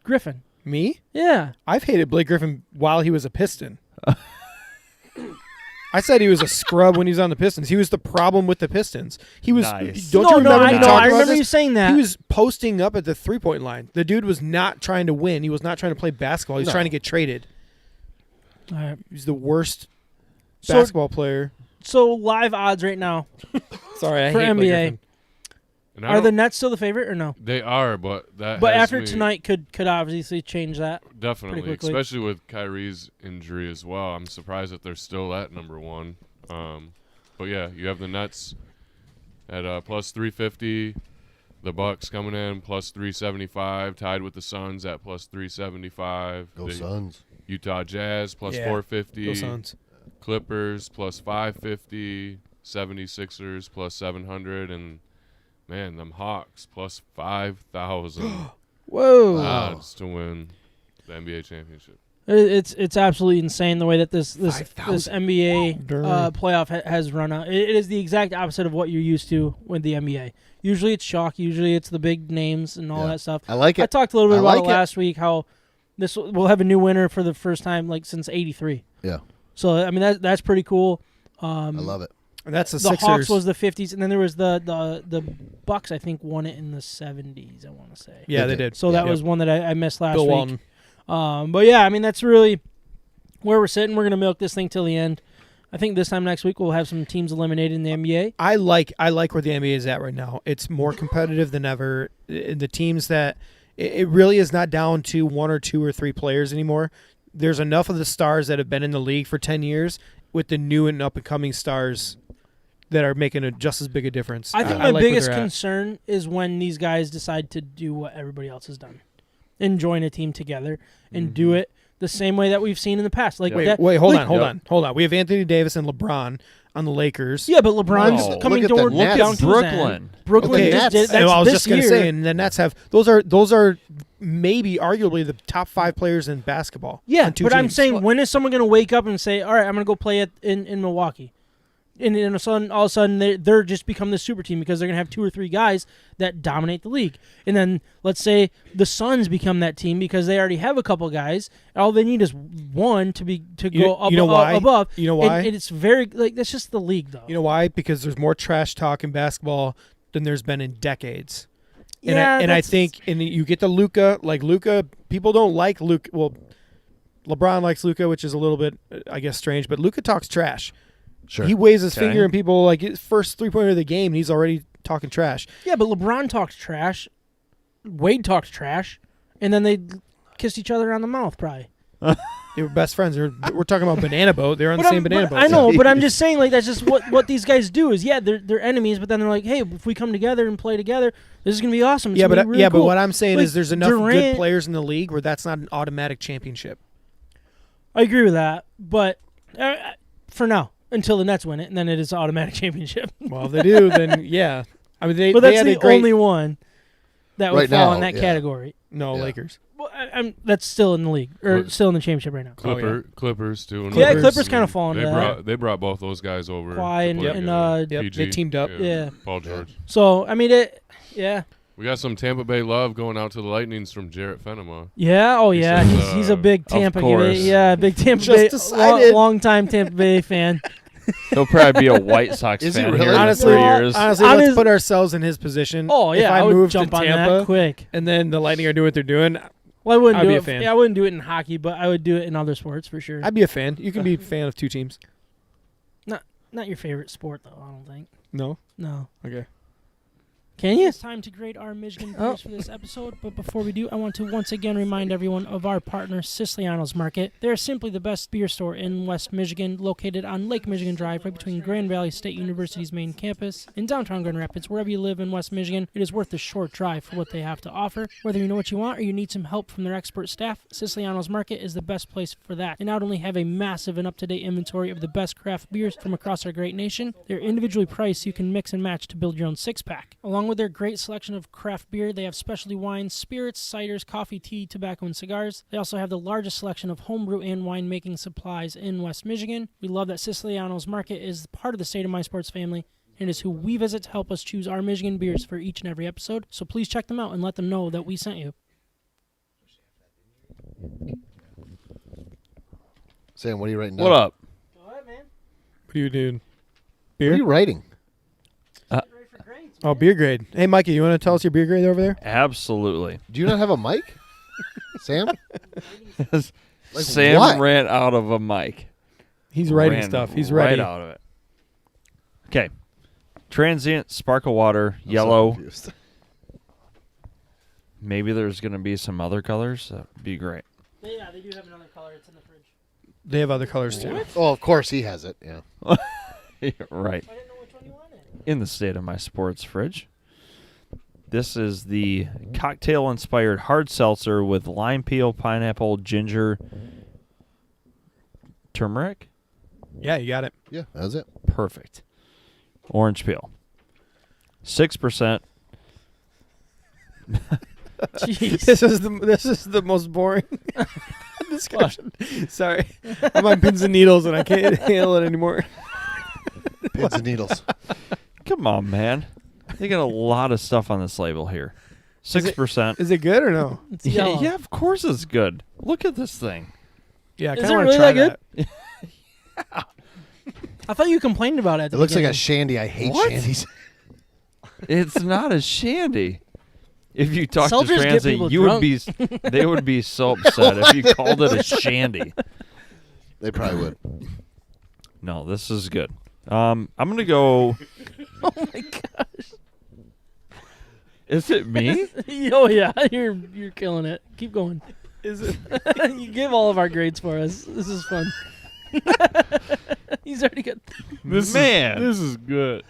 Griffin. Me? Yeah. I've hated Blake Griffin while he was a Piston. I said he was a scrub when he was on the Pistons. He was the problem with the Pistons. He was. Nice. Don't you remember me talking I about remember this? you saying that. He was posting up at the 3-point line. The dude was not trying to win. He was not trying to play basketball. He was trying to get traded. All right. He's the worst So- basketball player. So live odds right now Sorry, I for hate Blake NBA. Griffin. And Are the Nets still the favorite or no? They are, but that. But has after me- tonight, could obviously change that. definitely, quickly. especially with Kyrie's injury as well. I'm surprised that they're still at number one. But yeah, you have the Nets at plus 350. The Bucks coming in plus 375, tied with the Suns at plus 375. Go The Suns. Utah Jazz plus Yeah, 450. Go Suns. Clippers plus 550. 76ers plus 700, and man, them Hawks plus 5,000 Whoa! odds to win the NBA championship. It's absolutely insane the way that this 5,000. NBA Darn. playoff has run out. It is the exact opposite of what you're used to with the NBA. Usually it's chalk. Usually it's the big names and all Yeah. that stuff. I like I it. talked a little bit I about like it it. last week. How we'll have a new winner for the first time since '83. Yeah, So I mean that's pretty cool. I love it. And that's the The Sixers. Hawks was the '50s, and then there was the Bucks. I think won it in the '70s. I want to say. Yeah, They they did. did. So that Yeah. was one that I missed last Bill week. Walton. But yeah, I mean that's really where we're sitting. We're gonna milk this thing till the end. I think this time next week we'll have some teams eliminated in the NBA. I like where the NBA is at right now. It's more competitive than ever. The teams that it really is not down to 1 or 2 or 3 players anymore. There's enough of the stars that have been in the league for 10 years with the new and up and coming stars that are making just as big a difference. I think like my where biggest they're at. concern is when these guys decide to do what everybody else has done, and join a team together and do it the same way that we've seen in the past. Like Wait, that, hold like- on. We have Anthony Davis and LeBron on the Lakers. Yeah, but LeBron's No. coming Look at the toward Nets. down to his end. Brooklyn. Brooklyn Okay, just Nets. did. That's I was this just gonna year. say, and the Nets have those are maybe arguably the top 5 players in basketball. Yeah, on 2 but I'm teams. saying, when is someone going to wake up and say, "All right, I'm going to go play in Milwaukee," and all of a sudden they're just become the super team because they're going to have 2 or 3 guys that dominate the league, and then let's say the Suns become that team because they already have a couple guys. All they need is one to go up, you know why? above. You know why? And it's very that's just the league, though. You know why? Because there's more trash talk in basketball than there's been in decades. And Yeah, I that's- think you get to Luka. Like Luka, people don't like Luka. Well, LeBron likes Luka, which is a little bit, I guess, strange. But Luka talks trash. Sure. He waves his Okay. finger, and people like his first 3-pointer of the game, and he's already talking trash. Yeah, but LeBron talks trash. Wade talks trash, and then they kissed each other on the mouth, probably. They were best friends. We're talking about Banana Boat. They're on the But same banana boat. I know, but I'm just saying, like, that's just what these guys do. Is they're enemies, but then they're like, hey, if we come together and play together, this is gonna be awesome. It's Yeah, gonna but be really but cool. what I'm saying Like, is there's enough good Durant- players in the league where that's not an automatic championship. I agree with that, but for now, until the Nets win it, and then it is automatic championship. Well, if they do, then yeah. I mean, they But they that's had the a great only one that would Right fall now, in that yeah. category. no Yeah. Lakers. Well, that's still in the league or Clip- still in the championship right now. Clippers too. and Yeah, Lakers. Clippers I kinda mean, fall into they that. They brought both those guys over. Kawhi to and- play and, together. Yep, PG. they teamed up. Yeah. Paul George. So I mean, yeah. We got some Tampa Bay love going out to the Lightnings from Jarrett Fenema. Yeah, oh He yeah, says, he's a big of Tampa course. big Tampa Just Bay, decided. long-time Tampa Bay fan. He'll probably be a White Sox Is he fan really? here in Honestly, 3 years. honestly, On let's his- put ourselves in his position. Oh yeah, if I, would moved jump to on Tampa that quick. and then the Lightning are doing what they're doing, Well, I wouldn't I'd do be it. a fan. Yeah, I wouldn't do it in hockey, but I would do it in other sports for sure. I'd be a fan. You can be a fan of 2 teams. Not your favorite sport though. I don't think. No? No. Okay. Can you? It's time to grade our Michigan beers for this episode, but before we do, I want to once again remind everyone of our partner, Siciliano's Market. They are simply the best beer store in West Michigan, located on Lake Michigan Drive, right between Grand Valley State University's main campus in downtown Grand Rapids. Wherever you live in West Michigan, it is worth the short drive for what they have to offer. Whether you know what you want or you need some help from their expert staff, Siciliano's Market is the best place for that. They not only have a massive and up-to-date inventory of the best craft beers from across our great nation, they're individually priced so you can mix and match to build your own six-pack. Along with their great selection of craft beer, they have specialty wines, spirits, ciders, coffee, tea, tobacco, and cigars. They also have the largest selection of homebrew and winemaking supplies in West Michigan. We love that Siciliano's Market is part of the State of My Sports family and is who we visit to help us choose our Michigan beers for each and every episode. So please check them out and let them know that we sent you. Sam, what are you writing down? What up? What are you doing? What are you writing? Oh, beer grade. Hey, Mikey, you want to tell us your beer grade over there? Absolutely. Do you not have a mic, Sam? Sam what? ran out of a mic. He's writing Ran stuff. He's right ready. out of it. Okay. Transient, sparkle water, I'm so yellow. confused. Maybe there's going to be some other colors. That would be great. Yeah, they do have another color. It's in the fridge. They have other colors too. Oh, of course he has it. Yeah. Right. I didn't know which one you wanted. In the state of my sports fridge. This is the cocktail-inspired hard seltzer with lime peel, pineapple, ginger, turmeric. Yeah, you got it. Yeah, that's it. Perfect. Orange peel. 6%. Jeez. This is the most boring discussion. Sorry, I'm on pins and needles and I can't handle it anymore. Pins and needles. Come on, man. They got a lot of stuff on this label here. 6%. Is it good or no? It's Yeah, yellow. yeah, of course it's good. Look at this thing. Yeah, I Is kind it of want really to try that that. I thought you complained about it. At It the looks like a beginning. shandy. I hate What? shandies. It's not a shandy. If you talk Seltzers to get Transient, people you would be they would be so upset if you called it a shandy. They probably would. No, this is good. I'm going to go. Oh my gosh. Is it me? Oh yeah, you're killing it. Keep going. Is it? You give all of our grades for us. This is fun. He's already got. Man. This is good.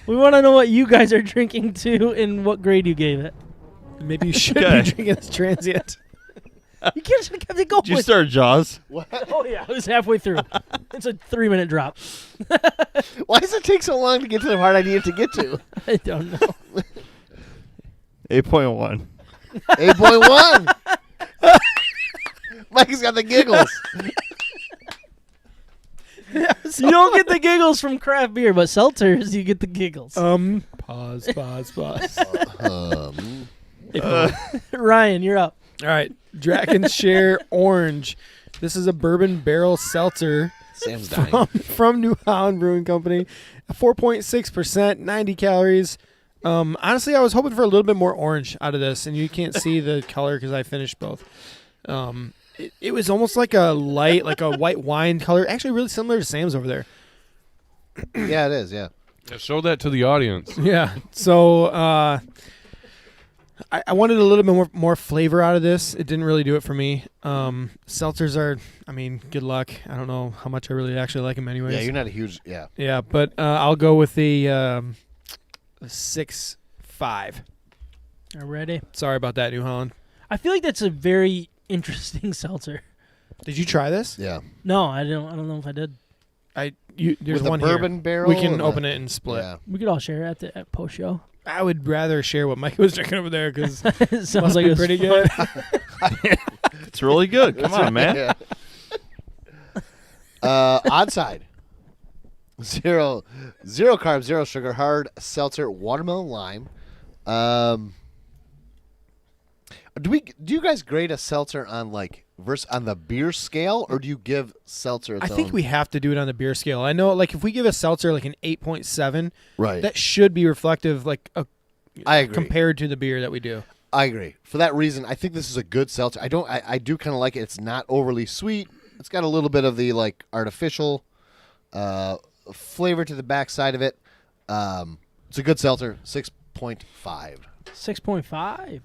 We want to know what you guys are drinking too and what grade you gave it. Maybe you should Okay. be drinking this Transient. You can't just kept it going. Did you start Jaws? What? Oh yeah, it was halfway through. It's a 3-minute drop. Why does it take so long to get to the part I need it to get to? I don't know. 8.1. 8.1. Mike's got the giggles. You don't get the giggles from craft beer, but seltzers you get the giggles. Pause. Ryan, you're up. All right, Dragon Share Orange. This is a bourbon barrel seltzer Sam's dying. from New Holland Brewing Company. 4.6%, 90 calories. Honestly, I was hoping for a little bit more orange out of this, and you can't see the color because I finished both. It was almost like a light, like a white wine color. Actually, really similar to Sam's over there. Yeah, it is. Yeah. Yeah, show that to the audience. Yeah. So I wanted a little bit more flavor out of this. It didn't really do it for me. Seltzers are, I mean, good luck. I don't know how much I really actually like them anyways. Yeah, you're not a huge. Yeah. Yeah, but I'll go with the 6.5. Are ready? Sorry about that, New Holland. I feel like that's a very interesting seltzer. Did you try this? Yeah. No, I don't know if I did. There's With one the bourbon here. barrel. We can and open the- it and split. Yeah. We could all share it at post show. I would rather share what Mike was drinking over there because It sounds must like be it's pretty fun. good. It's really good. Come on, man. Yeah. Odd side. Zero carbs, zero sugar, hard seltzer, watermelon lime. Do you guys grade a seltzer on on the beer scale, or do you give seltzer its I think own? we have to do it on the beer scale. I know, like, if we give a seltzer like an 8.7, Right. that should be reflective, I agree. compared to the beer that we do. I agree. For that reason, I think this is a good seltzer. I do kind of like it. It's not overly sweet. It's got a little bit of the artificial flavor to the backside of it. It's a good seltzer. 6.5. 6.5.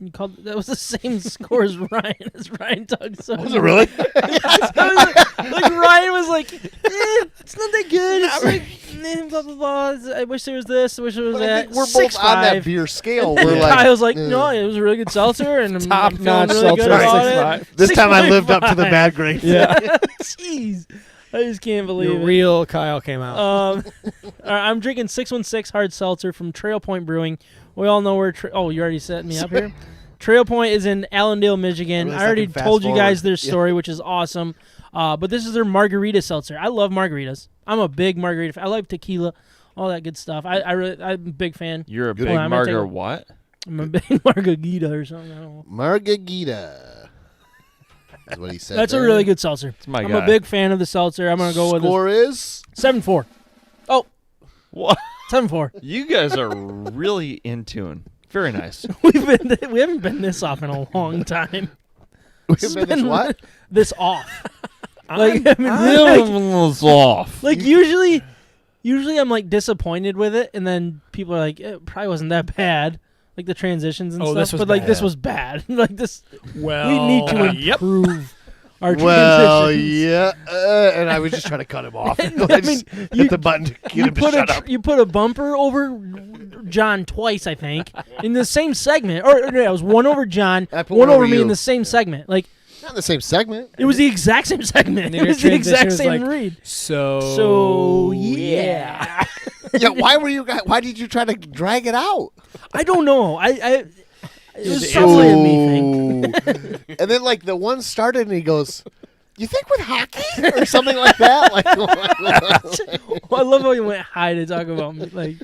You called that was the same score as Ryan. As Ryan talked so. Was it really? Like Ryan was like, it's not that good. It's like blah blah blah. I wish there was this. I wish there was But I that. think we're both on that 6.5. beer scale. We're like, I was like, no, it was a really good seltzer, and I'm Top feeling notch really seltzer, good about 6.5. it. this time I lived up to the 6.5. bad grade. Yeah. Jeez, I just can't believe The it. real Kyle came out. All right, I'm drinking 616 hard seltzer from Trail Point Brewing. We all know where. Oh, you already set me up here. Trail Point is in Allendale, Michigan. Really I already second fast told you guys forward. their story, which is awesome. But this is their margarita seltzer. I love margaritas. I'm a big margarita fan. I like tequila, all that good stuff. I'm a big fan. You're a Good. big Hold on, I'm gonna take margar a- what? I'm a big margarita or something. I don't know. Margarita. Is what he said. That's there. a really good seltzer. It's my I'm guy. a big fan of the seltzer. I'm gonna go with Score is 7-4. Oh, What? 7-4. You guys are really in tune. Very nice. We haven't been this off in a long time. we've been this what? This off. Like I mean, Off. like usually I'm like disappointed with it, and then people are like, it probably wasn't that bad, like the transitions and Oh, stuff. this was But like bad. this was bad. Like this, Well, we need to yep. improve our Well, transitions. yeah, and I was just trying to cut him off. I mean, just you- hit the button to get him to shut up. You put a bumper over John twice, I think, in the same segment. Or no, it was one over John, I put one one over over me you. in the same segment. Like Not in the same segment. it was the exact same segment. And It then was your the exact transition was same like, read. So Yeah. Yeah, why did you try to drag it out? I don't know. It was So- probably a me thing. And then like the one started and he goes, "You think with hockey or something like that?" Like, Well, I love how you went high to talk about me. Like,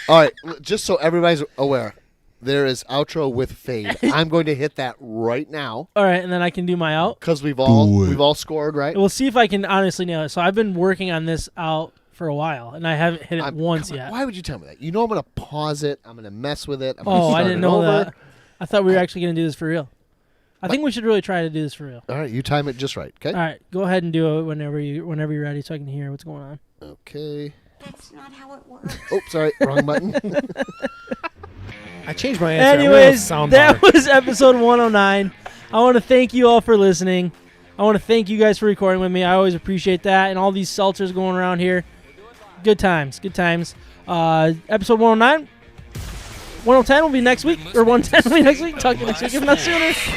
all right, just so everybody's aware, there is outro with fade. I'm going to hit that right now all right, and then I can do my out. because we've all scored, right? We'll see if I can honestly nail it. So I've been working on this out for a while, and I haven't hit it I'm- once come on, yet. Why would you tell me that? You know I'm going to pause it. I'm going to mess with it. I'm gonna Oh, I start didn't it know over. that. I thought we were actually going to do this for real. I think we should really try to do this for real. All right, you time it just right, okay? All right, go ahead and do it whenever you're ready, so I can hear what's going on. Okay. That's not how it works. Oh, sorry, wrong button. I changed my answer. Anyways, sound that was episode 109. I want to thank you all for listening. I want to thank you guys for recording with me. I always appreciate that, and all these seltzers going around here. Good times, good times. Episode 109. 110 will be next week, or 110 will be next week. Talk to you next week, if not sooner.